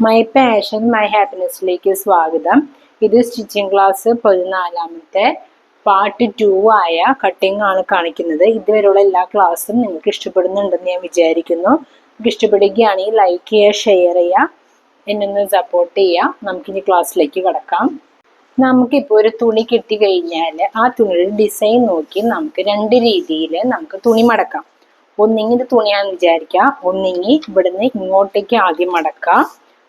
My passion my ഹാപ്പിനെസ്സിലേക്ക് സ്വാഗതം. ഇത് stitching class 14ാമത്തെ part 2 ആയ കട്ടിംഗ് ആണ് കാണിക്കുന്നത്. ഇതുവരെയുള്ള എല്ലാ ക്ലാസ്സും നിങ്ങൾക്ക് ഇഷ്ടപ്പെടുന്നുണ്ടെന്ന് ഞാൻ വിചാരിക്കുന്നു. നിങ്ങൾക്ക് ഇഷ്ടപ്പെടുകയാണെങ്കിൽ ലൈക്ക് ചെയ്യുക, ഷെയർ ചെയ്യുക, എന്നൊന്ന് സപ്പോർട്ട് ചെയ്യുക. നമുക്കിനി ക്ലാസ്സിലേക്ക് കടക്കാം. നമുക്കിപ്പോൾ ഒരു തുണി കിട്ടി കഴിഞ്ഞാൽ ആ തുണിയുടെ ഡിസൈൻ നോക്കി നമുക്ക് രണ്ട് രീതിയിൽ നമുക്ക് തുണി മടക്കാം. ഒന്നിങ്ങി ഇത് തുണിയാണെന്ന് വിചാരിക്കുക, ഒന്നിങ്ങി ഇവിടുന്ന് ഇങ്ങോട്ടേക്ക് ആദ്യം മടക്കാം,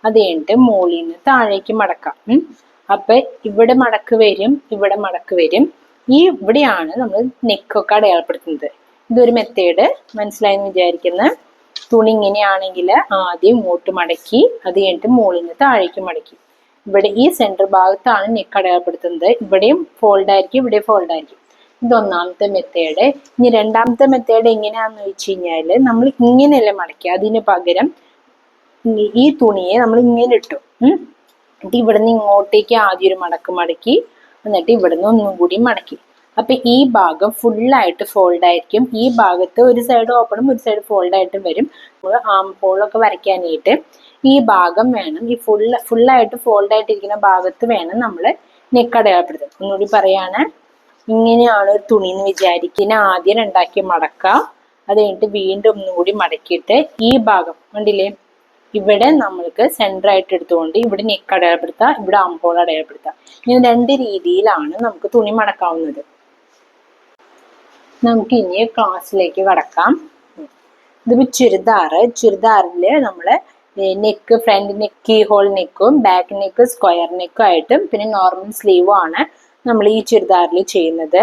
അത് കഴിഞ്ഞിട്ട് മുകളിൽ നിന്ന് താഴേക്ക് മടക്കാം. അപ്പൊ ഇവിടെ മടക്ക് വരും, ഇവിടെ മടക്ക് വരും. ഇവിടെയാണ് നമ്മൾ നെക്കൊക്കെ അടയാളപ്പെടുത്തുന്നത്. ഇതൊരു മെത്തേഡ് മനസ്സിലായെന്ന് വിചാരിക്കുന്ന. തുണി ഇങ്ങനെയാണെങ്കിൽ ആദ്യം ഇങ്ങോട്ട് മടക്കി, അത് കഴിഞ്ഞിട്ട് മുകളിൽ നിന്ന് താഴേക്ക് മടക്കി. ഇവിടെ ഈ സെന്റർ ഭാഗത്താണ് നെക്ക് അടയാളപ്പെടുത്തുന്നത്. ഇവിടെയും ഫോൾഡ് ആയിരിക്കും, ഇവിടെ ഫോൾഡ് ആയിരിക്കും. ഇതൊന്നാമത്തെ മെത്തേഡ്. ഇനി രണ്ടാമത്തെ മെത്തേഡ് എങ്ങനെയാന്ന് വെച്ച് കഴിഞ്ഞാല് നമ്മൾ ഇങ്ങനെയല്ല മടക്കി, അതിന് പകരം ഈ തുണിയെ നമ്മൾ ഇങ്ങനെ ഇട്ടു. എന്നിട്ട് ഇവിടുന്ന് ഇങ്ങോട്ടേക്ക് ആദ്യം ഒരു മടക്ക് മടക്കി, എന്നിട്ട് ഇവിടുന്ന് ഒന്നും കൂടി മടക്കി. അപ്പൊ ഈ ഭാഗം ഫുള്ളായിട്ട് ഫോൾഡ് ആയിരിക്കും. ഈ ഭാഗത്ത് ഒരു സൈഡ് ഓപ്പണും ഒരു സൈഡ് ഫോൾഡ് ആയിട്ട് വരും. നമ്മൾ ആം ഹോളൊക്കെ വരയ്ക്കാനായിട്ട് ഈ ഭാഗം വേണം, ഈ ഫുള്ളായിട്ട് ഫോൾഡ് ആയിട്ടിരിക്കുന്ന ഭാഗത്ത് വേണം നമ്മൾ നെക്ക് അടയാളപ്പെടുത്തുന്നത്. ഒന്നുകൂടി പറയാണ്, ഇങ്ങനെയാണ് ഒരു തുണി എന്ന് വിചാരിക്കുന്ന. ആദ്യം രണ്ടാക്കി മടക്കുക, അത് കഴിഞ്ഞിട്ട് വീണ്ടും ഒന്നും കൂടി മടക്കിയിട്ട് ഈ ഭാഗം കണ്ടില്ലേ, ഇവിടെ നമ്മൾക്ക് സെന്റർ ആയിട്ട് എടുത്തുകൊണ്ട് ഇവിടെ നെക്ക് അടയാളപ്പെടുത്താം, ഇവിടെ ആംഹോൾ അടയാളപ്പെടുത്താം. ഇങ്ങനെ രണ്ട് രീതിയിലാണ് നമുക്ക് തുണി മടക്കാവുന്നത്. നമുക്ക് ഇനി ക്ലാസ്സിലേക്ക് കടക്കാം. ഇതിപ്പോ ചുരിദാറില് നമ്മള് neck, front neck key hole നെക്കും ബാക്ക് നെക്ക് സ്ക്വയർ നെക്കും ആയിട്ടും പിന്നെ നോർമൽ സ്ലീവും ആണ് നമ്മൾ ഈ ചുരിദാറിൽ ചെയ്യുന്നത്.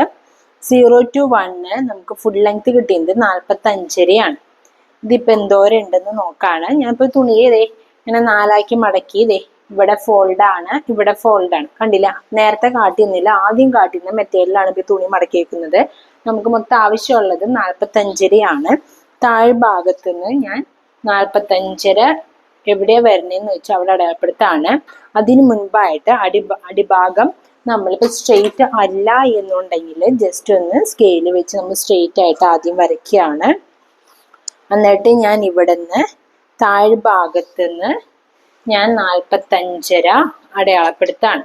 0 to 1 നമുക്ക് ഫുൾ ലെങ്ത് കിട്ടിയത് 45 ഇതിപ്പോ എന്തോരം ഉണ്ടെന്ന് നോക്കാണ്. ഞാനിപ്പോ തുണിയെ ഇങ്ങനെ 4ആക്കി മടക്കി. ഇവിടെ ഫോൾഡ് ആണ്, ഇവിടെ ഫോൾഡ് ആണ്. കണ്ടില്ല, നേരത്തെ കാട്ടിയിരുന്നില്ല, ആദ്യം കാട്ടിയിരുന്ന മെത്തേഡിലാണ് ഇപ്പൊ തുണി മടക്കി വെക്കുന്നത്. നമുക്ക് മൊത്തം ആവശ്യമുള്ളത് 45 താഴ്ഭാഗത്ത് നിന്ന് ഞാൻ 45 എവിടെയാ വരുന്നതെന്ന് വെച്ചാൽ അവിടെ അടയാളപ്പെടുത്താണ്. അതിനു മുൻപായിട്ട് അടിഭാഗം നമ്മളിപ്പോ സ്ട്രെയിറ്റ് അല്ല എന്നുണ്ടെങ്കിൽ ജസ്റ്റ് ഒന്ന് സ്കെയില് വെച്ച് നമ്മൾ സ്ട്രെയിറ്റ് ആയിട്ട് ആദ്യം വരയ്ക്കുകയാണ്. എന്നിട്ട് ഞാൻ ഇവിടുന്ന് താഴ്ഭാഗത്ത് നിന്ന് ഞാൻ 45 അടയാളപ്പെടുത്താണ്.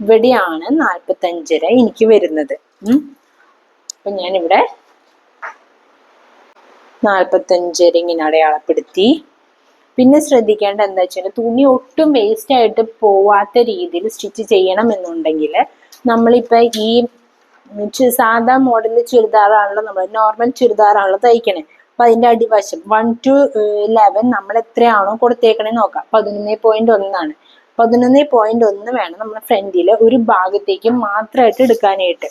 ഇവിടെയാണ് 45 എനിക്ക് വരുന്നത്. അപ്പൊ ഞാനിവിടെ 45 ഇങ്ങനെ അടയാളപ്പെടുത്തി. പിന്നെ ശ്രദ്ധിക്കേണ്ട എന്താ വെച്ചാൽ തുണി ഒട്ടും വേസ്റ്റ് ആയിട്ട് പോവാത്ത രീതിയിൽ സ്റ്റിച്ച് ചെയ്യണം എന്നുണ്ടെങ്കിൽ നമ്മളിപ്പോ ഈ സാധാ മോഡൽ ചുരിദാറാണല്ലോ, നമ്മൾ നോർമൽ ചുരിദാറാണല്ലോ തയ്ക്കണേ. അപ്പൊ അതിന്റെ അടിവശം 1 to 11 നമ്മൾ എത്രയാണോ കൊടുത്തേക്കണേ നോക്കാം. 11.1 11.1 വേണം നമ്മൾ ഫ്രണ്ടില് ഒരു ഭാഗത്തേക്ക് മാത്രമായിട്ട് എടുക്കാനായിട്ട്.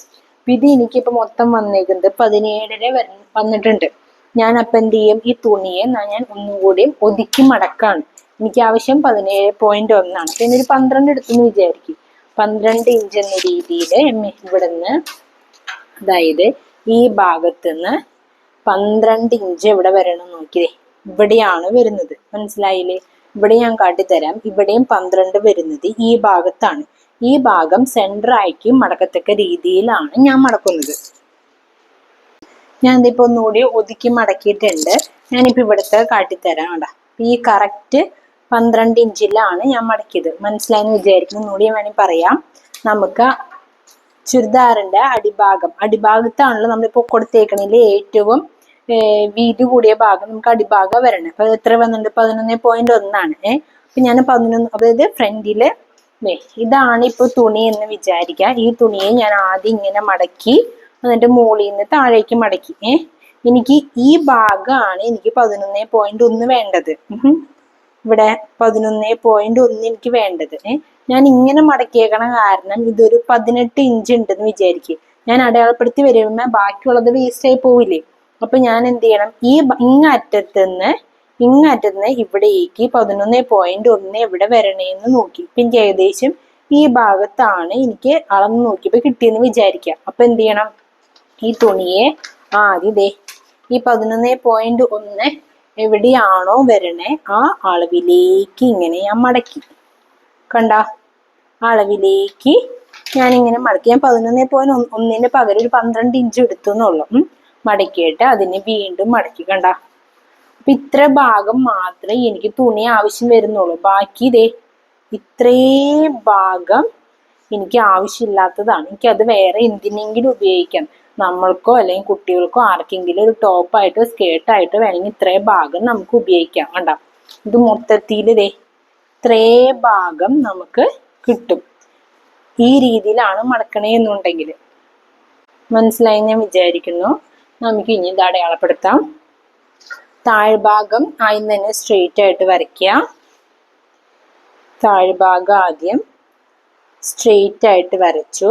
ഇത് എനിക്കിപ്പോ മൊത്തം വന്നേക്കുന്നത് 17 വന്നിട്ടുണ്ട്. ഞാൻ അപ്പൊ എന്ത് ചെയ്യും, ഈ തുണിയെ ഞാൻ ഒന്നും കൂടി ഒതുക്കി മടക്കാണ്. എനിക്ക് ആവശ്യം 17.1 അപ്പൊ ഇന്നൊരു 12 എടുത്തെന്ന് വിചാരിക്കും. 12 ഇഞ്ച് എന്ന രീതിയിൽ ഇവിടുന്ന്, അതായത് ഈ ഭാഗത്തുനിന്ന് 12 ഇഞ്ച് ഇവിടെ വരണം. നോക്കിയേ, ഇവിടെയാണ് വരുന്നത്, മനസ്സിലായില്ലേ? ഇവിടെ ഞാൻ കാട്ടിത്തരാം. ഇവിടെയും 12 വരുന്നത് ഈ ഭാഗത്താണ്. ഈ ഭാഗം സെന്റർ ആക്കി മടക്കത്തക്ക രീതിയിലാണ് ഞാൻ മടക്കുന്നത്. ഞാൻ ഇതിപ്പോ ഒന്നുകൂടി ഒതുക്കി മടക്കിയിട്ടുണ്ട്. ഞാനിപ്പോ ഇവിടുത്തെ കാട്ടിത്തരാം. കേട്ടാ, ഈ കറക്റ്റ് 12 ഇഞ്ചിലാണ് ഞാൻ മടക്കിയത്. മനസ്സിലായെന്ന് വിചാരിക്കുന്നു. ഒന്നുകൂടി വേണമെങ്കിൽ പറയാം. നമുക്ക് ചുരിദാറിന്റെ അടിഭാഗത്താണല്ലോ നമ്മളിപ്പോ കൊടുത്തേക്കണേല് ഏറ്റവും വീതി കൂടിയ ഭാഗം നമുക്ക് അടിഭാഗം വരണം. അപ്പൊ എത്ര വന്നിട്ടുണ്ട്? 11.1 അപ്പൊ ഞാൻ 11, അതായത് ഫ്രണ്ടില് ഇതാണ് ഇപ്പൊ തുണി എന്ന് വിചാരിക്കുക. ഈ തുണിയെ ഞാൻ ആദ്യം ഇങ്ങനെ മടക്കി, എന്നിട്ട് മുകളിൽ നിന്ന് താഴേക്ക് മടക്കി. എനിക്ക് ഈ ഭാഗമാണ് എനിക്ക് 11.1 വേണ്ടത്. ഇവിടെ 11.1 എനിക്ക് വേണ്ടത്. ഞാൻ ഇങ്ങനെ മടക്കിയേക്കണ കാരണം ഇതൊരു 18 ഇഞ്ച് ഉണ്ടെന്ന് വിചാരിക്കും. ഞാൻ അടയാളപ്പെടുത്തി വരുമ്പോ ബാക്കിയുള്ളത് വേസ്റ്റ് ആയി പോവില്ലേ? അപ്പൊ ഞാൻ എന്ത് ചെയ്യണം, ഈ ഇങ്ങറ്റത്തുനിന്ന് ഇവിടേക്ക് 11.1 എവിടെ വരണേന്ന് നോക്കി. ഇപ്പൊ എനിക്ക് ഏകദേശം ഈ ഭാഗത്താണ് എനിക്ക് അളന്ന് നോക്കിയപ്പോ കിട്ടിയെന്ന് വിചാരിക്കാം. അപ്പൊ എന്ത് ചെയ്യണം, ഈ തുണിയെ ആദ്യം ഈ 11.1 എവിടെയാണോ വരണേ ആ അളവിലേക്ക് ഇങ്ങനെ ഞാൻ മടക്കി. കണ്ട, അളവിലേക്ക് ഞാൻ ഇങ്ങനെ മടക്കി. ഞാൻ 11.1 പകരം ഒരു 12 ഇഞ്ച് എടുത്തു എന്നുള്ളൂ. മടക്കിയിട്ട് അതിനെ വീണ്ടും മടക്കി. കണ്ട, അപ്പൊ ഇത്ര ഭാഗം മാത്രമേ എനിക്ക് തുണി ആവശ്യം വരുന്നുള്ളൂ. ബാക്കി ഇതേ ഇത്രയും ഭാഗം എനിക്ക് ആവശ്യമില്ലാത്തതാണ്. എനിക്കത് വേറെ എന്തിനെങ്കിലും ഉപയോഗിക്കാം. നമ്മൾക്കോ അല്ലെങ്കിൽ കുട്ടികൾക്കോ ആർക്കെങ്കിലും ഒരു ടോപ്പായിട്ടോ സ്കേർട്ടായിട്ടോ വേണമെങ്കിൽ ഇത്രയും ഭാഗം നമുക്ക് ഉപയോഗിക്കാം. കണ്ടോ, ഇത് മൊത്തത്തിൽ ഇതേ ഇത്രയും ഭാഗം നമുക്ക് കിട്ടും. ഈ രീതിയിലാണ് മടക്കണേ എന്നുണ്ടെങ്കിൽ. മനസ്സിലായി ഞാൻ വിചാരിക്കുന്നു. നമുക്ക് ഇനി ഇത് അടയാളപ്പെടുത്താം. താഴ്ഭാഗം ആദ്യം തന്നെ സ്ട്രെയിറ്റ് ആയിട്ട് വരയ്ക്കുക. താഴ്ഭാഗം ആദ്യം സ്ട്രെയിറ്റ് ആയിട്ട് വരച്ചു.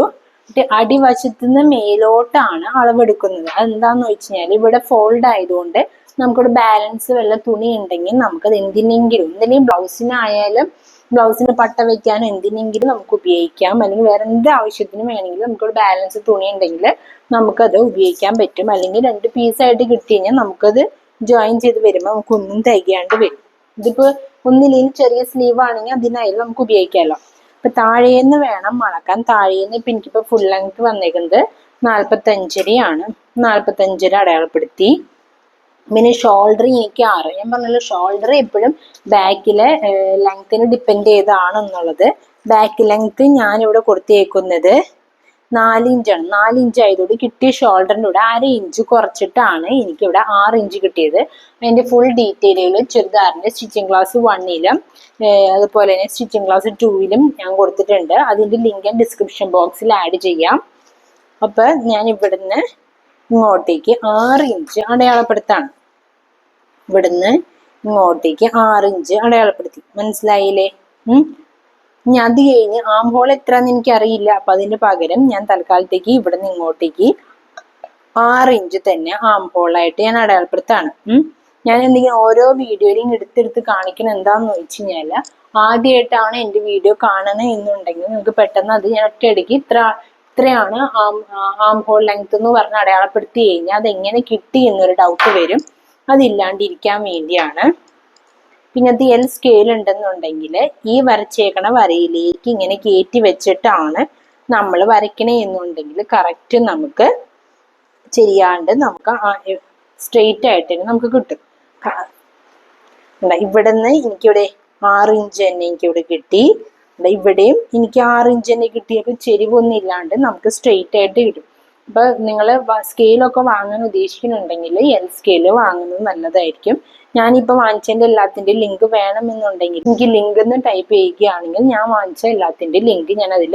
അടിവശത്തു നിന്ന് മേലോട്ടാണ് അളവെടുക്കുന്നത്. അതെന്താന്ന് വെച്ച് കഴിഞ്ഞാൽ ഇവിടെ ഫോൾഡ് ആയതുകൊണ്ട് നമുക്കിവിടെ ബാലൻസ് വല്ല തുണി ഉണ്ടെങ്കിൽ നമുക്കത് എന്തിനെങ്കിലും ബ്ലൗസിനായാലും ബ്ലൗസിന് പട്ട വെക്കാനും എന്തിനെങ്കിലും നമുക്ക് ഉപയോഗിക്കാം. അല്ലെങ്കിൽ വേറെ എന്ത് ആവശ്യത്തിന് വേണമെങ്കിലും നമുക്കിവിടെ ബാലൻസ് തുണി ഉണ്ടെങ്കിൽ നമുക്കത് ഉപയോഗിക്കാൻ പറ്റും. അല്ലെങ്കിൽ 2 പീസായിട്ട് കിട്ടി കഴിഞ്ഞാൽ നമുക്കത് ജോയിൻ ചെയ്ത് വരുമ്പോൾ നമുക്കൊന്നും തികയാണ്ട് വരും. ഇതിപ്പോ ഒന്നില്ലെങ്കിൽ ചെറിയ സ്ലീവ് ആണെങ്കിൽ അതിനായാലും നമുക്ക് ഉപയോഗിക്കാമല്ലോ. അപ്പൊ താഴേന്ന് വേണം മടക്കാൻ. താഴേന്ന് ഇപ്പൊ എനിക്കിപ്പോ ഫുൾ ലെങ്ത് വന്നേക്കുന്നത് 45 ആണ്. 45 അടയാളപ്പെടുത്തി. പിന്നെ ഷോൾഡർ എനിക്ക് 6. ഞാൻ പറഞ്ഞല്ലോ ഷോൾഡർ എപ്പോഴും ബാക്കിലെ ലെങ്ത്തിന് ഡിപ്പെൻഡ് ചെയ്താണെന്നുള്ളത്. ബാക്ക് ലെങ്ത് ഞാൻ ഇവിടെ കൊടുത്തേക്കുന്നത് 4 ഇഞ്ചാണ്. 4 ഇഞ്ച് ആയതോട് കിട്ടിയ ഷോൾഡറിൻ്റെ കൂടെ 1/2 ഇഞ്ച് കുറച്ചിട്ടാണ് എനിക്കിവിടെ 6 ഇഞ്ച് കിട്ടിയത്. അതിന്റെ ഫുൾ ഡീറ്റെയിലുകൾ ചുരിദാറിന്റെ സ്റ്റിച്ചിങ് ക്ലാസ് 1-ലും അതുപോലെ തന്നെ സ്റ്റിച്ചിങ് ക്ലാസ് 2-ലും ഞാൻ കൊടുത്തിട്ടുണ്ട്. അതിന്റെ ലിങ്ക് ഞാൻ ഡിസ്ക്രിപ്ഷൻ ബോക്സിൽ ആഡ് ചെയ്യാം. അപ്പൊ ഞാൻ ഇവിടുന്ന് ഇങ്ങോട്ടേക്ക് 6 ഇഞ്ച് അടയാളപ്പെടുത്താണ്. ഇവിടുന്ന് ഇങ്ങോട്ടേക്ക് 6 ഇഞ്ച് അടയാളപ്പെടുത്തി. മനസ്സിലായില്ലേ? ഇനി അത് കഴിഞ്ഞ് ആം ഹോൾ എത്രയാന്ന് എനിക്കറിയില്ല. അപ്പൊ അതിന് പകരം ഞാൻ തൽക്കാലത്തേക്ക് ഇവിടുന്ന് ഇങ്ങോട്ടേക്ക് 6 ഇഞ്ച് തന്നെ ആം ഹോളായിട്ട് ഞാൻ അടയാളപ്പെടുത്താണ്. ഞാൻ എന്തെങ്കിലും ഓരോ വീഡിയോയിലും എടുത്തെടുത്ത് കാണിക്കണം എന്താന്ന് ചോദിച്ചു കഴിഞ്ഞാല്, ആദ്യമായിട്ടാണ് എൻ്റെ വീഡിയോ കാണണേ എന്നുണ്ടെങ്കിൽ നിങ്ങൾക്ക് പെട്ടെന്ന് അത് ഞാൻ ഒറ്റയടിക്ക് ഇത്രയാണ് ആം ഹോൾ ലെങ്ത് എന്ന് പറഞ്ഞ് അടയാളപ്പെടുത്തി കഴിഞ്ഞാൽ അതെങ്ങനെ കിട്ടി എന്നൊരു ഡൗട്ട് വരും. അതില്ലാണ്ടിരിക്കാൻ വേണ്ടിയാണ്. പിന്നെ അത് എൽ സ്കെയിൽ ഉണ്ടെന്നുണ്ടെങ്കിൽ ഈ വരച്ചേക്കണ വരയിലേക്ക് ഇങ്ങനെ കയറ്റി വെച്ചിട്ടാണ് നമ്മൾ വരയ്ക്കണേ എന്നുണ്ടെങ്കിൽ കറക്റ്റ് നമുക്ക് ചെയ്യാണ്ട് നമുക്ക് സ്ട്രെയിറ്റ് ആയിട്ട് നമുക്ക് കിട്ടും. ഇവിടുന്ന് എനിക്കിവിടെ 6 ഇഞ്ച് തന്നെ എനിക്കിവിടെ കിട്ടി. ഇവിടെയും എനിക്ക് 6 ഇഞ്ച് തന്നെ കിട്ടിയപ്പോൾ ചെരിവൊന്നും ഇല്ലാണ്ട് നമുക്ക് സ്ട്രെയിറ്റ് ആയിട്ട് കിട്ടും. അപ്പൊ നിങ്ങൾ സ്കെയിലൊക്കെ വാങ്ങാൻ ഉദ്ദേശിക്കുന്നുണ്ടെങ്കിൽ എൽ സ്കെയിൽ വാങ്ങുന്നത് നല്ലതായിരിക്കും. ഞാനിപ്പോൾ വാങ്ങിച്ചതിൻ്റെ എല്ലാത്തിൻ്റെ ലിങ്ക് വേണമെന്നുണ്ടെങ്കിൽ എനിക്ക് ലിങ്ക് എന്ന് ടൈപ്പ് ചെയ്യുകയാണെങ്കിൽ ഞാൻ വാങ്ങിച്ച എല്ലാത്തിൻ്റെ ലിങ്ക് ഞാൻ അതിൽ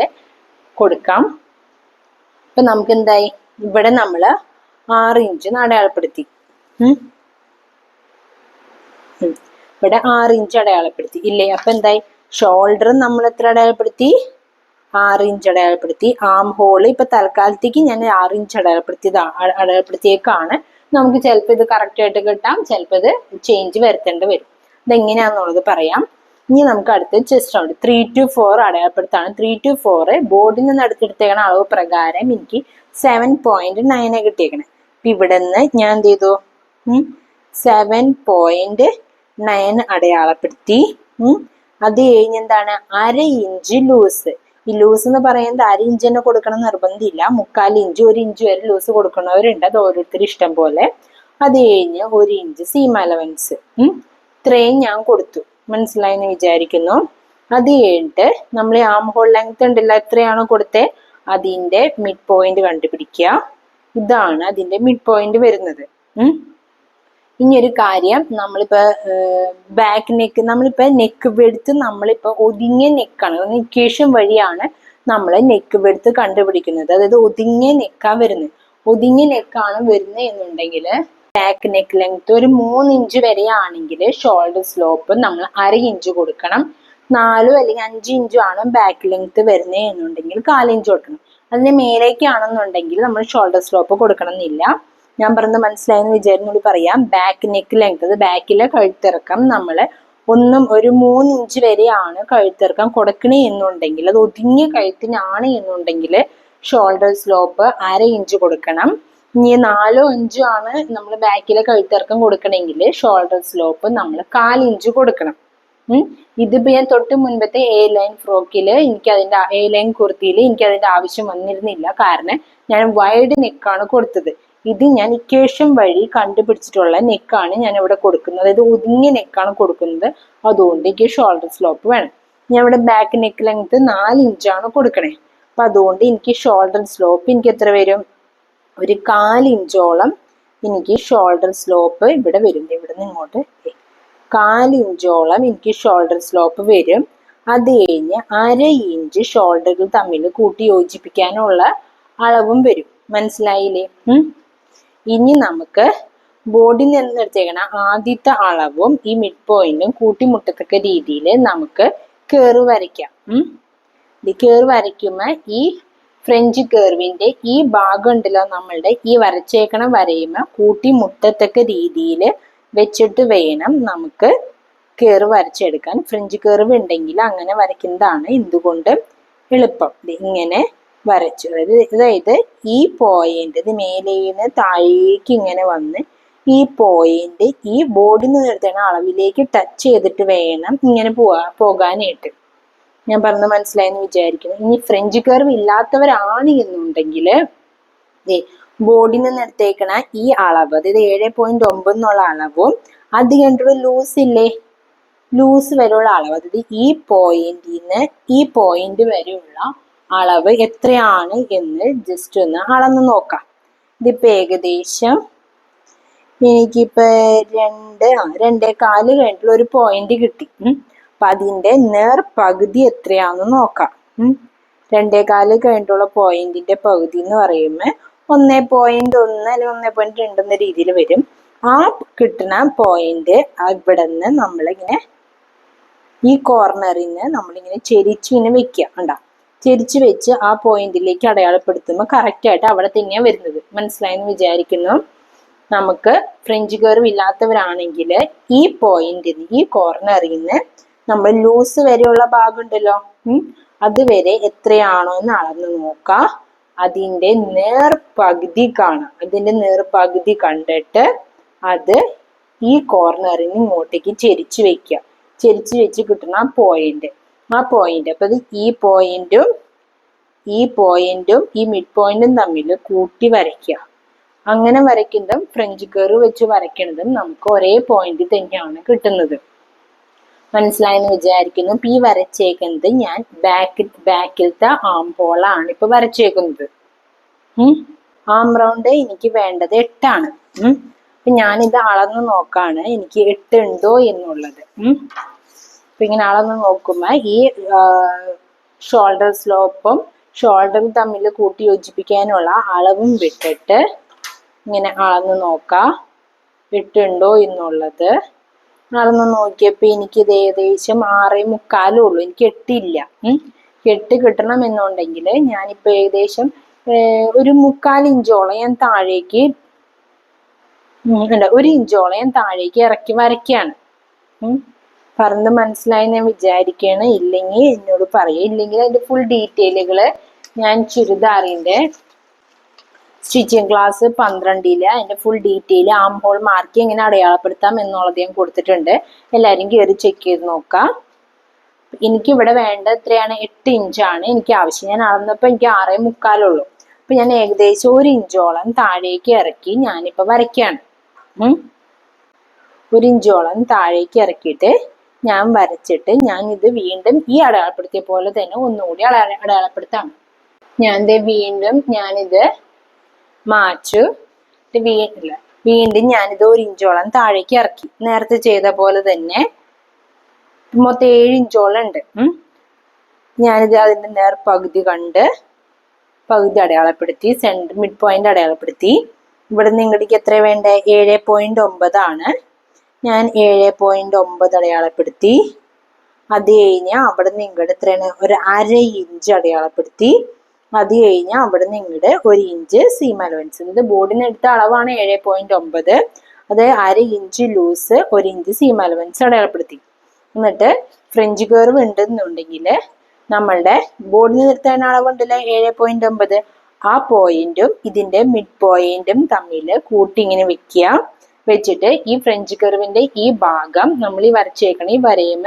കൊടുക്കാം. ഇപ്പൊ നമുക്ക് എന്തായി, ഇവിടെ നമ്മൾ 6 ഇഞ്ച് അടയാളപ്പെടുത്തി. ഇവിടെ 6 ഇഞ്ച് അടയാളപ്പെടുത്തി ഇല്ലേ? അപ്പൊ എന്തായി, ഷോൾഡർ നമ്മൾ എത്ര അടയാളപ്പെടുത്തി? 6 ഇഞ്ച് അടയാളപ്പെടുത്തി. ആം ഹോള് ഇപ്പൊ തൽക്കാലത്തേക്ക് ഞാൻ 6 ഇഞ്ച് അടയാളപ്പെടുത്തിയേക്കാണ്. നമുക്ക് ചിലപ്പോൾ ഇത് കറക്റ്റ് ആയിട്ട് കിട്ടാം, ചിലപ്പോൾ ഇത് ചേഞ്ച് വരുത്തേണ്ടി വരും. ഇതെങ്ങനെയാന്നുള്ളത് പറയാം. ഇനി നമുക്ക് അടുത്ത് ചെസ്റ്റ് റൗണ്ട് 3 to 4 അടയാളപ്പെടുത്താണ്. 3 to 4 ബോർഡിൽ നിന്ന് അടുത്തെടുത്തേക്കണ അളവ് പ്രകാരം എനിക്ക് 7.9 കിട്ടിയേക്കണേ. അപ്പൊ ഇവിടെ നിന്ന് ഞാൻ എന്ത് ചെയ്തു, 7.9 അടയാളപ്പെടുത്തി. അത് കഴിഞ്ഞ് എന്താണ്, 1/2 ഇഞ്ച് ലൂസ്. ഈ ലൂസ് എന്ന് പറയുന്നത് 1/2 ഇഞ്ച് തന്നെ കൊടുക്കണം നിർബന്ധമില്ല. 3/4 ഇഞ്ച് 1 ഇഞ്ച് വരെ ലൂസ് കൊടുക്കുന്നവരുണ്ട്. അത് ഓരോരുത്തർ ഇഷ്ടം പോലെ. അത് കഴിഞ്ഞ് 1 ഇഞ്ച് സീം അലവൻസ്. ഇത്രയും ഞാൻ കൊടുത്തു. മനസ്സിലായെന്ന് വിചാരിക്കുന്നു. അത് കഴിഞ്ഞിട്ട് നമ്മൾ ആം ഹോൾ ലെങ്ത് ഉണ്ടല്ലോ, എത്രയാണോ കൊടുത്തേ അതിന്റെ മിഡ് പോയിന്റ് കണ്ടുപിടിക്കുക. ഇതാണ് അതിന്റെ മിഡ് പോയിന്റ് വരുന്നത്. ഇനിയൊരു കാര്യം, നമ്മളിപ്പോ ബാക്ക് നെക്ക്, നമ്മളിപ്പോ നെക്ക് വെടുത്ത് നമ്മളിപ്പോ ഒതുങ്ങിയ നെക്കാണ്, ഇക്വേഷൻ വഴിയാണ് നമ്മൾ നെക്ക് വെടുത്ത് കണ്ടുപിടിക്കുന്നത്. അതായത് ഒതുങ്ങിയ നെക്കാ വരുന്നത്. ഒതുങ്ങിയ നെക്കാണ് വരുന്നത് എന്നുണ്ടെങ്കിൽ ബാക്ക് നെക്ക് ലെങ്ത് ഒരു 3 ഇഞ്ച് വരെ ആണെങ്കിൽ ഷോൾഡർ സ്ലോപ്പ് നമ്മൾ 1/2 ഇഞ്ച് കൊടുക്കണം. 4 അല്ലെങ്കിൽ 5 ഇഞ്ചും ആണ് ബാക്ക് ലെങ്ത് വരുന്നത് എന്നുണ്ടെങ്കിൽ 1/4 ഇഞ്ച് കൊടുക്കണം. അതിന് മേലേക്കാണെന്നുണ്ടെങ്കിൽ നമ്മൾ ഷോൾഡർ സ്ലോപ്പ് കൊടുക്കണം എന്നില്ല. ഞാൻ പറഞ്ഞത് മനസ്സിലായെന്ന് വിചാരിച്ചു പറയാം. ബാക്ക് നെക്ക് ലെങ്ത്, അത് ബാക്കിലെ കഴുത്തിറക്കം നമ്മൾ ഒരു 3 ഇഞ്ച് വരെയാണ് കഴുത്തിറക്കം കൊടുക്കണേ എന്നുണ്ടെങ്കിൽ, അത് ഒതുങ്ങിയ കഴുത്തിനാണ് എന്നുണ്ടെങ്കിൽ ഷോൾഡർ സ്ലോപ്പ് 1/2 ഇഞ്ച് കൊടുക്കണം. ഇനി 4 5 ആണ് നമ്മൾ ബാക്കിലെ കഴുത്തിറക്കം കൊടുക്കണമെങ്കിൽ ഷോൾഡർ സ്ലോപ്പ് നമ്മൾ 1/4 ഇഞ്ച് കൊടുക്കണം. ഇതിപ്പോ ഞാൻ തൊട്ട് മുൻപത്തെ A-ലൈൻ ഫ്രോക്കിൽ A-ലൈൻ കുർത്തിയിൽ എനിക്ക് അതിന്റെ ആവശ്യം വന്നിരുന്നില്ല. കാരണം ഞാൻ വൈഡ് നെക്കാണ് കൊടുത്തത്. ഇത് ഞാൻ ഇക്വേഷൻ വഴി കണ്ടുപിടിച്ചിട്ടുള്ള നെക്കാണ് ഞാൻ ഇവിടെ കൊടുക്കുന്നത്. അതായത് ഒതുങ്ങിയ നെക്കാണ് കൊടുക്കുന്നത്. അതുകൊണ്ട് എനിക്ക് ഷോൾഡർ സ്ലോപ്പ് വേണം. ഞാൻ ഇവിടെ ബാക്ക് നെക്ക് ലെങ്ത് 4 ഇഞ്ചാണ് കൊടുക്കണേ. അപ്പൊ അതുകൊണ്ട് എനിക്ക് ഷോൾഡർ സ്ലോപ്പ് എനിക്ക് എത്ര വരും? ഒരു 4 ഇഞ്ചോളം എനിക്ക് ഷോൾഡർ സ്ലോപ്പ് ഇവിടെ വരും. ഇവിടെ നിന്ന് ഇങ്ങോട്ട് 4 ഇഞ്ചോളം എനിക്ക് ഷോൾഡർ സ്ലോപ്പ് വരും. അത് കഴിഞ്ഞ് 1/2 ഇഞ്ച് ഷോൾഡറുകൾ തമ്മിൽ കൂട്ടി യോജിപ്പിക്കാനുള്ള അളവും വരും. മനസ്സിലായില്ലേ? ഇനി നമുക്ക് ബോഡി നിന്നെടുത്തേക്കണ ആദ്യത്തെ അളവും ഈ മിഡ് പോയിന്റും കൂട്ടിമുട്ടത്തക്ക രീതിയിൽ നമുക്ക് കേറ് വരയ്ക്കാം. ഇത് കേറ് വരയ്ക്കുമ്പോ ഈ ഫ്രഞ്ച് കേർവിന്റെ ഈ ഭാഗം ഉണ്ടല്ലോ, നമ്മളുടെ ഈ വരച്ചേക്കണ വരയുമ്പോ കൂട്ടിമുട്ടത്തക്ക രീതിയിൽ വെച്ചിട്ട് വേണം നമുക്ക് കേറ് വരച്ചെടുക്കാൻ. ഫ്രഞ്ച് കേർവ് ഉണ്ടെങ്കിൽ അങ്ങനെ വരയ്ക്കുന്നതാണ് എന്തുകൊണ്ട് എളുപ്പം. ഇങ്ങനെ വരച്ചു. അതായത് ഈ പോയിന്റ് ഇത് മേലേന്ന് താഴേക്ക് ഇങ്ങനെ വന്ന് ഈ പോയിന്റ് ഈ ബോർഡിൽ നിന്ന് എടുത്തുന്ന അളവിലേക്ക് ടച്ച് ചെയ്തിട്ട് വേണം ഇങ്ങനെ പോകാനായിട്ട്. ഞാൻ പറഞ്ഞത് മനസ്സിലായെന്ന് വിചാരിക്കുന്നു. ഇനി ഫ്രഞ്ച് കർവ് ഇല്ലാത്തവരാണ് എന്നുണ്ടെങ്കിൽ ബോർഡിൽ നിന്ന് എടുത്തേക്കണ ഈ അളവ്, അതായത് 7.9 എന്നുള്ള അളവും അത് കഴിഞ്ഞിട്ടുള്ള ലൂസ് ഇല്ലേ, ലൂസ് വരെയുള്ള അളവ്, അതായത് ഈ പോയിന്റിന്ന് ഈ പോയിന്റ് വരെയുള്ള അളവ് എത്രയാണ് എന്ന് ജസ്റ്റ് ഒന്ന് അളന്ന് നോക്കാം. ഇതിപ്പോ ഏകദേശം എനിക്കിപ്പോ 2.25 കഴിഞ്ഞിട്ടുള്ള ഒരു പോയിന്റ് കിട്ടി. അപ്പൊ അതിന്റെ നേർ പകുതി എത്രയാന്ന് നോക്കാം. 2.25 കഴിഞ്ഞിട്ടുള്ള പോയിന്റിന്റെ പകുതി എന്ന് പറയുമ്പോൾ 1.1 അല്ലെങ്കിൽ 1.2 എന്ന രീതിയിൽ വരും. ആ കിട്ടുന്ന പോയിന്റ് ഇവിടെ നിന്ന് നമ്മളിങ്ങനെ ഈ കോർണറിന് നമ്മളിങ്ങനെ ചെരിച്ചിങ്ങനെ വെക്കുക. കണ്ടോ? ചെരിച്ച് വെച്ച് ആ പോയിന്റിലേക്ക് അടയാളപ്പെടുത്തുമ്പോൾ കറക്റ്റ് ആയിട്ട് അവിടെ തന്നെയാണ് വരുന്നത്. മനസ്സിലായെന്ന് വിചാരിക്കുന്നു. നമുക്ക് ഫ്രഞ്ച് കർവ് ഇല്ലാത്തവരാണെങ്കിൽ ഈ പോയിന്റിന് ഈ കോർണറിൽ നിന്ന് നമ്മൾ ലൂസ് വരെയുള്ള ഭാഗം ഉണ്ടല്ലോ, അതുവരെ എത്രയാണോ എന്ന് അളന്ന് നോക്കാം. അതിന്റെ നേർ പകുതി കാണാം. അതിന്റെ നേർ പകുതി കണ്ടിട്ട് അത് ഈ കോർണറിന് ഇങ്ങോട്ടേക്ക് ചെരിച്ച് വെക്കുക. ചെരിച്ച് വെച്ച് കിട്ടുന്ന ആ പോയിന്റ് അപ്പൊ അത് ഈ പോയിന്റും ഈ മിഡ് പോയിന്റും തമ്മിൽ കൂട്ടി വരയ്ക്കുക. അങ്ങനെ വരയ്ക്കുന്നതും ഫ്രഞ്ച് കർവ് വെച്ച് വരയ്ക്കുന്നതും നമുക്ക് ഒരേ പോയിന്റ് തന്നെയാണ് കിട്ടുന്നത്. മനസ്സിലായെന്ന് വിചാരിക്കുന്നു. ഇപ്പൊ ഈ വരച്ചേക്കുന്നത് ഞാൻ ബാക്കിലത്തെ ആം ഹോളാണ് ഇപ്പൊ വരച്ചേക്കുന്നത്. ആം റൗണ്ട് എനിക്ക് വേണ്ടത് 8 ആണ്. അപ്പൊ ഞാനിത് അളന്ന് നോക്കാണ് എനിക്ക് 8 ഉണ്ടോ എന്നുള്ളത്. അപ്പൊ ഇങ്ങനെ അളന്ന് നോക്കുമ്പോ ഈ ഷോൾഡർ സ്ലോപ്പും ഷോൾഡറും തമ്മിൽ കൂട്ടി യോജിപ്പിക്കാനുള്ള അളവും വിട്ടിട്ട് ഇങ്ങനെ അളന്ന് നോക്കാം 8 ഉണ്ടോ എന്നുള്ളത്. അളന്ന് നോക്കിയപ്പോ എനിക്കിത് ഏകദേശം 6.25 ഉള്ളൂ. എനിക്ക് 8 ഇല്ല. 8 കിട്ടണം എന്നുണ്ടെങ്കിൽ ഞാനിപ്പോ ഏകദേശം ഒരു 1/4 ഇഞ്ചോളം ഞാൻ താഴേക്ക് 1 ഇഞ്ചോളം ഞാൻ താഴേക്ക് ഇറക്കി വരയ്ക്കാണ്. പറഞ്ഞത് മനസ്സിലായി ഞാൻ വിചാരിക്കുകയാണ്. ഇല്ലെങ്കിൽ എന്നോട് പറയുക. ഇല്ലെങ്കിൽ അതിന്റെ ഫുൾ ഡീറ്റെയിലുകള് ഞാൻ ചുരിദാറിന്റെ സ്റ്റിച്ചിങ് ക്ലാസ് 12 അതിന്റെ full detail arm hole mark എങ്ങനെ അടയാളപ്പെടുത്താം എന്നുള്ളത് ഞാൻ കൊടുത്തിട്ടുണ്ട്. എല്ലാവരും കയറി ചെക്ക് ചെയ്ത് നോക്കാം. എനിക്കിവിടെ വേണ്ട എത്രയാണ്? 8 ഇഞ്ചാണ് എനിക്ക് ആവശ്യം. ഞാൻ അളന്നപ്പോൾ എനിക്ക് 6.25 ഉള്ളൂ. അപ്പൊ ഞാൻ ഏകദേശം 1 ഇഞ്ചോളം താഴേക്ക് ഇറക്കി ഞാനിപ്പോ വരയ്ക്കാണ്. 1 ഇഞ്ചോളം താഴേക്ക് ഇറക്കിയിട്ട് ഞാൻ വരച്ചിട്ട് ഞാൻ ഇത് വീണ്ടും ഈ അടയാളപ്പെടുത്തിയ പോലെ തന്നെ ഒന്നുകൂടി അടയാളപ്പെടുത്താണ്. വീണ്ടും ഞാനിത് മാച്ചു വീണ്ടും ഞാനിത് 1 ഇഞ്ചോളം താഴേക്ക് ഇറക്കി. നേരത്തെ ചെയ്ത പോലെ തന്നെ മൊത്തം 7 ഇഞ്ചോളം ഉണ്ട്. ഞാനിത് അതിന്റെ നേർ പകുതി കണ്ട് പകുതി അടയാളപ്പെടുത്തി, സെന്റർ മിഡ് പോയിന്റ് അടയാളപ്പെടുത്തി. ഇവിടെ നിന്ന് ഇങ്ങോട്ടേക്ക് എത്ര വേണ്ടേ? 7.9 ആണ്. ഞാൻ 7.9 അടയാളപ്പെടുത്തി. അത് കഴിഞ്ഞ് അവിടെ നിന്ന് ഇങ്ങോട്ട് എത്രയാണ്? ഒരു 1/2 ഇഞ്ച് അടയാളപ്പെടുത്തി. അത് കഴിഞ്ഞ് അവിടെ നിന്ന് ഇങ്ങോട്ട് 1 ഇഞ്ച് സീം അലവൻസ്. ഇത് ബോർഡിന് എടുത്ത അളവാണ് 7.9. അത് 1/2 inch loose, 1 inch seam allowance അടയാളപ്പെടുത്തി. എന്നിട്ട് ഫ്രഞ്ച് കർവ് ഉണ്ടെന്നുണ്ടെങ്കിൽ നമ്മളുടെ ബോർഡിന് നിർത്താൻ അളവുണ്ടല്ലോ 7.9, ആ പോയിന്റും ഇതിന്റെ മിഡ് പോയിന്റും തമ്മിൽ കൂട്ടി ഇങ്ങനെ വെക്കുക. വെച്ചിട്ട് ഈ ഫ്രഞ്ച് കർവിന്റെ ഈ ഭാഗം നമ്മൾ ഈ വരച്ചേക്കണ ഈ വരയുമ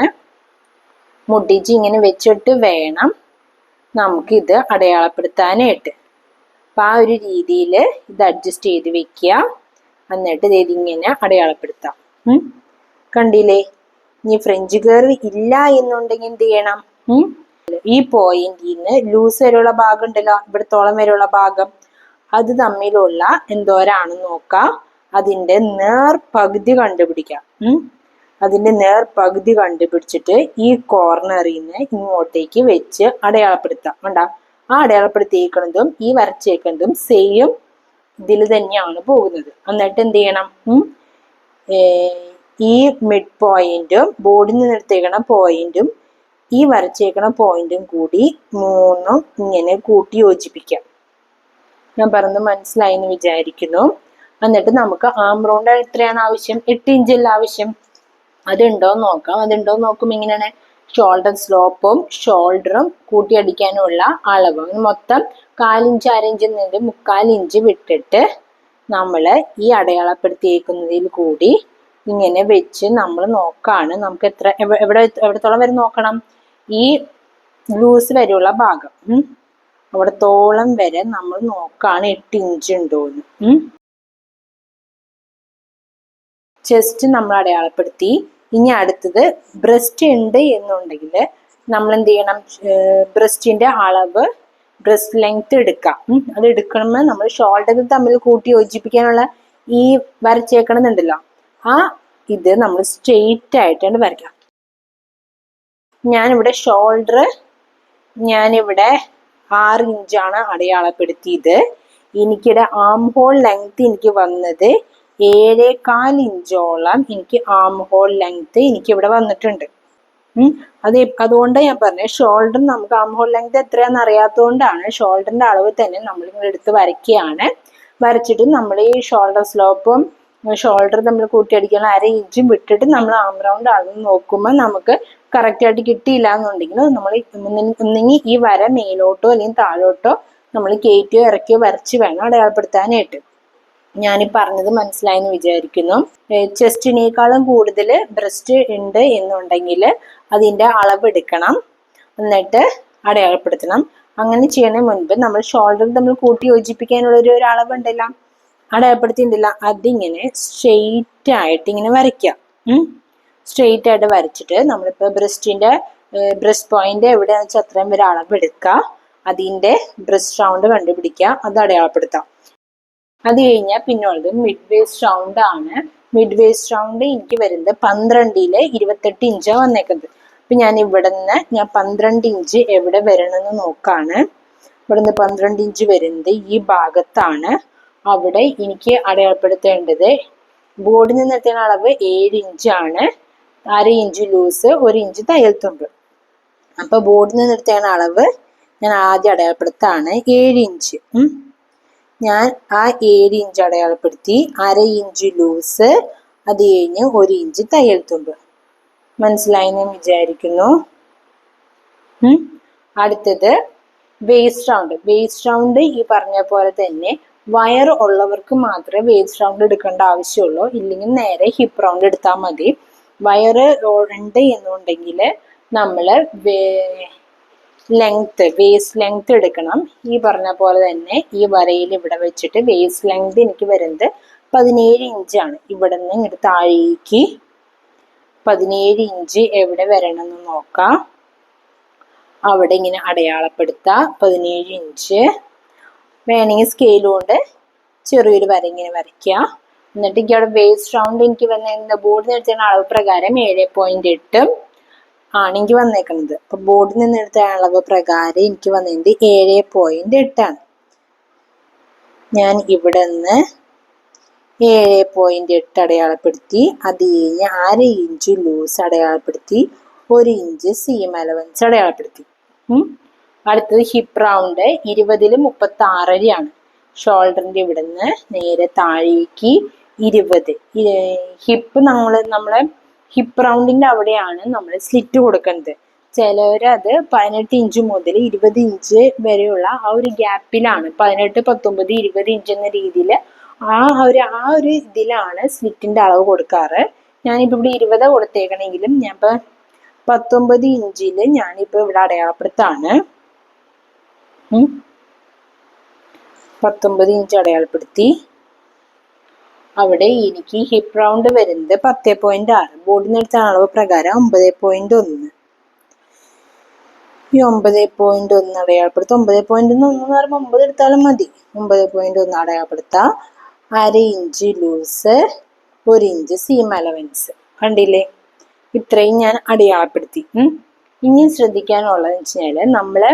മുട്ടിച്ച് ഇങ്ങനെ വെച്ചിട്ട് വേണം നമുക്കിത് അടയാളപ്പെടുത്താനായിട്ട്. അപ്പൊ ആ ഒരു രീതിയിൽ ഇത് അഡ്ജസ്റ്റ് ചെയ്ത് വെക്കുക. എന്നിട്ട് ഇതിങ്ങനെ അടയാളപ്പെടുത്താം. കണ്ടില്ലേ? ഇനി ഫ്രഞ്ച് കർവ് ഇല്ല എന്നുണ്ടെങ്കിൽ എന്ത് ചെയ്യണം? ഈ പോയിന്റിൽ നിന്ന് ലൂസ് വരെയുള്ള ഭാഗം ഉണ്ടല്ലോ, ഇവിടത്തോളം വരെയുള്ള ഭാഗം, അത് തമ്മിലുള്ള എന്തോരാണെന്ന് നോക്കാം. അതിന്റെ നേർ പകുതി കണ്ടുപിടിക്കാം. അതിന്റെ നേർ പകുതി കണ്ടുപിടിച്ചിട്ട് ഈ കോർണറിൽ നിന്ന് ഇങ്ങോട്ടേക്ക് വെച്ച് അടയാളപ്പെടുത്താം. കണ്ടാ? ആ അടയാളപ്പെടുത്തിയേക്കുന്നതും ഈ വരച്ചേക്കുന്നതും സെയിം ഇതിൽ തന്നെയാണ് പോകുന്നത്. എന്നിട്ട് എന്ത് ചെയ്യണം? ഈ മിഡ് പോയിന്റും ബോർഡിൽ നിന്ന് എടുത്തേക്കണ പോയിന്റും ഈ വരച്ചേക്കണ പോയിന്റും കൂടി മൂന്നും ഇങ്ങനെ കൂട്ടി യോജിപ്പിക്കാം. ഞാൻ പറഞ്ഞത് മനസ്സിലായി എന്ന് വിചാരിക്കുന്നു. എന്നിട്ട് നമുക്ക് ആം റൗണ്ട് എത്രയാണ് ആവശ്യം? 8 ഇഞ്ചല്ല ആവശ്യം. അതുണ്ടോ നോക്കാം. അതുണ്ടോ നോക്കും എങ്ങനെയാണ്? ഷോൾഡർ സ്ലോപ്പും ഷോൾഡറും കൂട്ടിയടിക്കാനുള്ള അളവ് മൊത്തം 1/4 ഇഞ്ച് 1/2 ഇഞ്ച് നിന്ന് 3/4 ഇഞ്ച് വിട്ടിട്ട് നമ്മൾ ഈ അടയാളപ്പെടുത്തിയേക്കുന്നതിൽ കൂടി ഇങ്ങനെ വെച്ച് നമ്മൾ നോക്കാണ്. നമുക്ക് എവിടത്തോളം വരെ നോക്കണം? ഈ ലൂസ് വരെയുള്ള ഭാഗം, അവിടത്തോളം വരെ നമ്മൾ നോക്കാണ് 8 ഇഞ്ച് ഉണ്ടോന്ന്. ചെസ്റ്റ് നമ്മൾ അടയാളപ്പെടുത്തി. ഇനി അടുത്തത് ബ്രസ്റ്റ് ഉണ്ട് എന്നുണ്ടെങ്കിൽ നമ്മൾ എന്ത് ചെയ്യണം? ബ്രസ്റ്റിന്റെ അളവ്, ബ്രസ്റ്റ് ലെങ്ത് എടുക്കാം. അത് എടുക്കണമെന്ന് നമ്മൾ ഷോൾഡർ തമ്മിൽ കൂട്ടി യോജിപ്പിക്കാനുള്ള ഈ വരച്ചേക്കണമെന്നുണ്ടല്ലോ, ആ ഇത് നമ്മൾ സ്ട്രെയിറ്റ് ആയിട്ടാണ് വരയ്ക്കാം. ഞാനിവിടെ ഷോൾഡർ 6 ഇഞ്ചാണ് അടയാളപ്പെടുത്തിയത്. എനിക്കിടെ ആം ഹോൾ ലെങ്ത് എനിക്ക് വന്നത് 7.25 ഇഞ്ചോളം എനിക്ക് ആം ഹോൾ ലെങ്ത് എനിക്ക് ഇവിടെ വന്നിട്ടുണ്ട്. അതുകൊണ്ട് ഞാൻ പറഞ്ഞത് ഷോൾഡർ നമുക്ക് ആം ഹോൾ ലെങ്ത് എത്രയാണെന്ന് അറിയാത്തതുകൊണ്ടാണ് ഷോൾഡറിന്റെ അളവ് തന്നെ നമ്മൾ ഇങ്ങനെ എടുത്ത് വരയ്ക്കുകയാണ്. വരച്ചിട്ട് നമ്മൾ ഈ ഷോൾഡർ സ്ലോപ്പും ഷോൾഡർ നമ്മൾ കൂട്ടിയടിക്കാൻ 1/2 ഇഞ്ചും വിട്ടിട്ട് നമ്മൾ ആം റൗണ്ട് അളന്ന് നോക്കുമ്പോൾ നമുക്ക് കറക്റ്റ് ആയിട്ട് കിട്ടിയില്ല എന്നുണ്ടെങ്കിൽ നമ്മൾ ഒന്നെങ്കിൽ ഈ വര മേലോട്ടോ അല്ലെങ്കിൽ താഴോട്ടോ നമ്മൾ കയറ്റിയോ ഇറക്കിയോ വരച്ച് വേണം അടയാളപ്പെടുത്താനായിട്ട്. ഞാനീ പറഞ്ഞത് മനസ്സിലായെന്ന് വിചാരിക്കുന്നു. ചെസ്റ്റിനേക്കാളും കൂടുതൽ ബ്രസ്റ്റ് ഉണ്ട് എന്നുണ്ടെങ്കിൽ അതിന്റെ അളവ് എടുക്കണം, എന്നിട്ട് അടയാളപ്പെടുത്തണം. അങ്ങനെ ചെയ്യണ മുൻപ് നമ്മൾ ഷോൾഡർ നമ്മൾ കൂട്ടി യോജിപ്പിക്കാനുള്ള ഒരു അളവുണ്ടല്ലോ, അടയാളപ്പെടുത്തിയിട്ടില്ല, അതിങ്ങനെ സ്ട്രെയിറ്റ് ആയിട്ട് ഇങ്ങനെ വരയ്ക്കാം. സ്ട്രെയിറ്റ് ആയിട്ട് വരച്ചിട്ട് നമ്മളിപ്പോൾ ബ്രസ്റ്റ് പോയിന്റ് എവിടെയാണെന്ന് വെച്ചാൽ അത്രയും വരെ അളവെടുക്കുക. അതിന്റെ ബ്രസ്റ്റ് റൗണ്ട് കണ്ടുപിടിക്കുക, അത് അടയാളപ്പെടുത്താം. അത് കഴിഞ്ഞാൽ പിന്നുള്ളത് മിഡ് വേസ്റ്റ് റൗണ്ട് ആണ്. മിഡ് വേസ്റ്റ് റൗണ്ട് എനിക്ക് വരുന്നത് 12 28 ഇഞ്ചാണ് വന്നേക്കുന്നത്. അപ്പൊ ഞാൻ 12 ഇഞ്ച് എവിടെ വരണമെന്ന് നോക്കാണ്. ഇവിടുന്ന് 12 ഇഞ്ച് വരുന്നത് ഈ ഭാഗത്താണ്. അവിടെ എനിക്ക് അടയാളപ്പെടുത്തേണ്ടത് ബോർഡിൽ നിന്ന് എത്തുന്ന അളവ് 7 ഇഞ്ചാണ്. 1/2 ഇഞ്ച് ലൂസ്, 1 ഇഞ്ച് തയ്യൽ തുമ്പ്. അപ്പൊ ബോർഡിൽ നിന്ന് എടുത്തേണ അളവ് ഞാൻ ആദ്യം അടയാളപ്പെടുത്താണ് 7 ഇഞ്ച്. ഞാൻ ആ 7 ഇഞ്ച് അടയാളപ്പെടുത്തി, 1/2 ഇഞ്ച് ലൂസ്, അത് കഴിഞ്ഞ് 1 ഇഞ്ച് തയ്യൽ തുമ്പ്. മനസ്സിലായി എന്ന് വിചാരിക്കുന്നു. അടുത്തത് വേസ്റ്റ് റൗണ്ട്. വേസ്റ്റ് റൗണ്ട് ഈ പറഞ്ഞ പോലെ തന്നെ വയർ ഉള്ളവർക്ക് മാത്രമേ വേസ്റ്റ് റൗണ്ട് എടുക്കേണ്ട ആവശ്യമുള്ളൂ, ഇല്ലെങ്കിൽ നേരെ ഹിപ്പ് റൗണ്ട് എടുത്താൽ മതി. വയറ് ഉണ്ട് എന്നുണ്ടെങ്കിൽ നമ്മൾ വേസ്റ്റ് ലെങ്ത് എടുക്കണം. ഈ പറഞ്ഞ പോലെ തന്നെ ഈ വരയിൽ ഇവിടെ വെച്ചിട്ട് വേസ്റ്റ് ലെങ്ത് എനിക്ക് വരുന്നത് 17 ഇഞ്ചാണ്. ഇവിടെ നിന്ന് ഇങ്ങോട്ട് താഴേക്ക് 17 ഇഞ്ച് എവിടെ വരണം എന്ന് നോക്കാം. അവിടെ ഇങ്ങനെ അടയാളപ്പെടുത്താം 17 ഇഞ്ച്. വേണമെങ്കിൽ സ്കെയിൽ കൊണ്ട് ചെറിയൊരു വര ഇങ്ങനെ വരയ്ക്കുക. എന്നിട്ട് എനിക്ക് അവിടെ വേസ്റ്റ് റൗണ്ട് എനിക്ക് വന്ന ബോർഡിൽ നിന്ന് എടുത്ത അളവ് പ്രകാരം 7.8 ആണ് എനിക്ക് വന്നേക്കുന്നത്. അപ്പൊ ബോർഡിൽ നിന്ന് എടുത്ത അളവ് പ്രകാരം എനിക്ക് വന്നത് 7.8 ആണ്. ഞാൻ ഇവിടെ നിന്ന് 7.8 അടയാളപ്പെടുത്തി, അത് കഴിഞ്ഞ് 1/2 ഇഞ്ച് ലൂസ് അടയാളപ്പെടുത്തി, 1 ഇഞ്ച് സീം അലവൻസ് അടയാളപ്പെടുത്തി. അടുത്തത് ഹിപ്പ് റൗണ്ട് 20 36 ആണ്. ഷോൾഡറിന്റെ ഇവിടെ നിന്ന് നേരെ താഴേക്ക് 20. ഹിപ്പ് നമ്മളെ ഹിപ്പ് റൗണ്ടിന്റെ അവിടെയാണ് നമ്മൾ സ്ലിറ്റ് കൊടുക്കുന്നത്. ചിലവർ അത് 18 ഇഞ്ച് മുതൽ 20 ഇഞ്ച് വരെയുള്ള ആ ഒരു ഗ്യാപ്പിലാണ്, 18, 19, 20 ഇഞ്ച് എന്ന രീതിയിൽ ആ ഒരു ഇതിലാണ് സ്ലിറ്റിന്റെ അളവ് കൊടുക്കാറ്. ഞാനിപ്പോ ഇവിടെ 20 കൊടുത്തേക്കണെങ്കിലും ഞാൻ ഇപ്പൊ 19 ഇഞ്ചില് ഞാനിപ്പോ ഇവിടെ അടയാളപ്പെടുത്താണ്. 19 ഇഞ്ച് അടയാളപ്പെടുത്തി. അവിടെ എനിക്ക് ഹിപ്പ് റൗണ്ട് വരുന്നത് 10.6, ബോർഡിൽ നിന്ന് എടുത്ത അളവ് പ്രകാരം 9.1. ഈ 9.1 അടയാളപ്പെടുത്താം. 9.1 എന്ന് പറയുമ്പോൾ 9 എടുത്താലും മതി. 9.1 അടയാളപ്പെടുത്താം. 1/2 inch loose, 1 inch seam allowance. കണ്ടില്ലേ? ഇത്രയും ഞാൻ അടയാളപ്പെടുത്തി. ഇനി ശ്രദ്ധിക്കാനുള്ളതെന്ന് വെച്ച് കഴിഞ്ഞാൽ നമ്മള്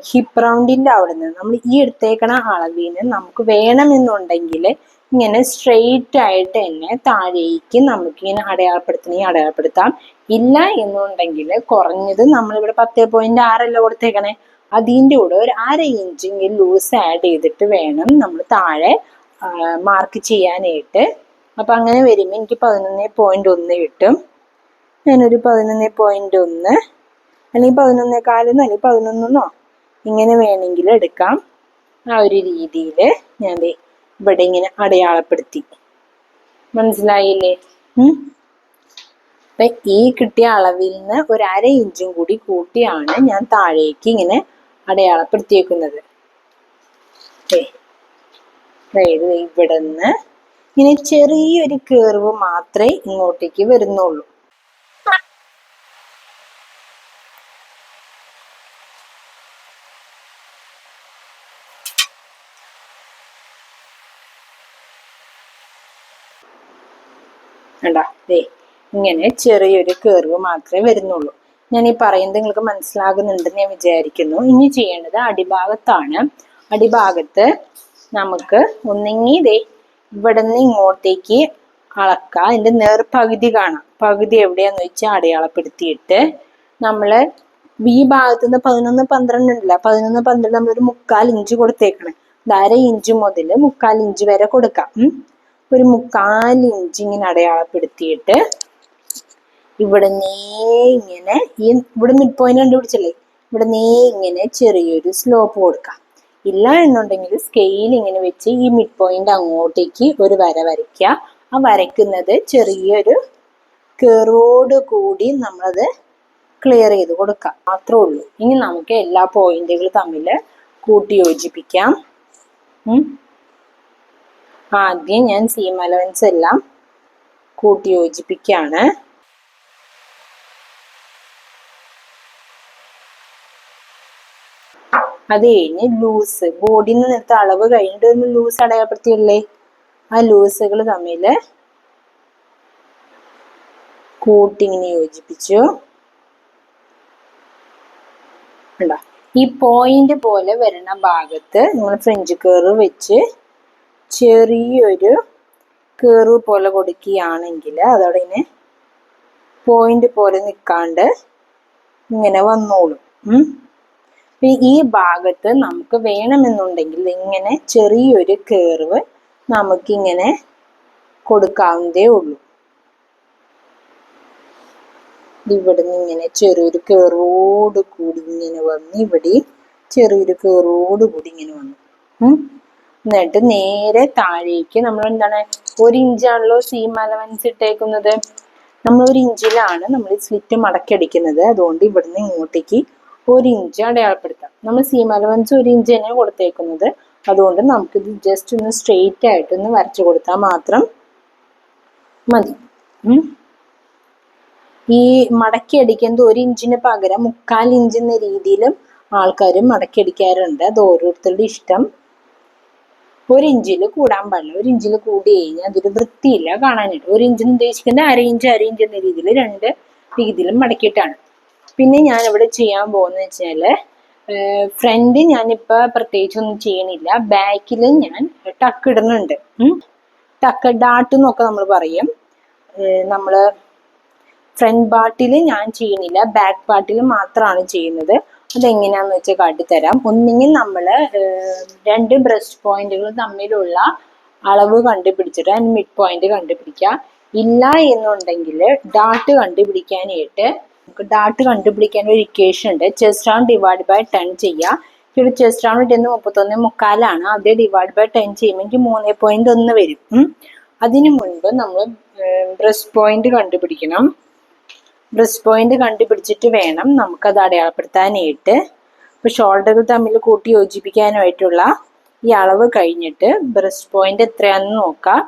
ഹിപ്പ് റൗണ്ടിന്റെ അവിടെ നിന്ന് നമ്മൾ ഈ എടുത്തേക്കണ അളവിന് നമുക്ക് വേണമെന്നുണ്ടെങ്കിൽ ഇങ്ങനെ സ്ട്രെയിറ്റ് ആയിട്ട് തന്നെ താഴേക്ക് നമുക്ക് ഇങ്ങനെ അടയാളപ്പെടുത്താം. ഇല്ല എന്നുണ്ടെങ്കിൽ കുറഞ്ഞത് നമ്മളിവിടെ 10.6 കൊടുത്തേക്കണേ, അതിൻ്റെ കൂടെ ഒരു 1/2 ഇഞ്ചെങ്കിലും ലൂസ് ആഡ് ചെയ്തിട്ട് വേണം നമ്മൾ താഴെ മാർക്ക് ചെയ്യാനായിട്ട്. അപ്പം അങ്ങനെ വരുമ്പോൾ എനിക്ക് 11.1 കിട്ടും. ഞാനൊരു 11.1 അല്ലെങ്കിൽ 11.4 അല്ലെങ്കിൽ 11 ഇങ്ങനെ വേണമെങ്കിൽ എടുക്കാം. ആ ഒരു രീതിയിൽ ഞാൻ ഇവിടെ ഇങ്ങനെ അടയാളപ്പെടുത്തി. മനസ്സിലായില്ലേ? അപ്പൊ ഈ കിട്ടിയ അളവിൽ നിന്ന് ഒരു 1/2 ഇഞ്ചും കൂടി കൂട്ടിയാണ് ഞാൻ താഴേക്ക് ഇങ്ങനെ അടയാളപ്പെടുത്തിയേക്കുന്നത്. അതായത് ഇവിടെ നിന്ന് ഇങ്ങനെ ചെറിയൊരു കേർവ് മാത്രമേ ഇങ്ങോട്ടേക്ക് വരുന്നുള്ളൂ. ഇങ്ങനെ ചെറിയൊരു കേർവ് മാത്രമേ വരുന്നുള്ളൂ. ഞാൻ ഈ പറയുന്നത് നിങ്ങൾക്ക് മനസ്സിലാകുന്നുണ്ടെന്ന് ഞാൻ വിചാരിക്കുന്നു. ഇനി ചെയ്യേണ്ടത് അടിഭാഗത്താണ്. അടിഭാഗത്ത് നമുക്ക് ഒന്നെങ്കിൽ ഇവിടെ നിന്ന് ഇങ്ങോട്ടേക്ക് അളക്കാം. അതിന്റെ നേർപകുതി കാണാം. പകുതി എവിടെയാന്ന് വെച്ചാൽ അടയാളപ്പെടുത്തിയിട്ട് നമ്മള് ഈ ഭാഗത്ത് നിന്ന് 11-12 ഉണ്ടല്ലോ, 11-12 നമ്മളൊരു 1/4 ഇഞ്ച് കൊടുത്തേക്കണം. 1/2 ഇഞ്ച് മുതൽ 1/4 ഇഞ്ച് വരെ കൊടുക്കാം. ഒരു 1/4 ഇഞ്ച് ഇങ്ങനെ അടയാളപ്പെടുത്തിയിട്ട് ഇവിടെ ഇങ്ങനെ ഇവിടെ മിഡ് പോയിന്റ് കണ്ടുപിടിച്ചല്ലേ, ഇവിടെ ഇങ്ങനെ ചെറിയൊരു സ്ലോപ്പ് കൊടുക്കാം. ഇല്ല എന്നുണ്ടെങ്കിൽ സ്കെയിൽ ഇങ്ങനെ വെച്ച് ഈ മിഡ് പോയിന്റ് അങ്ങോട്ടേക്ക് ഒരു വര വരയ്ക്കുക. ആ വരയ്ക്കുന്നത് ചെറിയൊരു കെറോട് കൂടി നമ്മളത് ക്ലിയർ ചെയ്ത് കൊടുക്കാം, മാത്രമേ ഉള്ളൂ. ഇനി നമുക്ക് എല്ലാ പോയിന്റുകളും തമ്മിൽ കൂട്ടി യോജിപ്പിക്കാം. ആദ്യം ഞാൻ സീം അലവൻസ് എല്ലാം കൂട്ടി യോജിപ്പിക്കുകയാണ്. അത് കഴിഞ്ഞ് ലൂസ്, ബോഡിയിൽ നിന്ന് എടുത്ത അളവ് കഴിഞ്ഞിട്ട് ലൂസ് അടയാളപ്പെടുത്തിയല്ലേ, ആ ലൂസുകൾ തമ്മിൽ കൂട്ടി ഇങ്ങനെ യോജിപ്പിച്ചു. ഈ പോയിന്റ് പോലെ വരുന്ന ഭാഗത്ത് നമ്മൾ ഫ്രഞ്ച് കേർവ് വെച്ച് ചെറിയൊരു കേർവ് പോലെ കൊടുക്കുകയാണെങ്കിൽ അതവിടെ ഇങ്ങനെ പോയിന്റ് പോലെ നിൽക്കാണ്ട് ഇങ്ങനെ വന്നോളും. ഈ ഭാഗത്ത് നമുക്ക് വേണമെന്നുണ്ടെങ്കിൽ ഇങ്ങനെ ചെറിയൊരു കേർവ് നമുക്കിങ്ങനെ കൊടുക്കാവുന്നതേ ഉള്ളൂ. ഇവിടുന്ന് ഇങ്ങനെ ചെറിയൊരു കേറോട് കൂടി ഇങ്ങനെ വന്ന് ഇവിടെ ചെറിയൊരു കേറോട് കൂടി ഇങ്ങനെ വന്നു. എന്നിട്ട് നേരെ താഴേക്ക് നമ്മൾ എന്താണ് 1 ഇഞ്ചാണല്ലോ സീം അലവൻസ് ഇട്ടേക്കുന്നത്. നമ്മൾ 1 ഇഞ്ചിലാണ് നമ്മൾ സ്ലിറ്റ് മടക്കി അടിക്കുന്നത്. അതുകൊണ്ട് ഇവിടുന്ന് ഇങ്ങോട്ടേക്ക് 1 ഇഞ്ച് അടയാളപ്പെടുത്താം. നമ്മൾ സീം അലവൻസ് 1 ഇഞ്ച് തന്നെ കൊടുത്തേക്കുന്നത്. അതുകൊണ്ട് നമുക്കിത് ജസ്റ്റ് ഒന്ന് സ്ട്രെയിറ്റ് ആയിട്ടൊന്ന് വരച്ചു കൊടുത്താൽ മാത്രം മതി. ഈ മടക്കി അടിക്കുന്നത് 1 ഇഞ്ചിന് പകരം 1/4 ഇഞ്ച് എന്ന രീതിയിലും ആൾക്കാർ മടക്കി അടിക്കാറുണ്ട്. അത് ഓരോരുത്തരുടെ ഇഷ്ടം. 1 ഇഞ്ചിൽ കൂടാൻ പാടില്ല. 1 ഇഞ്ചിൽ കൂടി കഴിഞ്ഞാൽ അതൊരു വൃത്തിയില്ല കാണാനായിട്ട്. 1 ഇഞ്ചിന് ഉദ്ദേശിക്കുന്നത് 1/2 ഇഞ്ച് എന്ന രീതിയിൽ 2 രീതിയിലും മടക്കിയിട്ടാണ്. പിന്നെ ഞാൻ ഇവിടെ ചെയ്യാൻ പോകുന്നത് വെച്ചാല് ഫ്രണ്ട് ഞാനിപ്പോ പ്രത്യേകിച്ചൊന്നും ചെയ്യണില്ല. ബാക്കിൽ ഞാൻ ടക്ക് ഇടുന്നുണ്ട്. ടക്ക് ഡാട്ട് എന്നൊക്കെ നമ്മൾ പറയും. നമ്മള് ഫ്രണ്ട് പാർട്ടിൽ ഞാൻ ചെയ്യണില്ല, ബാക്ക് പാർട്ടിൽ മാത്രമാണ് ചെയ്യുന്നത്. അതെങ്ങനെയാന്ന് വെച്ചാൽ കാട്ടിത്തരാം. ഒന്നെങ്കിൽ നമ്മൾ 2 ബ്രസ്റ്റ് പോയിന്റുകൾ തമ്മിലുള്ള അളവ് കണ്ടുപിടിച്ചിട്ട് അതിന് മിഡ് പോയിന്റ് കണ്ടുപിടിക്കുക. ഇല്ല എന്നുണ്ടെങ്കിൽ ഡാട്ട് കണ്ടുപിടിക്കാനായിട്ട് നമുക്ക് ഡാട്ട് കണ്ടുപിടിക്കാൻ ഒരു ഇക്വേഷൻ ഉണ്ട്. ചെസ്റ്റ് റൗണ്ട് ഡിവൈഡ് ബൈ 10 ചെയ്യുക. ഇവിടെ ചെസ്റ്റ് റൗണ്ട് ഇട്ടുന്നത് 31.4 അതേ ഡിവൈഡ് ബൈ 10 ചെയ്യുമ്പോൾ എനിക്ക് 3.1 വരും. അതിനു മുൻപ് നമ്മൾ ബ്രസ്റ്റ് പോയിന്റ് കണ്ടുപിടിക്കണം. ബ്രസ്റ്റ് പോയിന്റ് കണ്ടുപിടിച്ചിട്ട് വേണം നമുക്കത് അടയാളപ്പെടുത്താനായിട്ട്. ഇപ്പൊ ഷോൾഡറുകൾ തമ്മിൽ കൂട്ടി യോജിപ്പിക്കാനായിട്ടുള്ള ഈ അളവ് കഴിഞ്ഞിട്ട് ബ്രസ്റ്റ് പോയിന്റ് എത്രയാണെന്ന് നോക്കാം.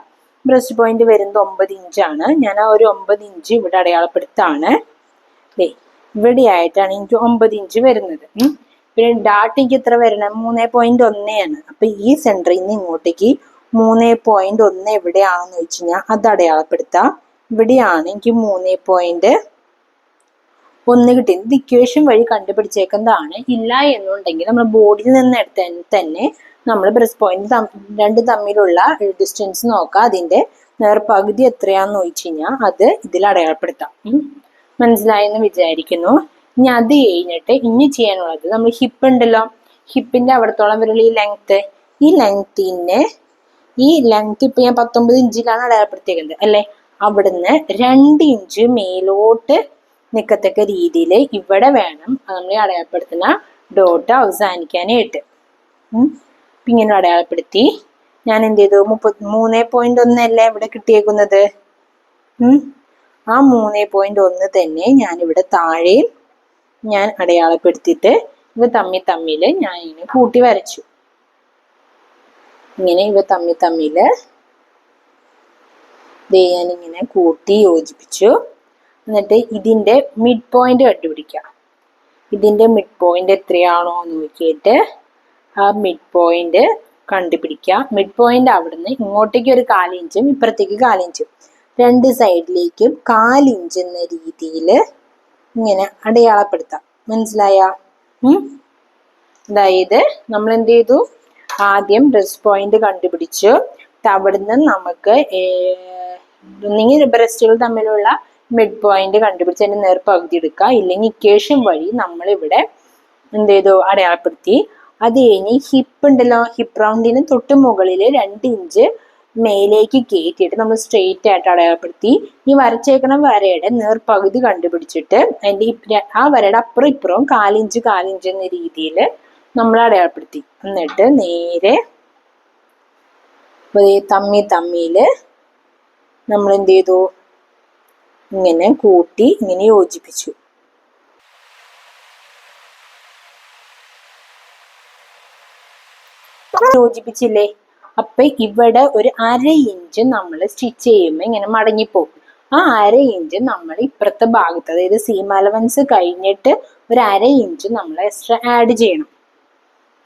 ബ്രസ്റ്റ് പോയിന്റ് വരുന്നത് 9 ഇഞ്ചാണ്. ഞാൻ ആ ഒരു 9 ഇഞ്ച് ഇവിടെ അടയാളപ്പെടുത്താണ്. ഇവിടെ ആയിട്ടാണ് എനിക്ക് 9 ഇഞ്ച് വരുന്നത്. പിന്നെ ഡാട്ട് എനിക്ക് എത്ര വരണം? 3.1 ആണ്. അപ്പൊ ഈ സെന്ററിൽ നിന്ന് ഇങ്ങോട്ടേക്ക് 3.1 എവിടെയാണെന്ന് വെച്ച് കഴിഞ്ഞാൽ അത് അടയാളപ്പെടുത്താം. ഇവിടെയാണ് എനിക്ക് 3.1 കിട്ടിയത്. ഇത് ഇക്വേഷൻ വഴി കണ്ടുപിടിച്ചേക്കുന്നതാണ്. ഇല്ല എന്നുണ്ടെങ്കിൽ നമ്മൾ ബോർഡിൽ നിന്ന് എടുത്ത തന്നെ നമ്മൾ ബ്രസ്റ്റ് പോയിന്റ് രണ്ട് തമ്മിലുള്ള ഡിസ്റ്റൻസ് നോക്കാം. അതിന്റെ നേർപകുതി എത്രയാന്ന് ചോദിച്ചു കഴിഞ്ഞാൽ അത് ഇതിൽ അടയാളപ്പെടുത്താം. മനസ്സിലായെന്ന് വിചാരിക്കുന്നു. ഇനി അത് കഴിഞ്ഞിട്ട് ഇനി ചെയ്യാനുള്ളത്, നമ്മൾ ഹിപ്പ് ഉണ്ടല്ലോ, ഹിപ്പിന്റെ അവിടത്തോളം വരെയുള്ള ഈ ലെങ്ത് ഇപ്പൊ ഞാൻ 19 ഇഞ്ചിലാണ് അടയാളപ്പെടുത്തിയേക്കുന്നത് അല്ലെ. അവിടുന്ന് 2 ഇഞ്ച് മേലോട്ട് നിൽക്കത്തക്ക രീതിയിൽ ഇവിടെ വേണം നമ്മൾ അടയാളപ്പെടുത്തുന്ന ഡോട്ട് അവസാനിക്കാനായിട്ട്. ഇങ്ങനെ അടയാളപ്പെടുത്തി ഞാൻ എന്ത് ചെയ്തു? 3.1 അല്ലേ ഇവിടെ കിട്ടിയേക്കുന്നത്. ആ 3.1 തന്നെ ഞാൻ ഇവിടെ താഴെ ഞാൻ അടയാളപ്പെടുത്തിയിട്ട് ഇവ തമ്മിൽ ഞാൻ ഇങ്ങനെ കൂട്ടി വരച്ചു. ഇങ്ങനെ ഇവ തമ്മിൽ ഞാനിങ്ങനെ കൂട്ടി യോജിപ്പിച്ചു. എന്നിട്ട് ഇതിന്റെ മിഡ് പോയിന്റ് കണ്ടുപിടിക്കാം. ഇതിന്റെ മിഡ് പോയിന്റ് എത്രയാണോ എന്ന് നോക്കിയിട്ട് ആ മിഡ് പോയിന്റ് കണ്ടുപിടിക്കാം. മിഡ് പോയിന്റ് അവിടുന്ന് ഇങ്ങോട്ടേക്ക് ഒരു 1/4 ഇഞ്ചും ഇപ്പുറത്തേക്ക് 1/4 ഇഞ്ചും, രണ്ട് സൈഡിലേക്കും 1/4 ഇഞ്ച് എന്ന രീതിയിൽ ഇങ്ങനെ അടയാളപ്പെടുത്താം. മനസ്സിലായ? അതായത് നമ്മൾ എന്ത് ചെയ്തു? ആദ്യം ബ്രസ്റ്റ് പോയിന്റ് കണ്ടുപിടിച്ചു. അവിടുന്ന് നമുക്ക് ഒന്നെങ്കിൽ ബ്രസ്റ്റുകൾ തമ്മിലുള്ള മിഡ് പോയിന്റ് കണ്ടുപിടിച്ച് അതിന്റെ നേർപകുതി എടുക്കുക. ഇല്ലെങ്കിൽ ഇക്വേഷൻ വഴി നമ്മൾ ഇവിടെ എന്ത് ചെയ്തു? അടയാളപ്പെടുത്തി. അത് കഴിഞ്ഞ് ഹിപ്പ് ഉണ്ടല്ലോ, ഹിപ്പ് റൗണ്ടിന് തൊട്ട് മുകളിൽ 2 ഇഞ്ച് മേലേക്ക് കയറ്റിയിട്ട് നമ്മൾ സ്ട്രെയിറ്റ് ആയിട്ട് അടയാളപ്പെടുത്തി. ഈ വരച്ചേക്കണ വരയുടെ നേർപകുതി കണ്ടുപിടിച്ചിട്ട് അതിന്റെ ആ വരയുടെ അപ്പുറം ഇപ്പുറവും 1/4 ഇഞ്ച് എന്ന രീതിയിൽ നമ്മൾ അടയാളപ്പെടുത്തി. എന്നിട്ട് നേരെ തമ്മില് നമ്മൾ എന്ത് ചെയ്തു? ഇങ്ങനെ കൂട്ടി ഇങ്ങനെ യോജിപ്പിച്ചു. യോജിപ്പിച്ചില്ലേ? അപ്പൊ ഇവിടെ ഒരു 1/2 ഇഞ്ച് നമ്മൾ സ്റ്റിച്ച് ചെയ്യുമ്പോൾ ഇങ്ങനെ മടങ്ങിപ്പോകും. ആ 1/2 ഇഞ്ച് നമ്മൾ ഇപ്പുറത്തെ ഭാഗത്ത്, അതായത് സീം അലവൻസ് കഴിഞ്ഞിട്ട് ഒരു 1/2 ഇഞ്ച് നമ്മൾ എക്സ്ട്രാ ആഡ് ചെയ്യണം.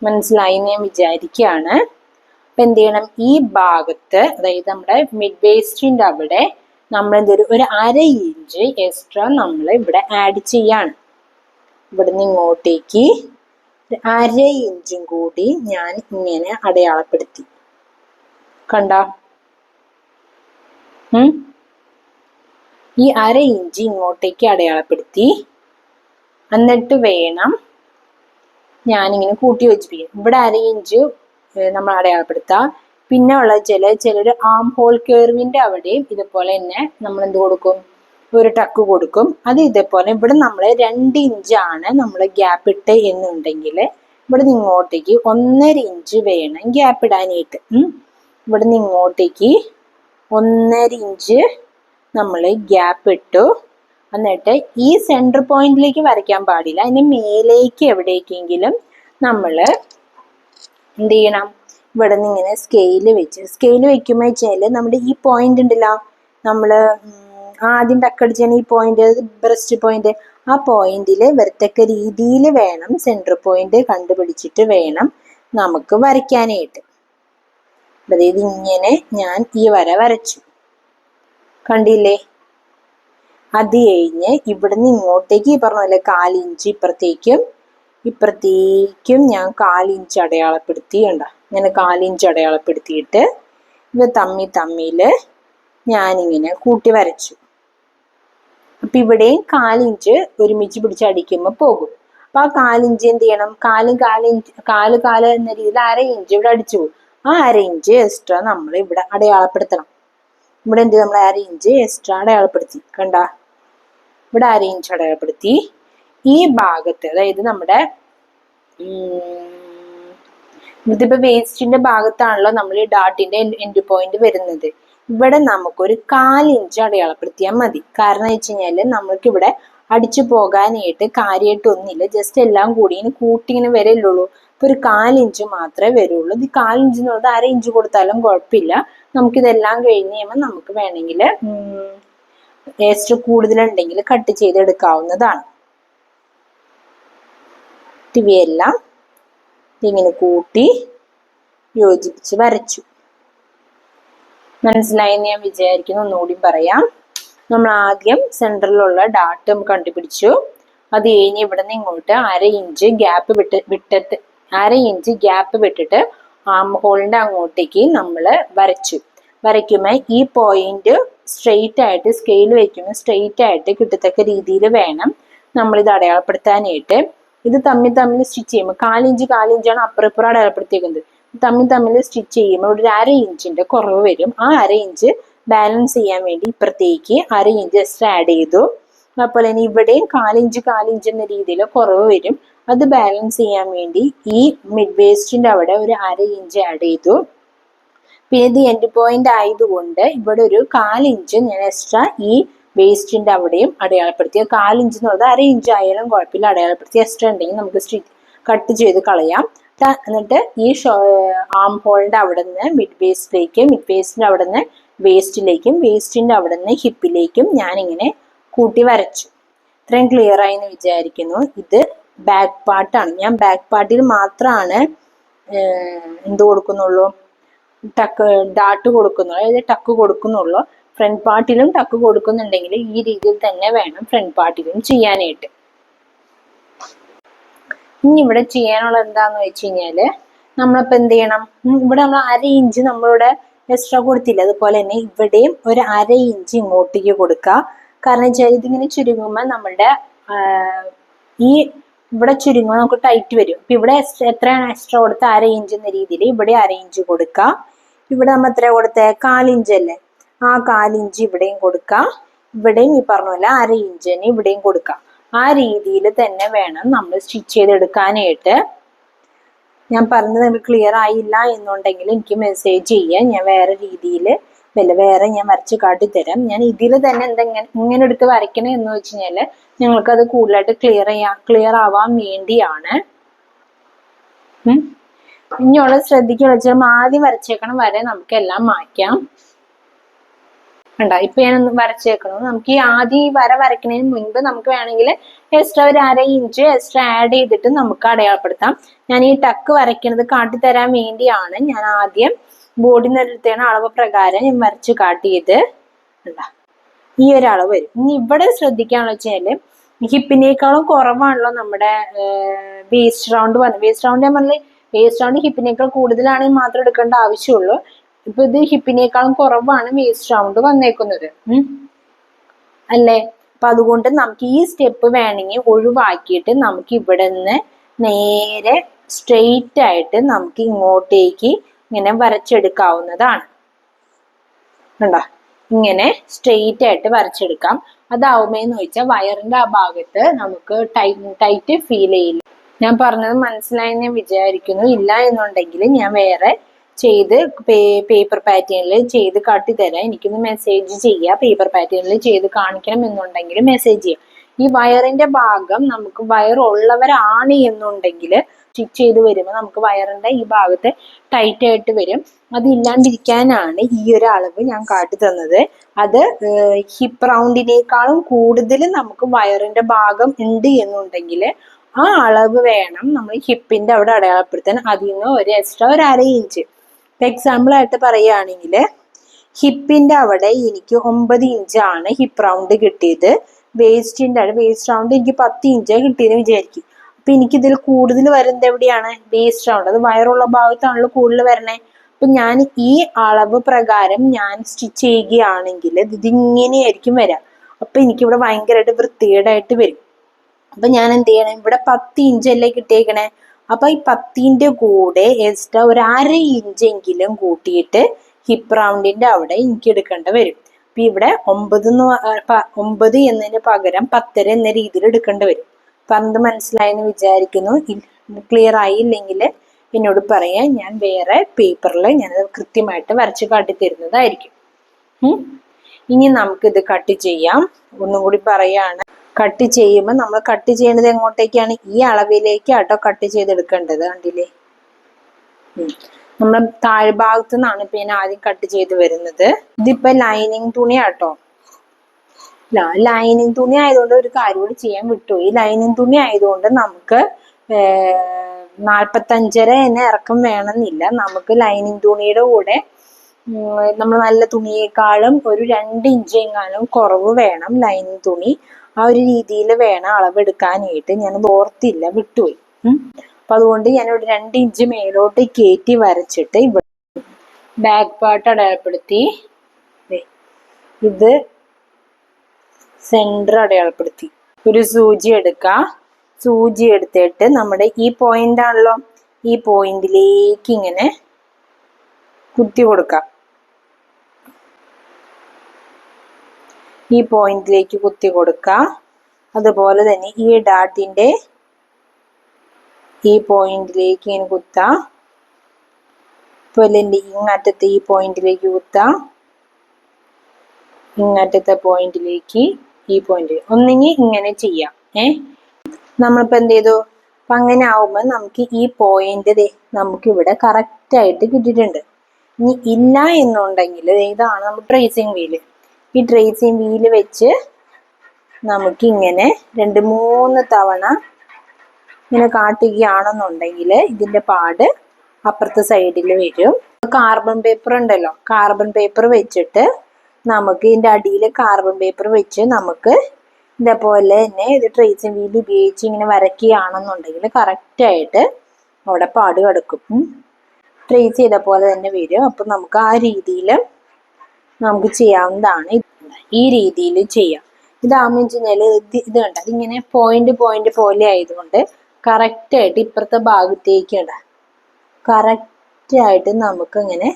മനസ്സിലായി ഞാൻ വിചാരിക്കുകയാണ്. അപ്പൊ എന്ത് ചെയ്യണം? ഈ ഭാഗത്ത്, അതായത് നമ്മുടെ മിഡ് വേസ്റ്റിന്റെ അവിടെ നമ്മൾ എന്തൊരു 1/2 ഇഞ്ച് എക്സ്ട്രാ നമ്മൾ ഇവിടെ ആഡ് ചെയ്യാണ്. ഇവിടുന്ന് ഇങ്ങോട്ടേക്ക് 1/2 ഇഞ്ചും കൂടി ഞാൻ ഇങ്ങനെ അടയാളപ്പെടുത്തി. കണ്ട? ഈ 1/2 ഇഞ്ച് ഇങ്ങോട്ടേക്ക് അടയാളപ്പെടുത്തി. എന്നിട്ട് വേണം ഞാനിങ്ങനെ കൂട്ടി യോജിപ്പിക്കും. ഇവിടെ 1/2 ഇഞ്ച് നമ്മൾ അടയാളപ്പെടുത്താം. പിന്നെ ഉള്ള ചിലർ ആം ഹോൾ കർവിന്റെ അവിടെയും ഇതുപോലെ തന്നെ നമ്മൾ എന്ത് കൊടുക്കും? ഒരു ടക്ക് കൊടുക്കും. അത് ഇതേപോലെ ഇവിടെ നമ്മൾ 2 ഇഞ്ചാണ് നമ്മൾ ഗ്യാപ്പ് ഇട്ട് എന്നുണ്ടെങ്കിൽ ഇവിടെ ഇങ്ങോട്ടേക്ക് 1.5 ഇഞ്ച് വേണം ഗ്യാപ്പ് ഇടാനായിട്ട്. ഇവിടെ ഇങ്ങോട്ടേക്ക് 1.5 ഇഞ്ച് നമ്മൾ ഗ്യാപ്പ് ഇട്ടു. എന്നിട്ട് ഈ സെന്റർ പോയിന്റിലേക്ക് വരയ്ക്കാൻ പാടില്ല. അതിന് മേലേക്ക് എവിടേക്കെങ്കിലും നമ്മൾ എന്ത് ചെയ്യണം? ഇവിടെ നിന്ന് ഇങ്ങനെ സ്കെയിൽ വെക്കുമ്പോൾ വെച്ചാല് നമ്മുടെ ഈ പോയിന്റ് ഉണ്ടല്ലോ, നമ്മള് ആദ്യം ടക്കടിച്ചാണ് ഈ പോയിന്റ്, ബ്രസ്റ്റ് പോയിന്റ്, ആ പോയിന്റിൽ വരത്തക്ക രീതിയിൽ വേണം സെന്റർ പോയിന്റ് കണ്ടുപിടിച്ചിട്ട് വേണം നമുക്ക് വരയ്ക്കാനായിട്ട്. അതായത് ഇങ്ങനെ ഞാൻ ഈ വര വരച്ചു, കണ്ടില്ലേ? അത് കഴിഞ്ഞ് ഇവിടുന്ന് ഇങ്ങോട്ടേക്ക് ഈ പറഞ്ഞ പോലെ 1/4 ഇഞ്ച് ഇപ്പുറത്തേക്കും ഞാൻ 1/4 ഇഞ്ച് അടയാളപ്പെടുത്തി. ഇങ്ങനെ 1/4 ഇഞ്ച് അടയാളപ്പെടുത്തിയിട്ട് ഇവ തമ്മില് ഞാനിങ്ങനെ കൂട്ടി വരച്ചു. അപ്പൊ ഇവിടെയും 1/4 ഇഞ്ച് ഒരുമിച്ച് പിടിച്ച് അടിക്കുമ്പോൾ പോകും. അപ്പൊ ആ 1/4 ഇഞ്ച് എന്ത് ചെയ്യണം? 4 എന്ന രീതിയിൽ 1/2 ഇഞ്ച് ഇവിടെ അടിച്ചു പോകും. ആ 1/2 ഇഞ്ച് എക്സ്ട്രാ നമ്മൾ ഇവിടെ അടയാളപ്പെടുത്തണം. ഇവിടെ എന്ത് നമ്മൾ 1/2 ഇഞ്ച് എക്സ്ട്രാ അടയാളപ്പെടുത്തി. കണ്ട? ഇവിടെ 1/2 ഇഞ്ച് അടയാളപ്പെടുത്തി. ഈ ഭാഗത്ത്, അതായത് നമ്മുടെ ഇതിപ്പോ വേസ്റ്റിന്റെ ഭാഗത്താണല്ലോ നമ്മൾ ഈ ഡാട്ടിന്റെ എൻഡ് പോയിന്റ് വരുന്നത്. ഇവിടെ നമുക്കൊരു 1/4 ഇഞ്ച് അടയാളപ്പെടുത്തിയാൽ മതി. കാരണം വെച്ച് കഴിഞ്ഞാല് നമ്മൾക്ക് ഇവിടെ അടിച്ചു പോകാനായിട്ട് കാര്യമായിട്ടൊന്നുമില്ല. ജസ്റ്റ് എല്ലാം കൂടി ഇങ്ങനെ കൂട്ടി ഇങ്ങനെ വരല്ലുള്ളൂ. ഒരു 1/4 ഇഞ്ച് മാത്രമേ വരുള്ളൂ. ഇത് 1/4 ഇഞ്ച് എന്നുള്ളത് 1/2 ഇഞ്ച് കൊടുത്താലും കുഴപ്പമില്ല. നമുക്കിതെല്ലാം കഴിഞ്ഞ് കഴിയുമ്പോൾ നമുക്ക് വേണമെങ്കിൽ എക്സ്ട്രാ കൂടുതലുണ്ടെങ്കിൽ കട്ട് ചെയ്തെടുക്കാവുന്നതാണ്. ഇവയെല്ലാം ഇങ്ങനെ കൂട്ടി യോജിപ്പിച്ച് വരച്ചു. മനസ്സിലായെന്ന് ഞാൻ വിചാരിക്കുന്നു. ഒന്നുകൂടി പറയാം. നമ്മൾ ആദ്യം സെൻറ്ററിലുള്ള ഡാട്ട് കണ്ടുപിടിച്ചു. അത് കഴിഞ്ഞ് ഇവിടെ നിന്ന് ഇങ്ങോട്ട് 1/2 ഇഞ്ച് ഗ്യാപ്പ് വിട്ടിട്ട് ആം ഹോളിന്റെ അങ്ങോട്ടേക്ക് നമ്മൾ വരയ്ക്കുമ്പോൾ ഈ പോയിന്റ് സ്ട്രെയിറ്റ് ആയിട്ട് സ്കെയിൽ വയ്ക്കുമ്പോൾ സ്ട്രെയിറ്റ് ആയിട്ട് കിട്ടത്തക്ക രീതിയിൽ വേണം നമ്മളിത് അടയാളപ്പെടുത്താനായിട്ട്. ഇത് തമ്മിൽ സ്റ്റിച്ച് ചെയ്യുമ്പോൾ 1/4 ഇഞ്ചാണ് അപ്പുറം അടയാളപ്പെടുത്തിയേക്കുന്നത്. തമ്മിൽ സ്റ്റിച്ച് ചെയ്യുമ്പോൾ ഇവിടെ 1/2 ഇഞ്ചിന്റെ കുറവ് വരും. ആ 1/2 ഇഞ്ച് ബാലൻസ് ചെയ്യാൻ വേണ്ടി ഇപ്പുറത്തേക്ക് 1/2 ഇഞ്ച് എക്സ്ട്രാ ആഡ് ചെയ്തു. അതുപോലെ തന്നെ ഇവിടെയും 1/4 ഇഞ്ച് എന്ന രീതിയിൽ കുറവ് വരും. അത് ബാലൻസ് ചെയ്യാൻ വേണ്ടി ഈ മിഡ് വേസ്റ്റിന്റെ അവിടെ ഒരു 1/2 ഇഞ്ച് ആഡ് ചെയ്തു. പിന്നെ ഇത് എൻഡ് പോയിന്റ് ആയതുകൊണ്ട് ഇവിടെ ഒരു 1/4 ഇഞ്ച് ഞാൻ എക്സ്ട്രാ ഈ വേസ്റ്റിന്റെ അവിടെയും അടയാളപ്പെടുത്തി. 1/4 ഇഞ്ച് എന്നുള്ളത് 1/2 ഇഞ്ച് ആയാലും കുഴപ്പമില്ല, അടയാളപ്പെടുത്തി. എക്സ്ട്രാ ഉണ്ടെങ്കിൽ നമുക്ക് കട്ട് ചെയ്ത് കളയാം. എന്നിട്ട് ഈ ആം ഹോളിന്റെ അവിടെ നിന്ന് മിഡ് വേസ്റ്റിന്റെ അവിടെ നിന്ന് വേസ്റ്റിലേക്കും വേസ്റ്റിന്റെ അവിടെ നിന്ന് ഹിപ്പിലേക്കും ഞാനിങ്ങനെ കൂട്ടി വരച്ചു. ഇത്രയും ക്ലിയർ ആയി എന്ന് വിചാരിക്കുന്നു. ഇത് ബാക്ക് പാർട്ടാണ്. ഞാൻ ബാക്ക് പാർട്ടിൽ മാത്രമാണ് കൊടുക്കുന്നുള്ളൂ, ഡാട്ട് കൊടുക്കുന്നുള്ളൂ, അതായത് ടക്ക് കൊടുക്കുന്നുള്ളൂ. ഫ്രണ്ട് പാർട്ടിലും ടക്ക് കൊടുക്കുന്നുണ്ടെങ്കിൽ ഈ രീതിയിൽ തന്നെ വേണം ഫ്രണ്ട് പാർട്ടിലും ചെയ്യാനായിട്ട്. ഇനി ഇവിടെ ചെയ്യാനുള്ള എന്താന്ന് വെച്ച് കഴിഞ്ഞാല് നമ്മളിപ്പോ എന്ത് ചെയ്യണം, ഇവിടെ നമ്മൾ 1/2 ഇഞ്ച് നമ്മളിവിടെ എക്സ്ട്രാ കൊടുത്തില്ല. അതുപോലെ തന്നെ ഇവിടെയും ഒരു 1/2 ഇഞ്ച് ഇങ്ങോട്ടേക്ക് കൊടുക്കുക. കാരണം വെച്ചാൽ ഇതിങ്ങനെ ചുരുങ്ങുമ്പോൾ നമ്മളുടെ ഈ ഇവിടെ ചുരുങ്ങുമ്പോൾ നമുക്ക് ടൈറ്റ് വരും. അപ്പൊ ഇവിടെ എത്രയാണ് എക്സ്ട്രാ കൊടുത്ത 1/2 ഇഞ്ച് എന്ന രീതിയിൽ ഇവിടെ 1/2 ഇഞ്ച് കൊടുക്കുക. ഇവിടെ നമ്മൾ എത്ര കൊടുത്ത 1/4 ഇഞ്ച് അല്ലേ, ആ 1/4 ഇഞ്ച് ഇവിടെയും കൊടുക്കാം. ഇവിടെയും ഈ പറഞ്ഞ പോലെ 1/2 ഇഞ്ച് തന്നെ ഇവിടെയും കൊടുക്കാം. ആ രീതിയിൽ തന്നെ വേണം നമ്മൾ സ്റ്റിച്ച് ചെയ്തെടുക്കാനായിട്ട്. ഞാൻ പറഞ്ഞത് ക്ലിയർ ആയില്ല എന്നുണ്ടെങ്കിൽ എനിക്ക് മെസ്സേജ് ചെയ്യാം. ഞാൻ വേറെ രീതിയിൽ വേറെ ഞാൻ വരച്ച് കാട്ടിത്തരാം. ഞാൻ ഇതിൽ തന്നെ ഇങ്ങനെ എടുത്ത് വരയ്ക്കണേ എന്ന് വെച്ച് കഴിഞ്ഞാൽ ഞങ്ങൾക്കത് കൂടുതലായിട്ട് ക്ലിയർ ആവാൻ വേണ്ടിയാണ്. ഇനിയുള്ള ശ്രദ്ധിക്കുക വെച്ചാൽ ആദ്യം വരച്ചേക്കണം വരെ നമുക്ക് എല്ലാം മാറ്റാം. ഇപ്പൊ ഞാൻ വരച്ചേക്കണം. നമുക്ക് ഈ ആദ്യം ഈ വരയ്ക്കുന്നതിന് മുൻപ് നമുക്ക് വേണമെങ്കിൽ എക്സ്ട്രാ ഒരു 1/2 ഇഞ്ച് എക്സ്ട്രാ ആഡ് ചെയ്തിട്ട് നമുക്ക് അടയാളപ്പെടുത്താം. ഞാൻ ഈ ടക്ക് വരയ്ക്കുന്നത് കാട്ടിത്തരാൻ വേണ്ടിയാണ് ഞാൻ ആദ്യം ബോർഡിൽ നിന്നെടുത്തേണ അളവ് പ്രകാരം ഞാൻ വരച്ച് കാട്ടിയത്. ഈ ഒരു അളവ് വരും. ഇനി ഇവിടെ ശ്രദ്ധിക്കാന്ന് വെച്ചാല് ഹിപ്പിനേക്കാളും കുറവാണല്ലോ നമ്മുടെ വേസ്റ്റ് റൗണ്ട് വന്നത്. വേസ്റ്റ് റൗണ്ട് ഹിപ്പിനേക്കാൾ കൂടുതലാണെങ്കിൽ മാത്രം എടുക്കേണ്ട ആവശ്യമുള്ളൂ. ഇപ്പൊ ഇത് ഹിപ്പിനേക്കാളും കുറവാണ് വേസ്റ്റ് റൗണ്ട് വന്നേക്കുന്നത് അല്ലേ. അപ്പൊ അതുകൊണ്ട് നമുക്ക് ഈ സ്റ്റെപ്പ് വേണമെങ്കിൽ ഒഴിവാക്കിയിട്ട് നമുക്ക് ഇവിടെ നിന്ന് നേരെ സ്ട്രെയിറ്റ് ആയിട്ട് നമുക്ക് ഇങ്ങോട്ടേക്ക് ഇങ്ങനെ വരച്ചെടുക്കാവുന്നതാണ്. കണ്ടോ, ഇങ്ങനെ സ്ട്രെയിറ്റ് ആയിട്ട് വരച്ചെടുക്കാം. അതാവുമെന്ന് ചോദിച്ചാൽ വയറിന്റെ ആ ഭാഗത്ത് നമുക്ക് ടൈറ്റ് ഫീൽ ചെയ്യില്ല. ഞാൻ പറഞ്ഞത് മനസ്സിലായെന്ന് ഞാൻ വിചാരിക്കുന്നു. ഇല്ല എന്നുണ്ടെങ്കിൽ ഞാൻ വേറെ ചെയ്ത് പേപ്പർ പാറ്റേണിൽ ചെയ്ത് കാട്ടിത്തരാം. എനിക്കൊന്ന് മെസ്സേജ് ചെയ്യുക. പേപ്പർ പാറ്റേണിൽ ചെയ്ത് കാണിക്കണം എന്നുണ്ടെങ്കിൽ മെസ്സേജ് ചെയ്യാം. ഈ വയറിന്റെ ഭാഗം നമുക്ക് വയറുള്ളവരാണ് എന്നുണ്ടെങ്കിൽ സ്റ്റിച്ച് ചെയ്ത് വരുമ്പോൾ നമുക്ക് വയറിന്റെ ഈ ഭാഗത്ത് ടൈറ്റ് ആയിട്ട് വരും. അതില്ലാണ്ടിരിക്കാനാണ് ഈ ഒരു അളവ് ഞാൻ കാട്ടി തന്നത്. അത് ഹിപ്പ് റൗണ്ടിനേക്കാളും കൂടുതൽ നമുക്ക് വയറിന്റെ ഭാഗം ഉണ്ട് എന്നുണ്ടെങ്കിൽ ആ അളവ് വേണം നമ്മൾ ഹിപ്പിന്റെ അവിടെ അടയാളപ്പെടുത്താൻ. അതിൽ നിന്ന് ഒരു എക്സ്ട്രാ ഒരു 1/2 ഇഞ്ച്. എക്സാമ്പിൾ ആയിട്ട് പറയുകയാണെങ്കിൽ ഹിപ്പിന്റെ അവിടെ എനിക്ക് 9 ഇഞ്ചാണ് ഹിപ്പ് റൗണ്ട് കിട്ടിയത്. വേസ്റ്റ് റൗണ്ട് എനിക്ക് 10 ഇഞ്ചാണ് കിട്ടിയെന്ന് വിചാരിക്കും. അപ്പൊ എനിക്കിതിൽ കൂടുതൽ വരുന്നത് എവിടെയാണ്? Waste round. അത് വയറുള്ള ഭാഗത്താണല്ലോ കൂടുതൽ വരണേ. അപ്പൊ ഞാൻ ഈ അളവ് പ്രകാരം ഞാൻ സ്റ്റിച്ച് ചെയ്യുകയാണെങ്കിൽ ഇതിങ്ങനെയായിരിക്കും വരാം. അപ്പൊ എനിക്കിവിടെ ഭയങ്കരമായിട്ട് വൃത്തികേടായിട്ട് വരും. അപ്പൊ ഞാൻ എന്ത് ചെയ്യണം, ഇവിടെ 10 ഇഞ്ചല്ലേ കിട്ടിയേക്കണേ. അപ്പൊ ഈ 10ന്റെ കൂടെ എക്സ്ട്രാ ഒരു 1/2 ഇഞ്ചെങ്കിലും കൂട്ടിയിട്ട് ഹിപ്പ് റൗണ്ടിന്റെ അവിടെ എനിക്ക് എടുക്കേണ്ട വരും. അപ്പൊ ഇവിടെ 9 എന്നതിന് പകരം 10.5 എന്ന രീതിയിൽ എടുക്കേണ്ടി വരും. പറഞ്ഞത് മനസ്സിലായെന്ന് വിചാരിക്കുന്നു. ക്ലിയർ ആയില്ലെങ്കിൽ എന്നോട് പറയാം. ഞാൻ വേറെ പേപ്പറിൽ ഞാനത് കൃത്യമായിട്ട് വരച്ച് കാട്ടിത്തരുന്നതായിരിക്കും. ഇനി നമുക്കിത് കട്ട് ചെയ്യാം. ഒന്നും കൂടി പറയാണ്. കട്ട് ചെയ്യുമ്പോൾ നമ്മൾ കട്ട് ചെയ്യേണ്ടത് എങ്ങോട്ടേക്കാണ്? ഈ അളവിലേക്കാട്ടോ കട്ട് ചെയ്തെടുക്കേണ്ടത്. കണ്ടില്ലേ? നമ്മൾ താഴ്ഭാഗത്തു നിന്നാണ് ഇപ്പൊ ഞാൻ ആദ്യം കട്ട് ചെയ്ത് വരുന്നത്. ഇതിപ്പോ ലൈനിങ് തുണിയാട്ടോ. ലൈനിങ് തുണി ആയതുകൊണ്ട് ഒരു കാര്യം കൂടി ചെയ്യാൻ വിട്ടു. ഈ ലൈനിങ് തുണി ആയതുകൊണ്ട് നമുക്ക് 45 തന്നെ ഇറക്കം വേണമെന്നില്ല. നമുക്ക് ലൈനിങ് തുണിയുടെ കൂടെ നമ്മൾ നല്ല തുണിയേക്കാളും ഒരു 2 ഇഞ്ച് എങ്ങാനും കുറവ് വേണം ലൈനിങ് തുണി. ആ ഒരു രീതിയിൽ വേണം അളവെടുക്കാനായിട്ട്. ഞാൻ ഓർത്തില്ല, വിട്ടുപോയി. അപ്പൊ അതുകൊണ്ട് ഞാനിവിടെ 2 ഇഞ്ച് മേലോട്ട് കയറ്റി വരച്ചിട്ട് ഇവിടെ ബാക്ക് പാർട്ട് അടയാളപ്പെടുത്തി. ഇത് സെന്റർ അടയാളപ്പെടുത്തി. ഒരു സൂചി എടുക്കുക. സൂചി എടുത്തിട്ട് നമ്മുടെ ഈ പോയിന്റ് ആണല്ലോ, ഈ പോയിന്റിലേക്ക് ഇങ്ങനെ കുത്തി കൊടുക്കാം. ഈ പോയിന്റിലേക്ക് കുത്തി കൊടുക്കുക. അതുപോലെ തന്നെ ഈ ഡാട്ടിന്റെ ഈ പോയിന്റിലേക്ക് ഇങ്ങനെ കുത്താം. അതുപോലെ ഇങ്ങറ്റത്തെ ഈ പോയിന്റിലേക്ക് കുത്താം. ഇങ്ങറ്റത്തെ പോയിന്റിലേക്ക് ഈ പോയിന്റ്. ഒന്നെങ്കിൽ ഇങ്ങനെ ചെയ്യാം. നമ്മളിപ്പോ എന്ത് ചെയ്തു? അപ്പൊ അങ്ങനെ ആവുമ്പോ നമുക്ക് ഈ പോയിന്റ് നമുക്ക് ഇവിടെ കറക്റ്റ് ആയിട്ട് കിട്ടിയിട്ടുണ്ട്. ഇനി ഇല്ല എന്നുണ്ടെങ്കിൽ ഇതാണ് നമ്മുടെ ട്രേസിങ് വീല്. ഈ ട്രേസിങ് വീല് വെച്ച് നമുക്ക് ഇങ്ങനെ 2-3 തവണ ഇങ്ങനെ കാട്ടുകയാണെന്നുണ്ടെങ്കിൽ ഇതിന്റെ പാട് അപ്പുറത്തെ സൈഡിൽ വരും. കാർബൺ പേപ്പർ ഉണ്ടല്ലോ, കാർബൺ പേപ്പർ വെച്ചിട്ട് നമുക്ക് ഇതിന്റെ അടിയിൽ കാർബൺ പേപ്പർ വെച്ച് നമുക്ക് ഇതേപോലെ തന്നെ ഇത് ട്രേസിങ് വീൽ ഉപയോഗിച്ച് ഇങ്ങനെ വരയ്ക്കുകയാണെന്നുണ്ടെങ്കിൽ കറക്റ്റ് ആയിട്ട് അവിടെ പാട് കിടക്കും. ട്രേസ് ചെയ്ത പോലെ തന്നെ വരും. അപ്പൊ നമുക്ക് ആ രീതിയിൽ നമുക്ക് ചെയ്യാവുന്നതാണ്. ഈ രീതിയിൽ ചെയ്യാം. ഇതാകുമ്പോൾ വെച്ചുകഴിഞ്ഞാല് ഇത് കണ്ട അതിങ്ങനെ പോയിന്റ് പോലെ ആയതുകൊണ്ട് കറക്റ്റ് ആയിട്ട് ഇപ്പുറത്തെ ഭാഗത്തേക്ക് കറക്റ്റ് ആയിട്ട് നമുക്ക് ഇങ്ങനെ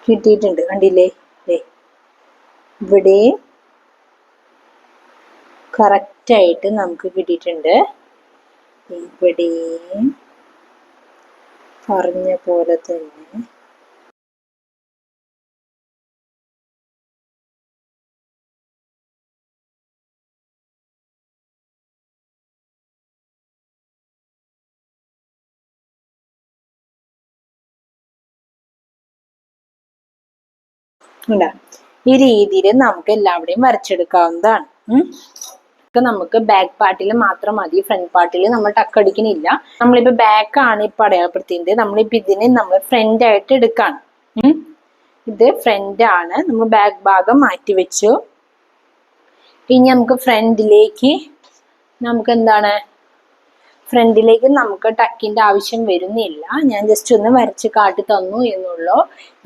കിട്ടിയിട്ടുണ്ട്. കണ്ടില്ലേ? ഇവിടെ കറക്റ്റ് ആയിട്ട് നമുക്ക് കിട്ടിയിട്ടുണ്ട്. ഇവിടെ പറഞ്ഞ പോലെ തന്നെ ഈ രീതിയിൽ നമുക്ക് എല്ലാവരുടെയും വരച്ചെടുക്കാവുന്നതാണ്. നമുക്ക് ബാക്ക് പാർട്ടിൽ മാത്രം മതി, ഫ്രണ്ട് പാർട്ടിൽ നമ്മൾ ടക്കടിക്കണില്ല. നമ്മളിപ്പോ ബാക്ക് ആണ് ഇപ്പൊ അടയാളപ്പെടുത്തിയത്. നമ്മളിപ്പോ ഇതിനെ നമ്മൾ ഫ്രണ്ട് ആയിട്ട് എടുക്കാണ്. ഇത് ഫ്രണ്ട് ആണ്. നമ്മൾ ബാക്ക് ഭാഗം മാറ്റി വെച്ചു. ഇനി നമുക്ക് ഫ്രണ്ടിലേക്ക് ഫ്രണ്ടിലേക്ക് നമുക്ക് ടക്കിന്റെ ആവശ്യം വരുന്നില്ല. ഞാൻ ജസ്റ്റ് ഒന്ന് വരച്ച് കാട്ടി തന്നു എന്നുള്ളൂ.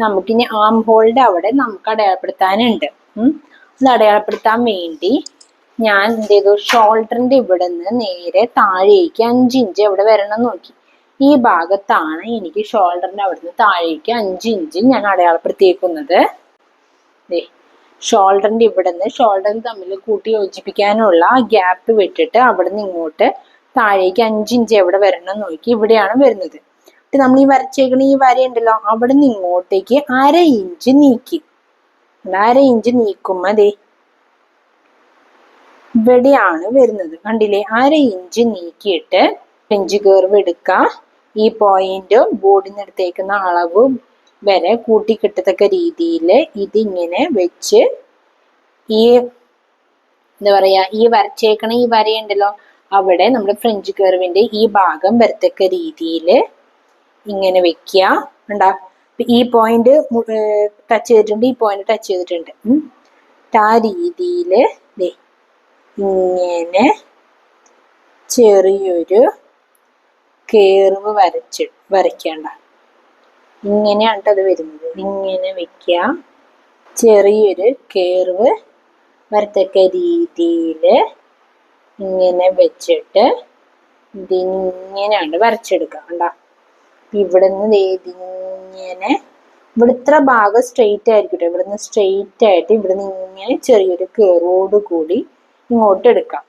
നമുക്കിനി ആം ഹോളിന്റെ അവിടെ നമുക്ക് അടയാളപ്പെടുത്താനുണ്ട്. അത് അടയാളപ്പെടുത്താൻ വേണ്ടി ഞാൻ എന്ത് ചെയ്തു? ഷോൾഡറിന്റെ ഇവിടെ നിന്ന് നേരെ താഴേക്ക് 5 ഇഞ്ച് എവിടെ വരണം നോക്കി. ഈ ഭാഗത്താണ് എനിക്ക് ഷോൾഡറിന്റെ അവിടെ നിന്ന് താഴേക്ക് 5 ഇഞ്ച് ഞാൻ അടയാളപ്പെടുത്തിയേക്കുന്നത്. ഷോൾഡറിന്റെ ഇവിടെ നിന്ന് ഷോൾഡർ തമ്മിൽ കൂട്ടി യോജിപ്പിക്കാനുള്ള ഗ്യാപ്പ് വിട്ടിട്ട് അവിടെ നിന്ന് ഇങ്ങോട്ട് താഴേക്ക് 5 ഇഞ്ച് എവിടെ വരണം നോക്കി. ഇവിടെയാണ് വരുന്നത്. നമ്മൾ ഈ വരച്ചേക്കണ ഈ വരയുണ്ടല്ലോ, അവിടെ നിന്ന് ഇങ്ങോട്ടേക്ക് 1/2 ഇഞ്ച് നീക്കി. 1/2 ഇഞ്ച് നീക്കുമ്പോ ഇവിടെയാണ് വരുന്നത്. കണ്ടില്ലേ? 1/2 ഇഞ്ച് നീക്കിയിട്ട് ഫ്രഞ്ച് കർവ് എടുക്കുക. ഈ പോയിന്റും ബോർഡിന് എടുത്തേക്കുന്ന അളവും വരെ കൂട്ടി കിട്ടത്തക്ക രീതിയിൽ ഇതിങ്ങനെ വെച്ച് ഈ ഈ വരച്ചേക്കണ ഈ വരയുണ്ടല്ലോ അവിടെ നമ്മൾ ഫ്രഞ്ച് കർവിന്റെ ഈ ഭാഗം വരത്തക്ക രീതിയിൽ ഇങ്ങനെ വെക്കുക. ഉണ്ടാ ഈ പോയിന്റ് ടച്ച് ചെയ്തിട്ടുണ്ട്, ഈ പോയിന്റ് ടച്ച് ചെയ്തിട്ടുണ്ട്. ആ രീതിയിൽ ഇങ്ങനെ ചെറിയൊരു കേർവ് വരയ്ക്കേണ്ട. ഇങ്ങനെയാണ് അത് വരുന്നത്. ഇങ്ങനെ വെക്കുക. ചെറിയൊരു കേർവ് വരത്തക്ക രീതിയിൽ ഇങ്ങനെ വെച്ചിട്ട് ഇതിങ്ങനെയാണ് വരച്ചെടുക്കുക. കണ്ടാ? ഇവിടെ നിന്ന് ഇതിങ്ങനെ ഇവിടെ ഇത്ര ഭാഗം സ്ട്രെയിറ്റ് ആയിരിക്കട്ടെ. ഇവിടുന്ന് സ്ട്രെയിറ്റ് ആയിട്ട് ഇവിടുന്ന് ഇങ്ങനെ ചെറിയൊരു കേറോട് കൂടി ഇങ്ങോട്ട് എടുക്കാം.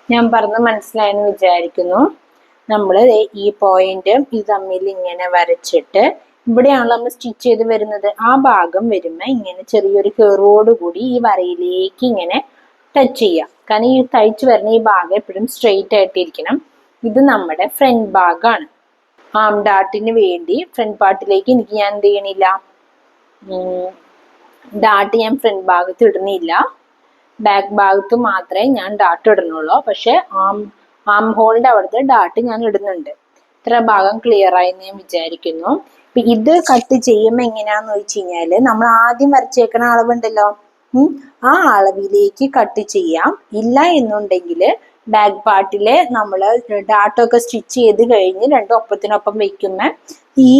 ഞാൻ പറഞ്ഞത് മനസ്സിലായെന്ന് വിചാരിക്കുന്നു. നമ്മൾ ഈ പോയിന്റും ഇത് തമ്മിൽ ഇങ്ങനെ വരച്ചിട്ട് ഇവിടെയാണല്ലോ നമ്മൾ സ്റ്റിച്ച് ചെയ്ത് വരുന്നത്. ആ ഭാഗം വരുമ്പോ ഇങ്ങനെ ചെറിയൊരു കേറോട് കൂടി ഈ വരയിലേക്ക് ഇങ്ങനെ ടച്ച് ചെയ്യുക. കാരണം ഈ തയ്ച്ചു വരുന്ന ഈ ഭാഗം എപ്പോഴും സ്ട്രെയിറ്റ് ആയിട്ടിരിക്കണം. ഇത് നമ്മുടെ ഫ്രണ്ട് ഭാഗമാണ്. ആം ഡാർട്ടിന് വേണ്ടി ഫ്രണ്ട് പാർട്ടിലേക്ക് എനിക്ക് ഞാൻ എന്ത് ചെയ്യണില്ല, ഡാർട്ട് ഞാൻ ഫ്രണ്ട് ഭാഗത്ത് ഇടുന്നില്ല. ബാക്ക് ഭാഗത്ത് മാത്രമേ ഞാൻ ഡാർട്ട് ഇടുന്നുള്ളൂ. പക്ഷെ ആം ഹോളിന്റെ അവിടുത്തെ ഡാർട്ട് ഞാൻ ഇടുന്നുണ്ട്. ഇത്ര ഭാഗം ക്ലിയർ ആയി ഞാൻ വിചാരിക്കുന്നു. ഇത് കട്ട് ചെയ്യുമ്പോൾ എങ്ങനെയാന്ന് വെച്ച് കഴിഞ്ഞാല് നമ്മൾ ആദ്യം വരച്ചേക്കണ അളവുണ്ടല്ലോ, ആ അളവിലേക്ക് കട്ട് ചെയ്യാം. ഇല്ല എന്നുണ്ടെങ്കിൽ ബാക്ക് പാർട്ടില് നമ്മള് ഡാർട്ടൊക്കെ സ്റ്റിച്ച് ചെയ്ത് കഴിഞ്ഞ് രണ്ടും ഒപ്പത്തിനൊപ്പം വെക്കുമ്പോ ഈ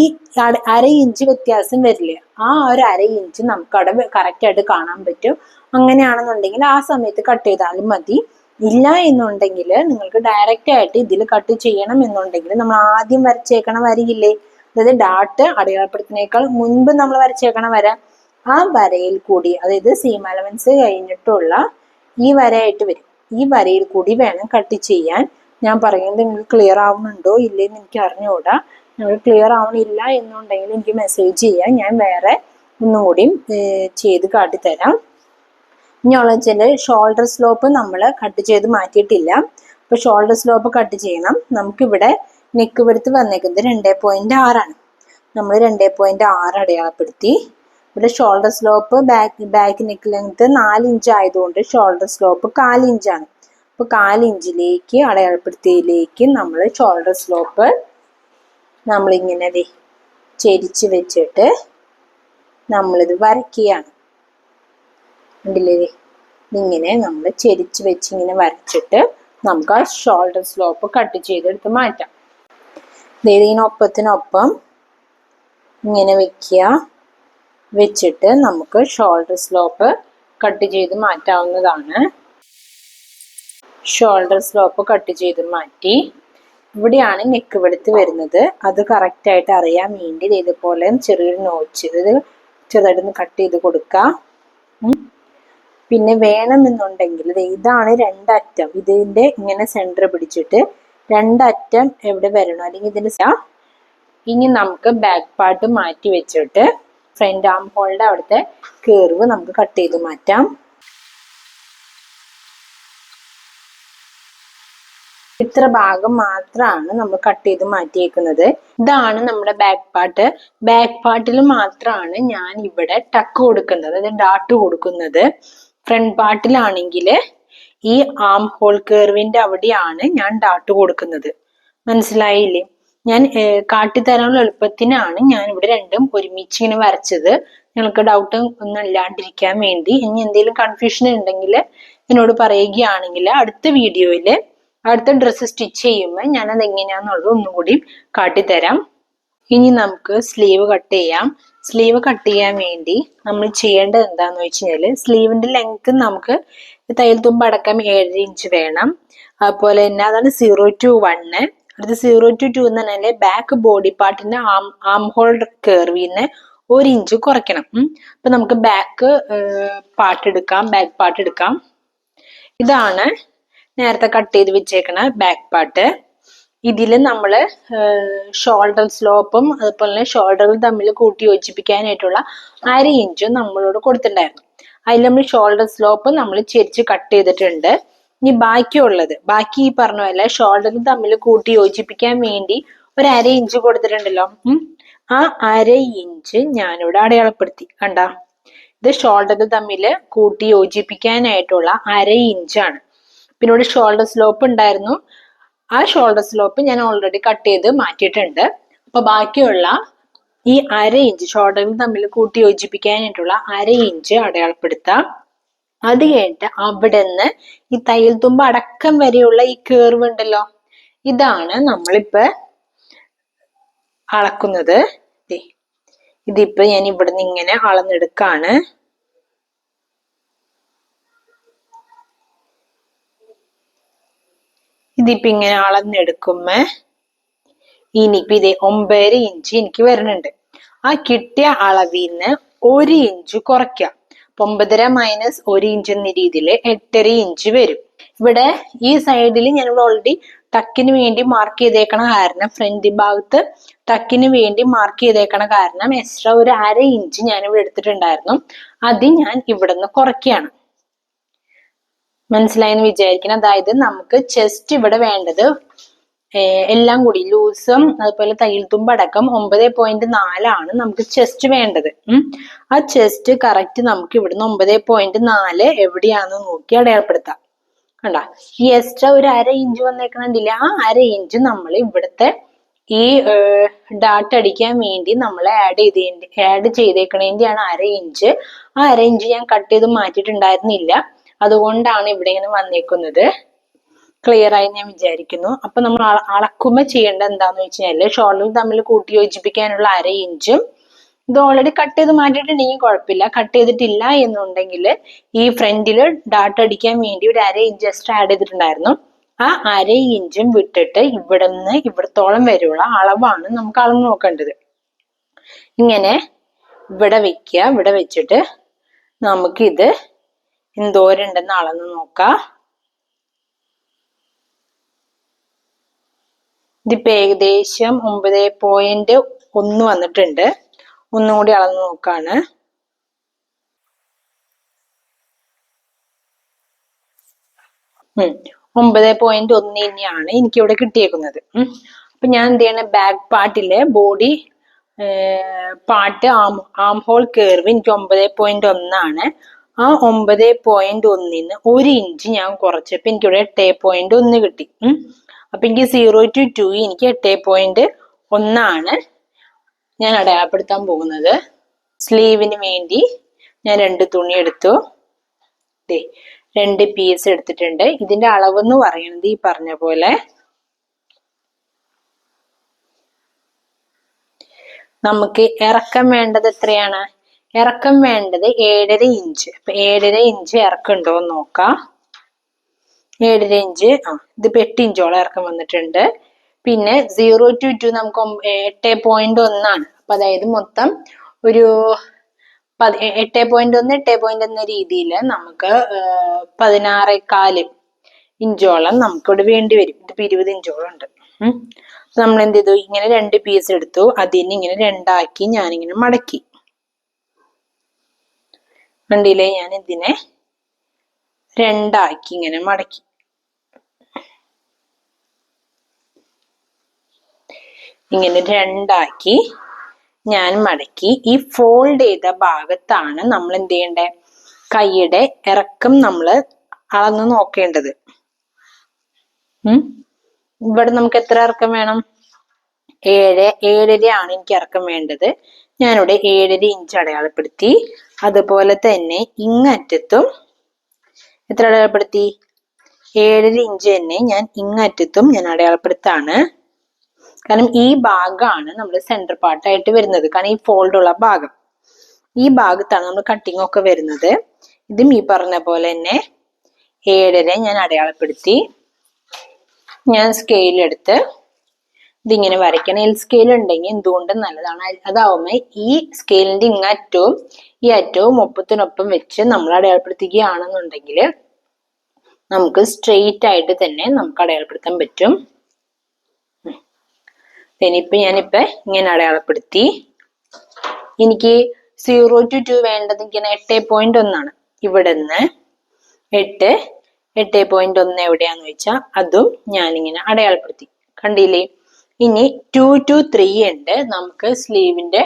അര ഇഞ്ച് വ്യത്യാസം വരില്ലേ, ആ ഒരു അര ഇഞ്ച് നമുക്ക് അവിടെ കറക്റ്റ് ആയിട്ട് കാണാൻ പറ്റും. അങ്ങനെയാണെന്നുണ്ടെങ്കിൽ ആ സമയത്ത് കട്ട് ചെയ്താലും മതി. ഇല്ല എന്നുണ്ടെങ്കിൽ നിങ്ങൾക്ക് ഡയറക്റ്റ് ആയിട്ട് ഇതിൽ കട്ട് ചെയ്യണം എന്നുണ്ടെങ്കിൽ നമ്മൾ ആദ്യം വരച്ചേക്കണ വരയില്ലേ, അതായത് ഡാർട്ട് അടയാളപ്പെടുത്തുന്നേക്കാൾ മുൻപ് നമ്മൾ വരച്ചേക്കണ വര, ആ വരയിൽ കൂടി, അതായത് സീം അലവൻസ് കഴിഞ്ഞിട്ടുള്ള ഈ വരയായിട്ട് വരും. ഈ വരയിൽ കൂടി വേണം കട്ട് ചെയ്യാൻ. ഞാൻ പറയുന്നത് നിങ്ങൾക്ക് ക്ലിയർ ആവുന്നുണ്ടോ ഇല്ലേന്ന് എനിക്ക് അറിഞ്ഞുകൂടാ. നിങ്ങൾക്ക് ക്ലിയർ ആവണില്ല എന്നുണ്ടെങ്കിൽ എനിക്ക് മെസ്സേജ് ചെയ്യാം, ഞാൻ വേറെ ഒന്നുകൂടി ചെയ്ത് കാട്ടിത്തരാം. ഇനിയുള്ള വെച്ചാൽ ഷോൾഡർ സ്ലോപ്പ് നമ്മൾ കട്ട് ചെയ്ത് മാറ്റിയിട്ടില്ല. അപ്പൊ ഷോൾഡർ സ്ലോപ്പ് കട്ട് ചെയ്യണം. നമുക്കിവിടെ നെക്ക് വിഡ്ത്ത് വന്നേക്കുന്നത് 2.6 നമ്മൾ 2.6 അടയാളപ്പെടുത്തി. ഇവിടെ shoulder slope back neck length 4 inch ആയതുകൊണ്ട് ഷോൾഡർ സ്ലോപ്പ് 4 ഇഞ്ചാണ്. അപ്പൊ 4 ഇഞ്ചിലേക്ക് അടയാളപ്പെടുത്തിയതിലേക്ക് നമ്മൾ ഷോൾഡർ സ്ലോപ്പ് നമ്മളിങ്ങനെ ചെരിച്ച് വെച്ചിട്ട് നമ്മളിത് വരയ്ക്കുകയാണ്. കണ്ടില്ലേ, ഇങ്ങനെ നമ്മൾ ചെരിച്ച് വെച്ച് ഇങ്ങനെ വരച്ചിട്ട് നമുക്ക് ആ ഷോൾഡർ സ്ലോപ്പ് കട്ട് ചെയ്തെടുത്ത് മാറ്റാം. ഇതിനൊപ്പത്തിനൊപ്പം ഇങ്ങനെ വെച്ചിട്ട് നമുക്ക് ഷോൾഡർ സ്ലോപ്പ് കട്ട് ചെയ്ത് മാറ്റാവുന്നതാണ്. ഷോൾഡർ സ്ലോപ്പ് കട്ട് ചെയ്ത് മാറ്റി. ഇവിടെയാണ് നെക്ക് വിഡ്ത്ത് വരുന്നത്. അത് കറക്റ്റ് ആയിട്ട് അറിയാൻ വേണ്ടി ഇതുപോലെ ചെറിയൊരു നോച്ച് ഇത് ചെറുതായിട്ടൊന്ന് കട്ട് ചെയ്ത് കൊടുക്കാം. പിന്നെ വേണമെന്നുണ്ടെങ്കിൽ ഇതാണ് രണ്ടറ്റം, ഇതിന്റെ ഇങ്ങനെ സെന്റർ പിടിച്ചിട്ട് രണ്ടറ്റം എവിടെ വരണം, അല്ലെങ്കിൽ ഇതിന്റെ ഇനി നമുക്ക് ബാക്ക് പാർട്ട് മാറ്റി വെച്ചിട്ട് ഫ്രണ്ട് ആം ഹോളിന്റെ അവിടുത്തെ കർവ് നമുക്ക് കട്ട് ചെയ്ത് മാറ്റാം. ഇത്ര ഭാഗം മാത്രമാണ് നമ്മൾ കട്ട് ചെയ്ത് മാറ്റിയേക്കുന്നത്. ഇതാണ് നമ്മുടെ ബാക്ക് പാർട്ട്. ബാക്ക് പാർട്ടിൽ മാത്രമാണ് ഞാൻ ഇവിടെ ടക്ക് കൊടുക്കുന്നത്, അതായത് ഡാർട്ട് കൊടുക്കുന്നത്. ഫ്രണ്ട് പാർട്ടിലാണെങ്കിൽ ഈ ആം ഹോൾ കർവിന്റെ അവിടെയാണ് ഞാൻ ഡാർട്ട് കൊടുക്കുന്നത്. മനസ്സിലായില്ലേ? ഞാൻ കാട്ടിത്തരാനുള്ള എളുപ്പത്തിനാണ് ഞാൻ ഇവിടെ രണ്ടും ഒരുമിച്ച് ഇങ്ങനെ വരച്ചത്. നിങ്ങൾക്ക് ഡൗട്ട് ഒന്നും ഇല്ലാണ്ടിരിക്കാൻ വേണ്ടി. ഇനി എന്തെങ്കിലും കൺഫ്യൂഷൻ ഉണ്ടെങ്കിൽ എന്നോട് പറയുകയാണെങ്കിൽ അടുത്ത വീഡിയോയിൽ അടുത്ത ഡ്രസ്സ് സ്റ്റിച്ച് ചെയ്യുമ്പോൾ ഞാനത് എങ്ങനെയാണെന്നുള്ളത് ഒന്നും കൂടി കാട്ടിത്തരാം. ഇനി നമുക്ക് സ്ലീവ് കട്ട് ചെയ്യാം. സ്ലീവ് കട്ട് ചെയ്യാൻ വേണ്ടി നമ്മൾ ചെയ്യേണ്ടത് എന്താന്ന് വെച്ച് കഴിഞ്ഞാല് സ്ലീവിന്റെ ലെങ്ത് നമുക്ക് തയ്യൽ തുമ്പ് അടക്കം 7 ഇഞ്ച് വേണം. അതുപോലെ തന്നെ അതാണ് 0 to 1. അടുത്ത 0 to 2 എന്ന് പറഞ്ഞാല് ബാക്ക് ബോഡി പാർട്ടിന്റെ ആം ഹോൾ കർവിന്ന് 1 ഇഞ്ച് കുറയ്ക്കണം. അപ്പൊ നമുക്ക് ബാക്ക് പാർട്ട് എടുക്കാം. ഇതാണ് നേരത്തെ കട്ട് ചെയ്ത് വെച്ചേക്കണ ബാക്ക് പാർട്ട്. ഇതിൽ നമ്മൾ ഷോൾഡർ സ്ലോപ്പും അതുപോലെ തന്നെ ഷോൾഡറുകൾ തമ്മിൽ കൂട്ടി യോജിപ്പിക്കാനായിട്ടുള്ള 1/2 ഇഞ്ചും നമ്മളോട് കൊടുത്തിട്ടുണ്ടായിരുന്നു. അതിൽ നമ്മൾ ഷോൾഡർ സ്ലോപ്പ് നമ്മൾ ചെരിച്ച് കട്ട് ചെയ്തിട്ടുണ്ട്. ഇനി ബാക്കി ഈ പറഞ്ഞ പോലെ ഷോൾഡറുകൾ തമ്മിൽ കൂട്ടി യോജിപ്പിക്കാൻ വേണ്ടി 1/2 ഇഞ്ച് കൊടുത്തിട്ടുണ്ടല്ലോ. ആ 1/2 ഇഞ്ച് ഞാനിവിടെ അടയാളപ്പെടുത്തി. കണ്ട, ഇത് ഷോൾഡറുകൾ തമ്മിൽ കൂട്ടി യോജിപ്പിക്കാനായിട്ടുള്ള 1/2 ഇഞ്ചാണ്. പിന്നെ ഇവിടെ ഷോൾഡർ സ്ലോപ്പ് ഉണ്ടായിരുന്നു. ആ ഷോൾഡർ സ്ലോപ്പ് ഞാൻ ഓൾറെഡി കട്ട് ചെയ്ത് മാറ്റിയിട്ടുണ്ട്. അപ്പൊ ബാക്കിയുള്ള ഈ 1/2 ഇഞ്ച് ഷോൾഡറുകൾ തമ്മിൽ കൂട്ടി യോജിപ്പിക്കാനായിട്ടുള്ള 1/2 ഇഞ്ച് അടയാളപ്പെടുത്താം. അത് കഴിഞ്ഞിട്ട് അവിടെ നിന്ന് ഈ തയ്യൽ തുമ്പ് അടക്കം വരെയുള്ള ഈ കർവ് ഉണ്ടല്ലോ, ഇതാണ് നമ്മളിപ്പോ അളക്കുന്നത്. ഇതിപ്പോ ഞാൻ ഇവിടുന്ന് ഇങ്ങനെ അളന്നെടുക്കാണ്. ഇതിപ്പോ ഇങ്ങനെ അളന്നെടുക്കുമ്പോ ഇനിയിപ്പോ 9.5 ഇഞ്ച് എനിക്ക് വരുന്നുണ്ട്. ആ കിട്ടിയ അളവിന്ന് 1 ഇഞ്ച് കുറയ്ക്കാം. 9.5 - 1 ഇഞ്ച് എന്ന രീതിയിൽ 8.5 ഇഞ്ച് വരും. ഇവിടെ ഈ സൈഡിൽ ഞാനിവിടെ ഓൾറെഡി ടക്കിന് വേണ്ടി മാർക്ക് ചെയ്തേക്കണ കാരണം, ഫ്രണ്ട് ഭാഗത്ത് ടക്കിന് വേണ്ടി മാർക്ക് ചെയ്തേക്കണ കാരണം എക്സ്ട്രാ ഒരു 1/2 ഇഞ്ച് ഞാനിവിടെ എടുത്തിട്ടുണ്ടായിരുന്നു. അത് ഞാൻ ഇവിടെ നിന്ന് കുറയ്ക്കുകയാണ്. മനസ്സിലായെന്ന് വിചാരിക്കണം. അതായത് നമുക്ക് ചെസ്റ്റ് ഇവിടെ വേണ്ടത് എല്ലാം കൂടി ലൂസും അതുപോലെ തയ്യൽ തുമ്പടക്കം 9.4 നമുക്ക് ചെസ്റ്റ് വേണ്ടത്. ആ ചെസ്റ്റ് കറക്റ്റ് നമുക്ക് ഇവിടുന്ന് 9.4 എവിടെയാണെന്ന് നോക്കി അടയാളപ്പെടുത്താം. കണ്ട, ഈ എക്സ്ട്രാ ഒരു 1/2 ഇഞ്ച് വന്നേക്കണില്ല, ആ 1/2 ഇഞ്ച് നമ്മൾ ഇവിടുത്തെ ഈ ഡാട്ട് അടിക്കാൻ വേണ്ടി നമ്മൾ ആഡ് ചെയ്തേക്കണേന്റെയാണ് 1/2 ഇഞ്ച്. ആ 1/2 ഇഞ്ച് ഞാൻ കട്ട് ചെയ്ത് മാറ്റിയിട്ടുണ്ടായിരുന്നില്ല, അതുകൊണ്ടാണ് ഇവിടെ ഇങ്ങനെ വന്നേക്കുന്നത്. ക്ലിയർ ആയി ഞാൻ വിചാരിക്കുന്നു. അപ്പൊ നമ്മൾ അളക്കുമ്പോ ചെയ്യേണ്ടത് എന്താന്ന് വെച്ച് കഴിഞ്ഞാല് ഷോൾഡർ തമ്മിൽ കൂട്ടി യോജിപ്പിക്കാനുള്ള 1/2 ഇഞ്ചും ഇത് ഓൾറെഡി കട്ട് ചെയ്ത് മാറ്റിയിട്ടുണ്ടെങ്കിൽ കുഴപ്പമില്ല. കട്ട് ചെയ്തിട്ടില്ല എന്നുണ്ടെങ്കിൽ ഈ ഫ്രണ്ടില് ഡാട്ട് അടിക്കാൻ വേണ്ടി ഒരു 1/2 ഇഞ്ച് എക്സ്ട്രാ ആഡ് ചെയ്തിട്ടുണ്ടായിരുന്നു. ആ 1/2 ഇഞ്ചും വിട്ടിട്ട് ഇവിടെ നിന്ന് ഇവിടത്തോളം വരെയുള്ള അളവാണ് നമുക്ക് അളന്ന് നോക്കേണ്ടത്. ഇങ്ങനെ ഇവിടെ വെക്കുക. ഇവിടെ വെച്ചിട്ട് നമുക്കിത് എന്തോരുണ്ടെന്ന് അളന്ന് നോക്കാം. ഇതിപ്പോ ഏകദേശം 9.1 വന്നിട്ടുണ്ട്. ഒന്നും കൂടി അളന്ന് നോക്കാണ്. ഉം 9.1 തന്നെയാണ് എനിക്കിവിടെ കിട്ടിയേക്കുന്നത്. അപ്പൊ ഞാൻ എന്ത് ചെയ്യണ, ബാക്ക് പാർട്ടിലെ body part arm hole curve എനിക്ക് 9.1 ആണ്. ആ 9.1ന് 1 ഇഞ്ച് ഞാൻ കുറച്ചപ്പോ എനിക്കിവിടെ 8.1 കിട്ടി. അപ്പൊ എനിക്ക് 0 to 2 എനിക്ക് 8.1 ആണ് ഞാൻ അടയാളപ്പെടുത്താൻ പോകുന്നത്. സ്ലീവിന് വേണ്ടി ഞാൻ 2 തുണി എടുത്തു. 2 പീസ് എടുത്തിട്ടുണ്ട്. ഇതിന്റെ അളവെന്ന് പറയുന്നത് ഈ പറഞ്ഞ പോലെ നമുക്ക് ഇറക്കം വേണ്ടത് എത്രയാണ്? ഇറക്കം വേണ്ടത് 7.5 ഇഞ്ച്. അപ്പൊ 7.5 ഇഞ്ച് ഇറക്കുണ്ടോ എന്ന് നോക്കാം. 7.5 ഇഞ്ച്, ഇതിപ്പോ 8 ഇഞ്ചോളം ഇറക്കം വന്നിട്ടുണ്ട്. പിന്നെ 0 to 2 നമുക്ക് 8.1 ആണ്. അപ്പൊ അതായത് മൊത്തം ഒരു 8.1 8.1 രീതിയിൽ നമുക്ക് 16.4 ഇഞ്ചോളം നമുക്കിവിടെ വേണ്ടി വരും. ഇതിപ്പോ 20 ഇഞ്ചോളം ഉണ്ട്. നമ്മൾ എന്ത് ചെയ്തു, ഇങ്ങനെ 2 പീസ് എടുത്തു. അതിന് ഇങ്ങനെ 2 ആക്കി ഞാനിങ്ങനെ മടക്കി. കണ്ടില്ലേ, ഞാൻ ഇതിനെ 2 ആക്കി ഇങ്ങനെ മടക്കി. ഇങ്ങനെ 2 ആക്കി ഞാൻ മടക്കി. ഈ ഫോൾഡ് ചെയ്ത ഭാഗത്താണ് നമ്മൾ എന്ത് ചെയ്യേണ്ടത്, കൈയുടെ ഇറക്കം നമ്മൾ അളന്ന് നോക്കേണ്ടത്. ഇവിടെ നമുക്ക് എത്ര ഇറക്കം വേണം? 7.5 ആണ് എനിക്ക് ഇറക്കം വേണ്ടത്. ഞാനിവിടെ 7.5 ഇഞ്ച് അടയാളപ്പെടുത്തി. അതുപോലെ തന്നെ ഇങ്ങറ്റത്തും എത്ര അടയാളപ്പെടുത്തി? 7.5 ഇഞ്ച് തന്നെ ഞാൻ ഇങ്ങറ്റത്തും ഞാൻ അടയാളപ്പെടുത്താണ്. കാരണം ഈ ഭാഗമാണ് നമ്മുടെ സെന്റർ പാർട്ടായിട്ട് വരുന്നത്. കാരണം ഈ ഫോൾഡ് ഉള്ള ഭാഗം, ഈ ഭാഗത്താണ് നമ്മൾ കട്ടിങ് ഒക്കെ വരുന്നത്. ഇതും ഈ പറഞ്ഞ പോലെ തന്നെ 7.5 ഞാൻ അടയാളപ്പെടുത്തി. ഞാൻ സ്കെയിലെടുത്ത് ഇതിങ്ങനെ വരയ്ക്കണം. എൽ സ്കെയിൽ ഉണ്ടെങ്കിൽ എന്തുകൊണ്ടും നല്ലതാണ്. അതാവുമ്പോ ഈ സ്കെയിലിന്റെ ഇങ്ങറ്റവും ഈ അറ്റവും ഒപ്പത്തിനൊപ്പം വെച്ച് നമ്മൾ അടയാളപ്പെടുത്തുകയാണെന്നുണ്ടെങ്കിൽ നമുക്ക് സ്ട്രെയിറ്റ് ആയിട്ട് തന്നെ നമുക്ക് അടയാളപ്പെടുത്താൻ പറ്റും. ഞാനിപ്പോ ഇങ്ങനെ അടയാളപ്പെടുത്തി. എനിക്ക് 0 to 2 വേണ്ടത് ഇങ്ങനെ 8.1 ആണ്. ഇവിടെ നിന്ന് 8.1 എവിടെയാന്ന് വെച്ചാൽ അതും ഞാനിങ്ങനെ അടയാളപ്പെടുത്തി. കണ്ടില്ലേ? ഇനി 2 to 3 ഉണ്ട്. നമുക്ക് സ്ലീവിന്റെ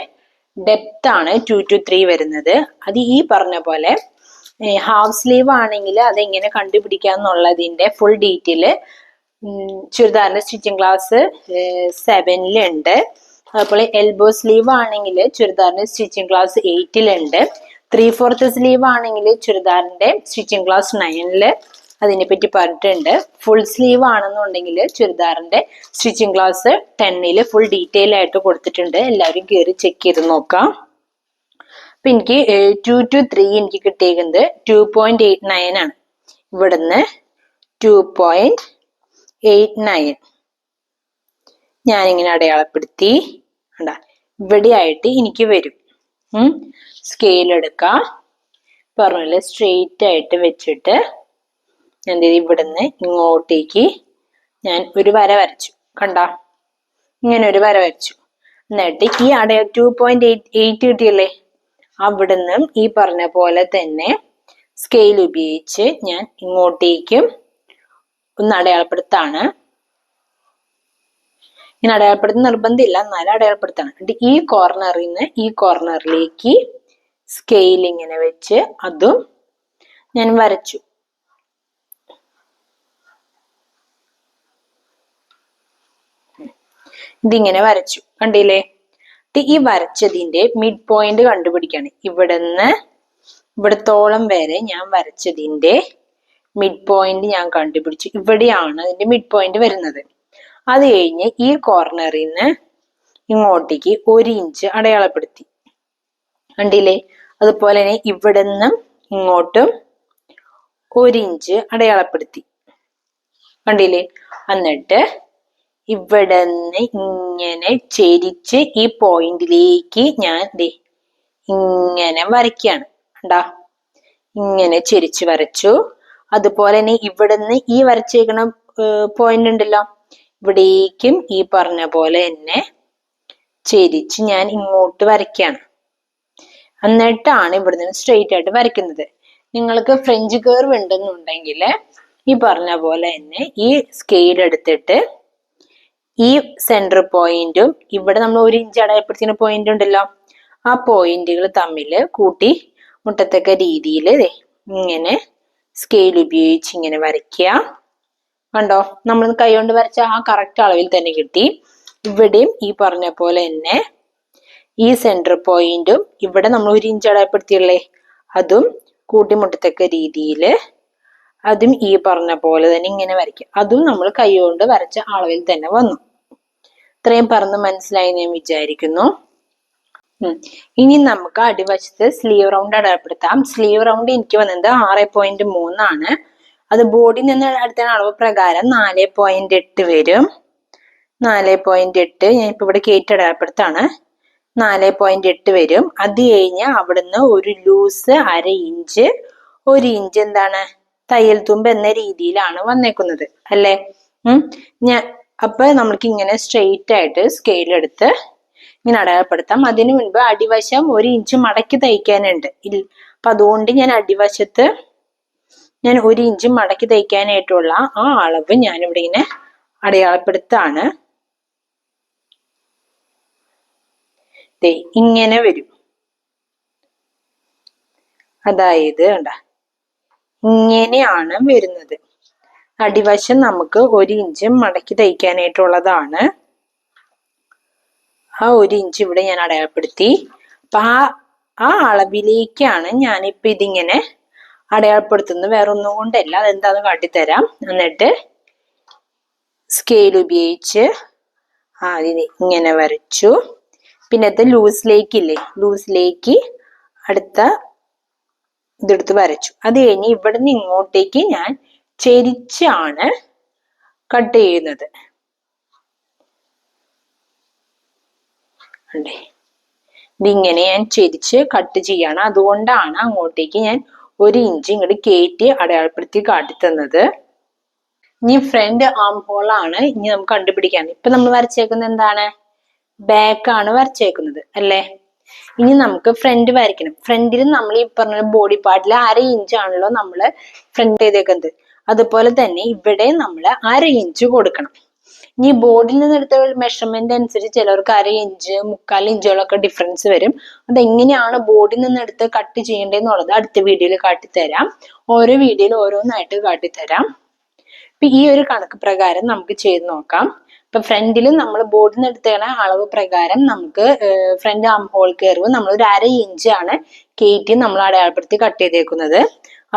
ഡെപ്ത് ആണ് 2 to 3 വരുന്നത്. അത് ഈ പറഞ്ഞ പോലെ ഹാഫ് സ്ലീവ് ആണെങ്കിൽ അതെങ്ങനെ കണ്ടുപിടിക്കാന്നുള്ളതിന്റെ ഫുൾ ഡീറ്റെയിൽ ചുരിദാറിന്റെ സ്റ്റിച്ചിങ് ക്ലാസ് 7-ലുണ്ട്. അതുപോലെ എൽബോ സ്ലീവ് ആണെങ്കിൽ ചുരിദാറിന്റെ സ്റ്റിച്ചിങ് ക്ലാസ് 8-ലുണ്ട്. 3/4 സ്ലീവ് ആണെങ്കിൽ ചുരിദാറിന്റെ സ്റ്റിച്ചിങ് ക്ലാസ് 9-ല് അതിനെപ്പറ്റി പറഞ്ഞിട്ടുണ്ട്. ഫുൾ സ്ലീവ് ആണെന്നുണ്ടെങ്കിൽ ചുരിദാറിന്റെ സ്റ്റിച്ചിങ് ക്ലാസ് 10-ല് ഫുൾ ഡീറ്റെയിൽ ആയിട്ട് കൊടുത്തിട്ടുണ്ട്. എല്ലാവരും കയറി ചെക്ക് ചെയ്ത് നോക്കാം. അപ്പൊ എനിക്ക് 2 to 3 എനിക്ക് കിട്ടിയിരിക്കുന്നത് 2.89 ആണ്. ഇവിടുന്ന് 2.89 ഞാനിങ്ങനെ അടയാളപ്പെടുത്തി. ഇവിടെ ആയിട്ട് എനിക്ക് വരും. സ്കെയിൽ എടുക്കാം. പറഞ്ഞല്ലേ, സ്ട്രെയിറ്റ് ആയിട്ട് വെച്ചിട്ട് ഞാൻ ഇവിടുന്ന് ഇങ്ങോട്ടേക്ക് ഞാൻ ഒരു വര വരച്ചു. കണ്ട, ഇങ്ങനെ ഒരു വര വരച്ചു. എന്നിട്ട് ഈ 2.8 കിട്ടിയല്ലേ, അവിടുന്ന് ഈ പറഞ്ഞ പോലെ തന്നെ സ്കെയിൽ ഉപയോഗിച്ച് ഞാൻ ഇങ്ങോട്ടേക്കും ഒന്ന് അടയാളപ്പെടുത്താണ്. ഇങ്ങനെ അടയാളപ്പെടുത്തുന്ന നിർബന്ധമില്ല, എന്നാലും അടയാളപ്പെടുത്താണ്. എന്നിട്ട് ഈ കോർണറിൽ നിന്ന് ഈ കോർണറിലേക്ക് സ്കെയിൽ ഇങ്ങനെ വെച്ച് അതും ഞാൻ വരച്ചു. ഇതിങ്ങനെ വരച്ചു, കണ്ടില്ലേ? ഈ വരച്ചതിന്റെ മിഡ് പോയിന്റ് കണ്ടുപിടിക്കാണ്. ഇവിടുന്ന് ഇവിടത്തോളം വരെ ഞാൻ വരച്ചതിന്റെ മിഡ് പോയിന്റ് ഞാൻ കണ്ടുപിടിച്ചു. ഇവിടെയാണ് അതിന്റെ മിഡ് പോയിന്റ് വരുന്നത്. അത് കഴിഞ്ഞ് ഈ കോർണറിൽ നിന്ന് ഇങ്ങോട്ടേക്ക് 1 ഇഞ്ച് അടയാളപ്പെടുത്തി, കണ്ടില്ലേ? അതുപോലെ തന്നെ ഇവിടുന്ന് ഇങ്ങോട്ടും 1 ഇഞ്ച് അടയാളപ്പെടുത്തി, കണ്ടില്ലേ? എന്നിട്ട് ഇവിടെ നിന്ന് ഇങ്ങനെ ചെരിച്ച് ഈ പോയിന്റിലേക്ക് ഞാൻ ഇങ്ങനെ വരയ്ക്കാണ്. കണ്ടാ? ഇങ്ങനെ ചെരിച്ച് വരച്ചു. അതുപോലെ തന്നെ ഇവിടുന്ന് ഈ വരച്ചേക്കണ പോയിന്റ് ഉണ്ടല്ലോ, ഇവിടേക്കും ഈ പറഞ്ഞ പോലെ തന്നെ ചെരിച്ച് ഞാൻ ഇങ്ങോട്ട് വരയ്ക്കാണ്. എന്നിട്ടാണ് ഇവിടുന്ന് സ്ട്രെയിറ്റ് ആയിട്ട് വരയ്ക്കുന്നത്. നിങ്ങൾക്ക് ഫ്രഞ്ച് കർവ് ഉണ്ടെന്നുണ്ടെങ്കിൽ ഈ പറഞ്ഞ പോലെ തന്നെ ഈ സ്കെയിൽ എടുത്തിട്ട് ഈ സെന്റർ പോയിന്റും ഇവിടെ നമ്മൾ 1 ഇഞ്ച് അടയാളപ്പെടുത്തുന്ന പോയിന്റ് ഉണ്ടല്ലോ, ആ പോയിന്റുകൾ തമ്മിൽ കൂട്ടി മുട്ടത്തക്ക രീതിയിൽ ഇങ്ങനെ സ്കെയിൽ ഉപയോഗിച്ച് ഇങ്ങനെ വരയ്ക്കുക. കണ്ടോ? നമ്മൾ കൈ കൊണ്ട് വരച്ച ആ കറക്റ്റ് അളവിൽ തന്നെ കിട്ടി. ഇവിടെയും ഈ പറഞ്ഞ പോലെ തന്നെ ഈ സെന്റർ പോയിന്റും ഇവിടെ നമ്മൾ 1 ഇഞ്ച് അടയാളപ്പെടുത്തിയല്ലേ, അതും കൂട്ടിമുട്ടത്തക്ക രീതിയിൽ അതും ഈ പറഞ്ഞ പോലെ തന്നെ ഇങ്ങനെ വരയ്ക്കുക. അതും നമ്മൾ കൈ കൊണ്ട് വരച്ച അളവിൽ തന്നെ വന്നു. ഇത്രയും പറഞ്ഞ് മനസ്സിലായി ഞാൻ വിചാരിക്കുന്നു. ഇനി നമുക്ക് അടിവശത്ത് സ്ലീവ് റൗണ്ട് അടയാളപ്പെടുത്താം. സ്ലീവ് റൗണ്ട് എനിക്ക് വന്നത് 6.3 ആണ്. അത് ബോഡിയിൽ നിന്ന് എടുത്ത അളവ് പ്രകാരം 4.8 വരും. 4.8 ഞാൻ ഇപ്പൊ ഇവിടെ കയറ്റി അടയാളപ്പെടുത്താണ്. 4.8 വരും. അത് കഴിഞ്ഞ് അവിടുന്ന് ഒരു ലൂസ് 1/2 ഇഞ്ച് 1 ഇഞ്ച് എന്താണ് തയ്യൽ തുമ്പ് എന്ന രീതിയിലാണ് വന്നേക്കുന്നത് അല്ലേ? അപ്പൊ നമ്മൾക്ക് ഇങ്ങനെ സ്ട്രെയിറ്റ് ആയിട്ട് സ്കെയിൽ എടുത്ത് ഇങ്ങനെ അടയാളപ്പെടുത്താം. അതിനു മുൻപ് അടിവശം 1 ഇഞ്ച് മടക്കി തയ്ക്കാനുണ്ട്. അപ്പൊ അതുകൊണ്ട് ഞാൻ അടിവശത്ത് ഞാൻ 1 ഇഞ്ച് മടക്കി തയ്ക്കാനായിട്ടുള്ള ആ അളവ് ഞാൻ ഇവിടെ ഇങ്ങനെ അടയാളപ്പെടുത്താണ്. ഇങ്ങനെ വരും. അതായത് ഇങ്ങനെയാണ് വരുന്നത്. അടിവശം നമുക്ക് 1 ഇഞ്ച് മടക്കി തയ്ക്കാനായിട്ടുള്ളതാണ്. ആ 1 ഇഞ്ച് ഇവിടെ ഞാൻ അടയാളപ്പെടുത്തി. അപ്പൊ ആ അളവിലേക്കാണ് ഞാനിപ്പൊ ഇതിങ്ങനെ അടയാളപ്പെടുത്തുന്നത്. വേറെ ഒന്നും കൊണ്ടല്ല, അതെന്താന്ന് കാട്ടിത്തരാം. എന്നിട്ട് സ്കെയിൽ ഉപയോഗിച്ച് അതിന് ഇങ്ങനെ വരച്ചു. പിന്നെ അത് ലൂസിലേക്ക് അടുത്ത ഇതെടുത്ത് വരച്ചു. അത് കഴിഞ്ഞ് ഇവിടുന്ന് ഇങ്ങോട്ടേക്ക് ഞാൻ ചെരിച്ചാണ് കട്ട് ചെയ്യുന്നത്. ഇതിങ്ങനെ ഞാൻ ചെരിച്ച് കട്ട് ചെയ്യാണ്. അതുകൊണ്ടാണ് അങ്ങോട്ടേക്ക് ഞാൻ 1 ഇഞ്ച് ഇങ്ങോട്ട് കയറ്റി അടയാളപ്പെടുത്തി കാട്ടിത്തന്നത്. ഇനി ഫ്രണ്ട് ആം ഹോൾ ആണ് ഇനി നമുക്ക് കണ്ടുപിടിക്കാൻ. ഇപ്പൊ നമ്മൾ വരച്ചേക്കുന്നത് എന്താണ്? ബാക്ക് ആണ് വരച്ചേക്കുന്നത് അല്ലേ? ഇനി നമുക്ക് ഫ്രണ്ട് വരയ്ക്കണം. ഫ്രണ്ടിൽ നമ്മൾ ഈ പറഞ്ഞ ബോഡി പാർട്ടിൽ 1/2 ഇഞ്ച് ആണല്ലോ നമ്മൾ ഫ്രണ്ട് ചെയ്തേക്കുന്നത്. അതുപോലെ തന്നെ ഇവിടെ നമ്മൾ 1/2 ഇഞ്ച് കൊടുക്കണം. ഇനി ബോർഡിൽ നിന്ന് എടുത്ത മെഷർമെന്റ് അനുസരിച്ച് ചിലർക്ക് 1/2 ഇഞ്ച് 3/4 ഇഞ്ചുകളൊക്കെ ഡിഫറൻസ് വരും. അതെങ്ങനെയാണ് ബോർഡിൽ നിന്ന് എടുത്ത് കട്ട് ചെയ്യേണ്ടതെന്നുള്ളത് അടുത്ത വീഡിയോയിൽ കാട്ടിത്തരാം. ഓരോ വീഡിയോയിൽ ഓരോന്നായിട്ട് കാട്ടിത്തരാം. ഇപ്പൊ ഈ ഒരു കണക്ക് പ്രകാരം നമുക്ക് ചെയ്ത് നോക്കാം. ഇപ്പൊ ഫ്രണ്ടിൽ നമ്മൾ ബോർഡിൽ നിന്ന് എടുത്തേണ അളവ് പ്രകാരം നമുക്ക് ഫ്രണ്ട് ആം ഹോൾ കർവ് നമ്മൾ ഒരു 1/2 ഇഞ്ച് ആണ് കയറ്റി നമ്മൾ അടയാളപ്പെടുത്തി കട്ട് ചെയ്തേക്കുന്നത്.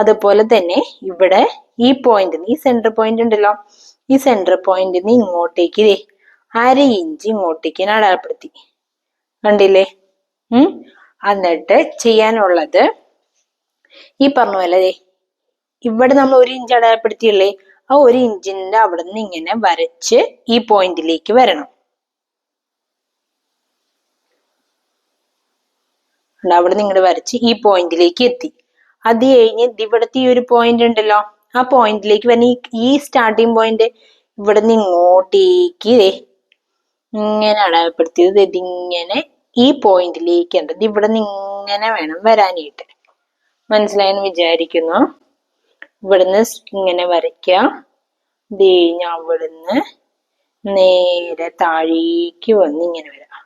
അതുപോലെ തന്നെ ഇവിടെ ഈ പോയിന്റ്, ഈ സെന്റർ പോയിന്റ് ഉണ്ടല്ലോ, ഈ സെന്റർ പോയിന്റിൽ നിന്ന് ഇങ്ങോട്ടേക്ക് 1/2 ഇഞ്ച് ഇങ്ങോട്ടേക്ക് അടയാളപ്പെടുത്തി, കണ്ടില്ലേ? എന്നിട്ട് ചെയ്യാനുള്ളത് ഈ പറഞ്ഞ പോലെ ഇവിടെ നമ്മൾ 1 ഇഞ്ച് അടയാളപ്പെടുത്തിയില്ലേ, ആ 1 ഇഞ്ചിന്റെ അവിടെ നിന്ന് ഇങ്ങനെ വരച്ച് ഈ പോയിന്റിലേക്ക് വരണം. അവിടെ നിന്ന് ഇങ്ങോട്ട് വരച്ച് ഈ പോയിന്റിലേക്ക് എത്തി. അത് കഴിഞ്ഞ് ഇവിടുത്തെ ഈ ഒരു പോയിന്റ് ഉണ്ടല്ലോ, ആ പോയിന്റിലേക്ക് വരുന്ന ഈ സ്റ്റാർട്ടിങ് പോയിന്റ് ഇവിടെ നിന്ന് ഇങ്ങോട്ടേക്ക് ഇങ്ങനെ അടയാളപ്പെടുത്തിയത് ഇതിങ്ങനെ ഈ പോയിന്റിലേക്ക് ഉണ്ട്. ഇവിടെ നിന്ന് ഇങ്ങനെ വേണം വരാനായിട്ട്. മനസ്സിലായെന്ന് വിചാരിക്കുന്നു. ഇവിടുന്ന് ഇങ്ങനെ വരയ്ക്കുക. ഇത് കഴിഞ്ഞ് അവിടുന്ന് നേരെ താഴേക്ക് വന്ന് ഇങ്ങനെ വരാം.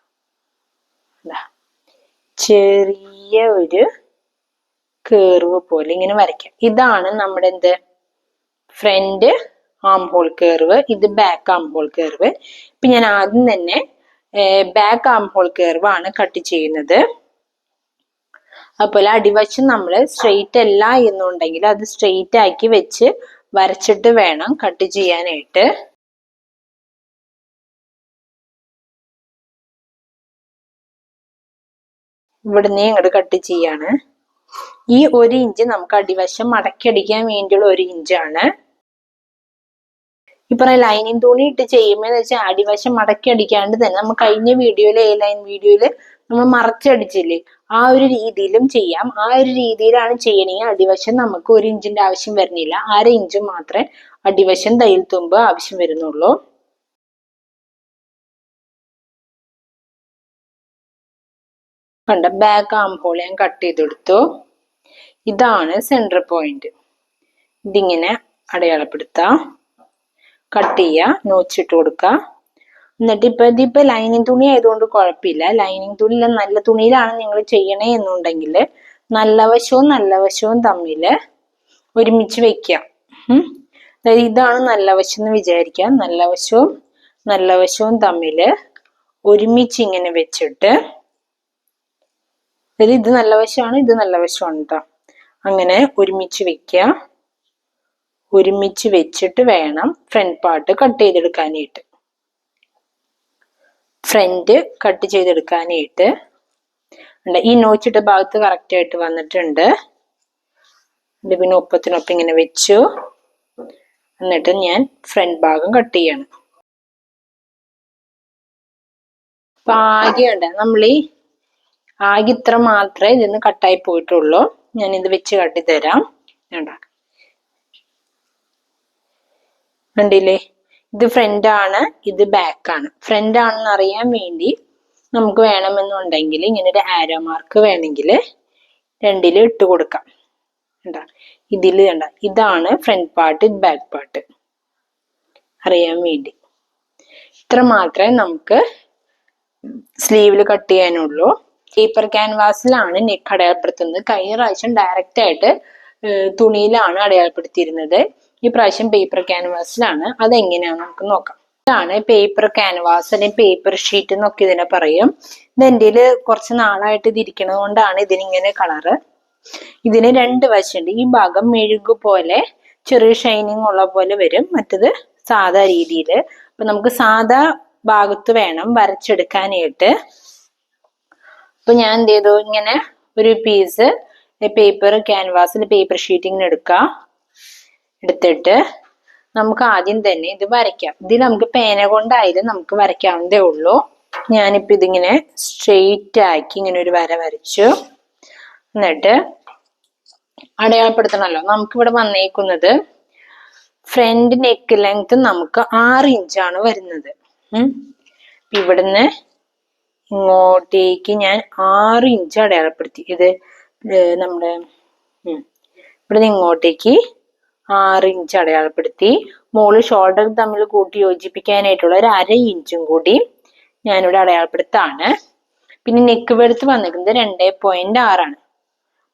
ചെറിയ ഒരു കേർവ് പോലെ ഇങ്ങനെ വരയ്ക്കാം. ഇതാണ് നമ്മുടെ എന്ത് ഫ്രണ്ട് ആം ഹോൾ കേർവ്. ഇത് ബാക്ക് ആം ഹോൾ കേർവ്. ഇപ്പൊ ഞാൻ ആദ്യം തന്നെ ബാക്ക് ആം ഹോൾ കേർവ് ആണ് കട്ട് ചെയ്യുന്നത്. അതുപോലെ അടിവശം നമ്മൾ സ്ട്രെയിറ്റ് അല്ല എന്നുണ്ടെങ്കിൽ അത് സ്ട്രെയിറ്റ് ആക്കി വെച്ച് വരച്ചിട്ട് വേണം കട്ട് ചെയ്യാനായിട്ട്. ഇവിടുന്ന് ഇങ്ങോട്ട് കട്ട് ചെയ്യാണ്. ഈ 1 ഇഞ്ച് നമുക്ക് അടിവശം മടക്കി അടിക്കാൻ വേണ്ടിയുള്ള 1 ഇഞ്ചാണ്. ഇപ്പൊ ലൈനിങ് തുണി ഇട്ട് ചെയ്യുമ്പോൾ വെച്ചാൽ അടിവശം മടക്കി അടിക്കാണ്ട് തന്നെ നമ്മൾ കഴിഞ്ഞ വീഡിയോയില് ലൈൻ വീഡിയോയില് നമ്മൾ മറച്ചടിച്ചില്ലേ, ആ ഒരു രീതിയിലും ചെയ്യാം. ആ ഒരു രീതിയിലാണ് ചെയ്യണമെങ്കിൽ അടിവശം നമുക്ക് 1 ഇഞ്ചിന്റെ ആവശ്യം വരുന്നില്ല. 1/2 ഇഞ്ച് മാത്രമേ അടിവശം തയ്യൽ തുമ്പ് ആവശ്യം വരുന്നുള്ളൂ. കണ്ട ബാക്ക് ആം ഹോൾ ഞാൻ കട്ട് ചെയ്തെടുത്തു. ഇതാണ് സെന്റർ പോയിന്റ്. ഇതിങ്ങനെ അടയാളപ്പെടുത്താം. കട്ട് ചെയ്യുക, നോച്ചിട്ട് കൊടുക്കുക. എന്നിട്ട് ഇതിപ്പോ ലൈനിങ് തുണി ആയതുകൊണ്ട് കുഴപ്പമില്ല. ലൈനിങ് തുണി നല്ല തുണിയിലാണ് നിങ്ങൾ ചെയ്യണേ എന്നുണ്ടെങ്കിൽ നല്ല വശവും തമ്മിൽ ഒരുമിച്ച് വെക്കാം. അതായത് ഇതാണ് നല്ല വശം എന്ന് വിചാരിക്കാം. നല്ല വശവും തമ്മിൽ ഒരുമിച്ച് ഇങ്ങനെ വെച്ചിട്ട്, അതായത് ഇത് നല്ല വശമാണ്, ഇത് നല്ല വശമാണ് കേട്ടോ. അങ്ങനെ ഒരുമിച്ച് വെക്കുക. ഒരുമിച്ച് വെച്ചിട്ട് വേണം ഫ്രണ്ട് പാർട്ട് കട്ട് ചെയ്തെടുക്കാനായിട്ട്. ഫ്രണ്ട് കട്ട് ചെയ്തെടുക്കാനായിട്ട് ഈ നോച്ചിട്ട ഭാഗത്ത് കറക്റ്റ് ആയിട്ട് വന്നിട്ടുണ്ട്. പിന്നെ ഒപ്പത്തിനൊപ്പം ഇങ്ങനെ വെച്ചു. എന്നിട്ട് ഞാൻ ഫ്രണ്ട് ഭാഗം കട്ട് ചെയ്യാണ്. അപ്പൊ ആകെ ഉണ്ട് നമ്മൾ ആകെ ഇത്ര മാത്രമേ ഇതിന്ന് കട്ടായി പോയിട്ടുള്ളൂ. ഞാൻ ഇത് വെച്ച് കട്ടി തരാം. കണ്ടില്ലേ, ഇത് ഫ്രണ്ട് ആണ്, ഇത് ബാക്ക് ആണ്. ഫ്രണ്ട് ആണെന്ന് അറിയാൻ വേണ്ടി നമുക്ക് വേണമെന്നുണ്ടെങ്കിൽ ഇങ്ങനെ ഒരു ആരോ മാർക്ക് വേണമെങ്കിൽ രണ്ടിലും ഇട്ട് കൊടുക്കാം. ഇതില് കണ്ട, ഇതാണ് ഫ്രണ്ട് പാർട്ട്, ഇത് ബാക്ക് പാർട്ട് അറിയാൻ വേണ്ടി. ഇത്ര മാത്രമേ നമുക്ക് സ്ലീവില് കട്ട് ചെയ്യാനുള്ളൂ. പേപ്പർ ക്യാൻവാസിലാണ് നെക്ക് അടയാളപ്പെടുത്തുന്നത്. കഴിഞ്ഞ പ്രാവശ്യം ഡയറക്റ്റ് ആയിട്ട് തുണിയിലാണ് അടയാളപ്പെടുത്തിയിരുന്നത്. ഈ പ്രാവശ്യം പേപ്പർ ക്യാൻവാസിലാണ്. അതെങ്ങനെയാണെന്ന് നമുക്ക് നോക്കാം. ഇതാണ് പേപ്പർ ക്യാൻവാസ് അല്ലെങ്കിൽ പേപ്പർ ഷീറ്റ് എന്നൊക്കെ ഇതിനെ പറയും. ഇത് എൻ്റെ കുറച്ച് നാളായിട്ട് ഇത് ഇരിക്കണത് കൊണ്ടാണ് ഇതിനിങ്ങനെ കളറ്. ഇതിന് 2 വശമുണ്ട്. ഈ ഭാഗം മെഴുകു പോലെ ചെറിയ ഷൈനിങ് ഉള്ള പോലെ വരും, മറ്റത് സാധാ രീതിയിൽ. അപ്പൊ നമുക്ക് സാധാ ഭാഗത്ത് വേണം വരച്ചെടുക്കാനായിട്ട്. അപ്പൊ ഞാൻ എന്ത് ചെയ്തു, ഇങ്ങനെ ഒരു പീസ് പേപ്പർ ക്യാൻവാസിൽ പേപ്പർ ഷീറ്റിങ്ങിന് എടുത്തിട്ട് നമുക്ക് ആദ്യം തന്നെ ഇത് വരയ്ക്കാം. ഇതിൽ നമുക്ക് പേന കൊണ്ടായാലും നമുക്ക് വരയ്ക്കാവുന്നതേ ഉള്ളൂ. ഞാനിപ്പോ ഇതിങ്ങനെ സ്ട്രെയിറ്റ് ആക്കി ഇങ്ങനെ ഒരു വര വരച്ചു. എന്നിട്ട് അടയാളപ്പെടുത്തണമല്ലോ. നമുക്കിവിടെ വന്നേക്കുന്നത് ഫ്രണ്ട് നെക്ക് ലെങ്ത് നമുക്ക് 6 ഇഞ്ചാണ് വരുന്നത്. ഇവിടുന്ന് ഇങ്ങോട്ടേക്ക് ഞാൻ 6 ഇഞ്ച് അടയാളപ്പെടുത്തി. ഇത് നമ്മുടെ ഇവിടുന്ന് ഇങ്ങോട്ടേക്ക് 6 ഇഞ്ച് അടയാളപ്പെടുത്തി. മുകളിൽ ഷോൾഡർ തമ്മിൽ കൂട്ടി യോജിപ്പിക്കാനായിട്ടുള്ള ഒരു 1/2 ഇഞ്ചും കൂടി ഞാനിവിടെ അടയാളപ്പെടുത്താണ്. പിന്നെ നെക്ക് വെടുത്ത് വന്നിരിക്കുന്നത് 2.6 ആണ്.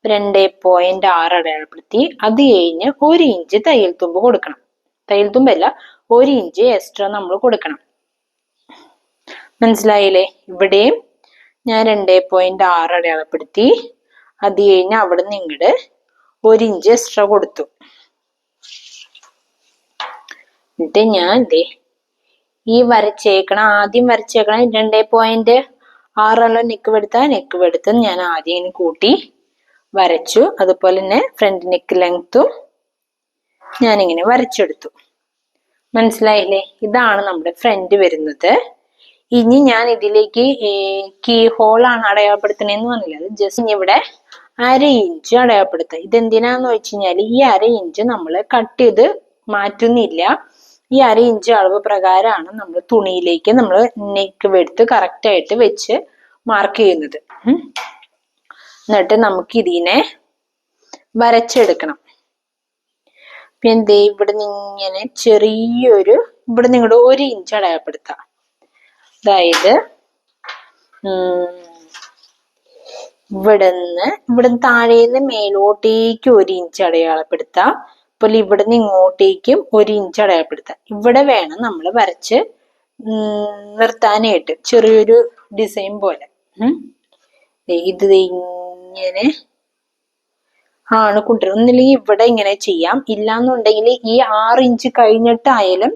2.6 അടയാളപ്പെടുത്തി. അത് കഴിഞ്ഞ് 1 ഇഞ്ച് തയ്യൽ തുമ്പ് കൊടുക്കണം. തയ്യൽ തുമ്പല്ല, 1 ഇഞ്ച് എക്സ്ട്രാ നമ്മൾ കൊടുക്കണം. മനസ്സിലായില്ലേ? ഇവിടെയും ഞാൻ 2.6 അടയാളപ്പെടുത്തി. അത് കഴിഞ്ഞ് അവിടെ നിന്ന് ഇങ്ങോട്ട് 1 ഇഞ്ച് എക്സ്ട്രാ കൊടുത്തു. എന്നിട്ട് ഞാൻ ഈ ആദ്യം വരച്ചേക്കണ 2.6 നെക്ക് വെടുത്ത് ഞാൻ ആദ്യം കൂട്ടി വരച്ചു. അതുപോലെ തന്നെ ഫ്രണ്ട് നെക്ക് ലെങ്ത്തും ഞാനിങ്ങനെ വരച്ചെടുത്തു. മനസ്സിലായില്ലേ? ഇതാണ് നമ്മുടെ ഫ്രണ്ട് വരുന്നത്. ഇനി ഞാൻ ഇതിലേക്ക് കീ ഹോളാണ് അടയാളപ്പെടുത്തണെന്ന് പറഞ്ഞില്ല. അത് ജസ്റ്റ് ഇവിടെ 1/2 ഇഞ്ച് അടയാളപ്പെടുത്തുക. ഇതെന്തിനാന്ന് വെച്ച് കഴിഞ്ഞാൽ ഈ 1/2 ഇഞ്ച് നമ്മൾ കട്ട് ചെയ്ത് മാറ്റുന്നില്ല. ഈ 1/2 ഇഞ്ച് അളവ് പ്രകാരമാണ് നമ്മൾ തുണിയിലേക്ക് നമ്മൾ നെക്ക് വെടുത്ത് കറക്റ്റ് ആയിട്ട് വെച്ച് മാർക്ക് ചെയ്യുന്നത്. എന്നിട്ട് നമുക്ക് ഇതിനെ വരച്ചെടുക്കണം. പിന്നെ ഇവിടെ ഇങ്ങനെ ചെറിയൊരു ഇവിടെ നിങ്ങളുടെ 1 ഇഞ്ച് അടയാളപ്പെടുത്താം. അതായത് ഇവിടുന്ന് താഴേന്ന് മേലോട്ടേക്ക് 1 ഇഞ്ച് അടയാളപ്പെടുത്താം. അപ്പോൾ ഇവിടുന്ന് ഇങ്ങോട്ടേക്കും 1 ഇഞ്ച് അടയാളപ്പെടുത്താം. ഇവിടെ വേണം നമ്മൾ വരച്ച് നിർത്താനായിട്ട് ചെറിയൊരു ഡിസൈൻ പോലെ. ഇത് ഇങ്ങനെ ആണ് കൊണ്ടുവരും. ഒന്നില്ലെങ്കിൽ ഇവിടെ ഇങ്ങനെ ചെയ്യാം, ഇല്ലാന്നുണ്ടെങ്കിൽ ഈ 6 ഇഞ്ച് കഴിഞ്ഞിട്ടായാലും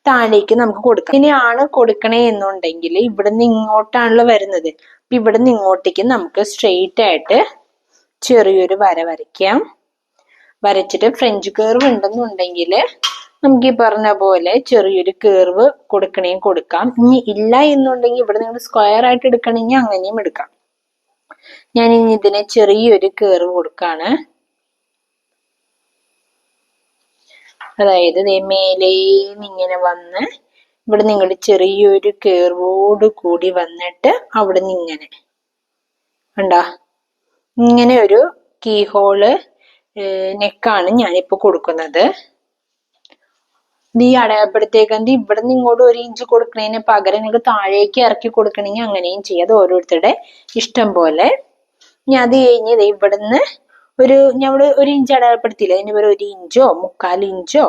താഴേക്ക് നമുക്ക് കൊടുക്കാം. ഇങ്ങനെയാണ് കൊടുക്കണേ എന്നുണ്ടെങ്കിൽ ഇവിടുന്ന് ഇങ്ങോട്ടാണല്ലോ വരുന്നത്. അപ്പൊ ഇവിടുന്ന് ഇങ്ങോട്ടേക്ക് നമുക്ക് സ്ട്രെയിറ്റ് ആയിട്ട് ചെറിയൊരു വര വരയ്ക്കാം. വരച്ചിട്ട് ഫ്രഞ്ച് കേർവ് ഉണ്ടെന്നുണ്ടെങ്കിൽ നമുക്ക് ഈ പറഞ്ഞ പോലെ ചെറിയൊരു കേർവ് കൊടുക്കാം. ഇനി ഇല്ല എന്നുണ്ടെങ്കിൽ ഇവിടെ നിങ്ങൾ സ്ക്വയർ ആയിട്ട് എടുക്കണമെങ്കിൽ അങ്ങനെയും എടുക്കാം. ഞാൻ ഇനി ഇതിനെ ചെറിയൊരു കേർവ് കൊടുക്കാണ്. അതായത് മേലേന്ന് ഇങ്ങനെ വന്ന് ഇവിടെ നിങ്ങളുടെ ചെറിയൊരു കേർവോട് കൂടി വന്നിട്ട് അവിടെ നിന്ന് ഇങ്ങനെ കണ്ടാ ഇങ്ങനെ ഒരു കീ ഹോള് നെക്കാണ് ഞാനിപ്പോ കൊടുക്കുന്നത്. ഈ അടയാളപ്പെടുത്തേക്കണ്ട് ഇവിടെ നിന്ന് ഇങ്ങോട്ട് 1 ഇഞ്ച് കൊടുക്കുന്നതിന് പകരം നിങ്ങൾക്ക് താഴേക്ക് ഇറക്കി കൊടുക്കണമെങ്കിൽ അങ്ങനെയും ചെയ്യാം. അത് ഓരോരുത്തരുടെ ഇഷ്ടം പോലെ. ഇനി അത് കഴിഞ്ഞ് ഇവിടുന്ന് ഞമ്മള് 1 ഇഞ്ച് അടയാളപ്പെടുത്തിയില്ല, അതിന് പകരം 1 ഇഞ്ചോ 3/4 ഇഞ്ചോ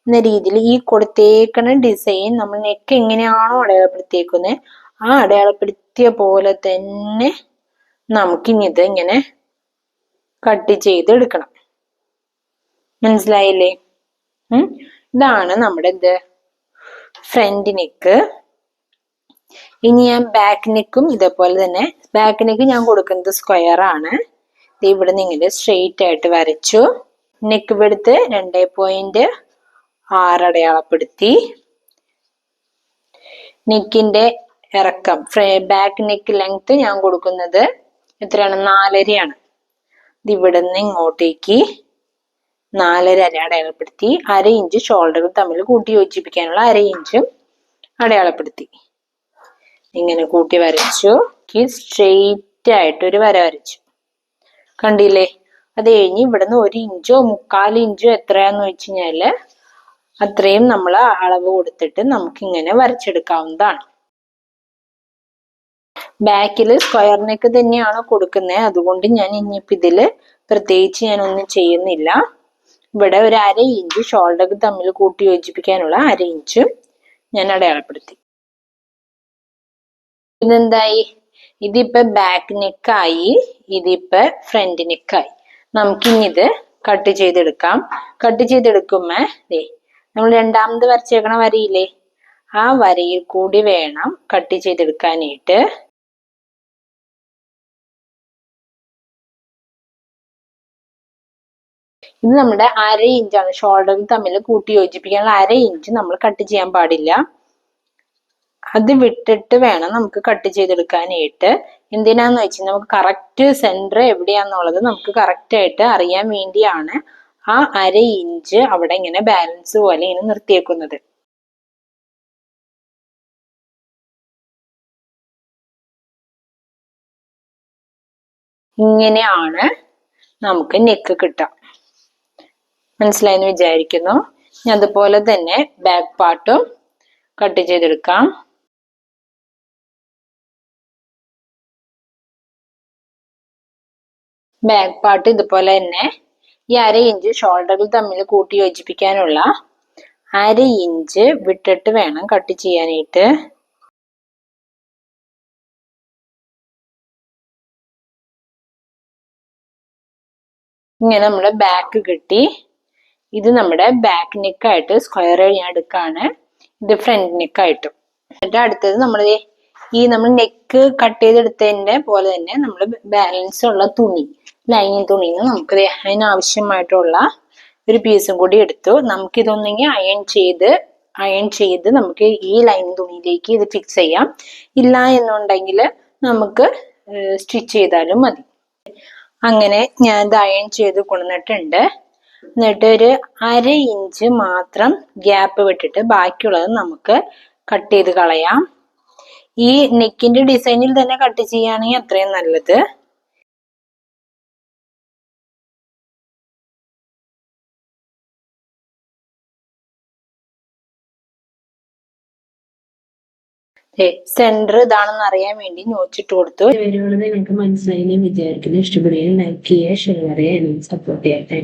എന്ന രീതിയിൽ ഈ കൊടുത്തേക്കുന്ന ഡിസൈൻ നമ്മൾ നെക്ക് എങ്ങനെയാണോ അടയാളപ്പെടുത്തിയേക്കുന്നത് ആ അടയാളപ്പെടുത്തിയ പോലെ തന്നെ നമുക്കിനി ഇത് ഇങ്ങനെ കട്ട് ചെയ്ത് എടുക്കണം. മനസ്സിലായില്ലേ? ഇതാണ് നമ്മുടെ ഫ്രണ്ട് നെക്ക്. ഇനി ഞാൻ ബാക്ക് നെക്കും ഇതേപോലെ തന്നെ. ബാക്ക് നെക്ക് ഞാൻ കൊടുക്കുന്നത് സ്ക്വയർ ആണ്. ഇവിടെ നിങ്ങൾ സ്ട്രെയിറ്റ് ആയിട്ട് വരച്ചു. നെക്ക് വെടുത്ത് 2.6 അടയാളപ്പെടുത്തി. നെക്കിന്റെ ഇറക്കം ബാക്ക് നെക്ക് ലെങ്ത് ഞാൻ കൊടുക്കുന്നത് എത്രയാണ്? 4.5 ഇവിടെ നിന്ന് ഇങ്ങോട്ടേക്ക് 4.5 അടയാളപ്പെടുത്തി. 1/2 ഇഞ്ച് ഷോൾഡറുകൾ തമ്മിൽ കൂട്ടി യോജിപ്പിക്കാനുള്ള 1/2 ഇഞ്ചും അടയാളപ്പെടുത്തി. ഇങ്ങനെ കൂട്ടി വരച്ചു. സ്ട്രെയിറ്റ് ആയിട്ട് ഒരു വര വരച്ചു. കണ്ടില്ലേ? അത് കഴിഞ്ഞ് ഇവിടുന്ന് 1 ഇഞ്ചോ 3/4 ഇഞ്ചോ എത്രയാന്ന് വെച്ച് കഴിഞ്ഞാല് അത്രയും നമ്മൾ അളവ് കൊടുത്തിട്ട് നമുക്ക് ഇങ്ങനെ വരച്ചെടുക്കാവുന്നതാണ്. ബാക്കില് സ്ക്വയർ നെക്ക് തന്നെയാണ് കൊടുക്കുന്നത്. അതുകൊണ്ട് ഞാൻ ഇനിയിപ്പോ ഇതില് പ്രത്യേകിച്ച് ഞാൻ ഒന്നും ചെയ്യുന്നില്ല. ഇവിടെ ഒരു 1/2 ഇഞ്ച് ഷോൾഡർ തമ്മിൽ കൂട്ടി യോജിപ്പിക്കാനുള്ള 1/2 ഇഞ്ചും ഞാൻ അടയാളപ്പെടുത്തി. ഇതെന്തായി? ഇതിപ്പോ ബാക്ക് നെക്കായി, ഇതിപ്പോ ഫ്രണ്ട് നെക്കായി. നമുക്കിനി ഇത് കട്ട് ചെയ്തെടുക്കാം. കട്ട് ചെയ്തെടുക്കുമ്പോ നമ്മൾ രണ്ടാമത് വരച്ചേക്കണ വരയില്ലേ, ആ വരയിൽ കൂടി വേണം കട്ട് ചെയ്തെടുക്കാനായിട്ട്. ഇത് നമ്മുടെ 1/2 ഇഞ്ചാണ്. ഷോൾഡർ തമ്മിൽ കൂട്ടി യോജിപ്പിക്കാനുള്ള 1/2 ഇഞ്ച് നമ്മൾ കട്ട് ചെയ്യാൻ പാടില്ല. അത് വിട്ടിട്ട് വേണം നമുക്ക് കട്ട് ചെയ്തെടുക്കാനായിട്ട്. എന്തിനാന്ന് വെച്ചാൽ നമുക്ക് കറക്റ്റ് സെന്റർ എവിടെയാന്നുള്ളത് നമുക്ക് കറക്റ്റ് ആയിട്ട് അറിയാൻ വേണ്ടിയാണ് ആ 1/2 ഇഞ്ച് അവിടെ ഇങ്ങനെ ബാലൻസ് പോലെ ഇങ്ങനെ നിർത്തിയേക്കുന്നത്. ഇങ്ങനെയാണ് നമുക്ക് നെക്ക് കിട്ടാം. മനസ്സിലായെന്ന് വിചാരിക്കുന്നു. അതുപോലെ തന്നെ ബാക്ക് പാർട്ടും കട്ട് ചെയ്തെടുക്കാം. ബാക്ക് പാർട്ട് ഇതുപോലെ തന്നെ ഈ 1/2 ഇഞ്ച് ഷോൾഡറുകൾ തമ്മിൽ കൂട്ടി യോജിപ്പിക്കാനുള്ള 1/2 ഇഞ്ച് വിട്ടിട്ട് വേണം കട്ട് ചെയ്യാനായിട്ട്. ഇങ്ങനെ നമ്മുടെ ബാക്ക് കിട്ടി. ഇത് നമ്മുടെ ബാക്ക് നെക്കായിട്ട് സ്ക്വയർ ഞാൻ എടുക്കാണ്. ഇത് ഫ്രണ്ട് നെക്കായിട്ടും. എന്നിട്ട് അടുത്തത് നമ്മൾ നെക്ക് കട്ട് ചെയ്തെടുത്തതിന്റെ പോലെ തന്നെ നമ്മൾ ബാലൻസ് ഉള്ള തുണി, ലൈനിങ് തുണിന്ന് നമുക്ക് അതിനാവശ്യമായിട്ടുള്ള ഒരു പീസും കൂടി എടുത്തു. നമുക്കിതൊന്നെങ്കിൽ അയൺ ചെയ്ത് നമുക്ക് ഈ ലൈനിങ് തുണിയിലേക്ക് ഇത് ഫിക്സ് ചെയ്യാം. ഇല്ല എന്നുണ്ടെങ്കിൽ നമുക്ക് സ്റ്റിച്ച് ചെയ്താലും മതി. അങ്ങനെ ഞാൻ ഇത് അയൺ ചെയ്ത് കൊണ്ടുവന്നിട്ടുണ്ട്. എന്നിട്ട് ഒരു 1/2 ഇഞ്ച് മാത്രം ഗ്യാപ്പ് വിട്ടിട്ട് ബാക്കിയുള്ളത് നമുക്ക് കട്ട് ചെയ്ത് കളയാം. ഈ നെക്കിന്റെ ഡിസൈനിൽ തന്നെ കട്ട് ചെയ്യുകയാണെങ്കിൽ അത്രയും നല്ലത്. സെന്റർ ഇതാണെന്ന് അറിയാൻ വേണ്ടി നോച്ചിട്ട് കൊടുത്തു. വീഡിയോകൾ നിങ്ങൾക്ക് മനസ്സിലായി വിചാരിക്കുന്നു. ഇഷ്ടപ്പെടുകയും ലൈക്ക് ചെയ്യുക, ഷെയർ ചെയ്യുക, സപ്പോർട്ട് ചെയ്യുക.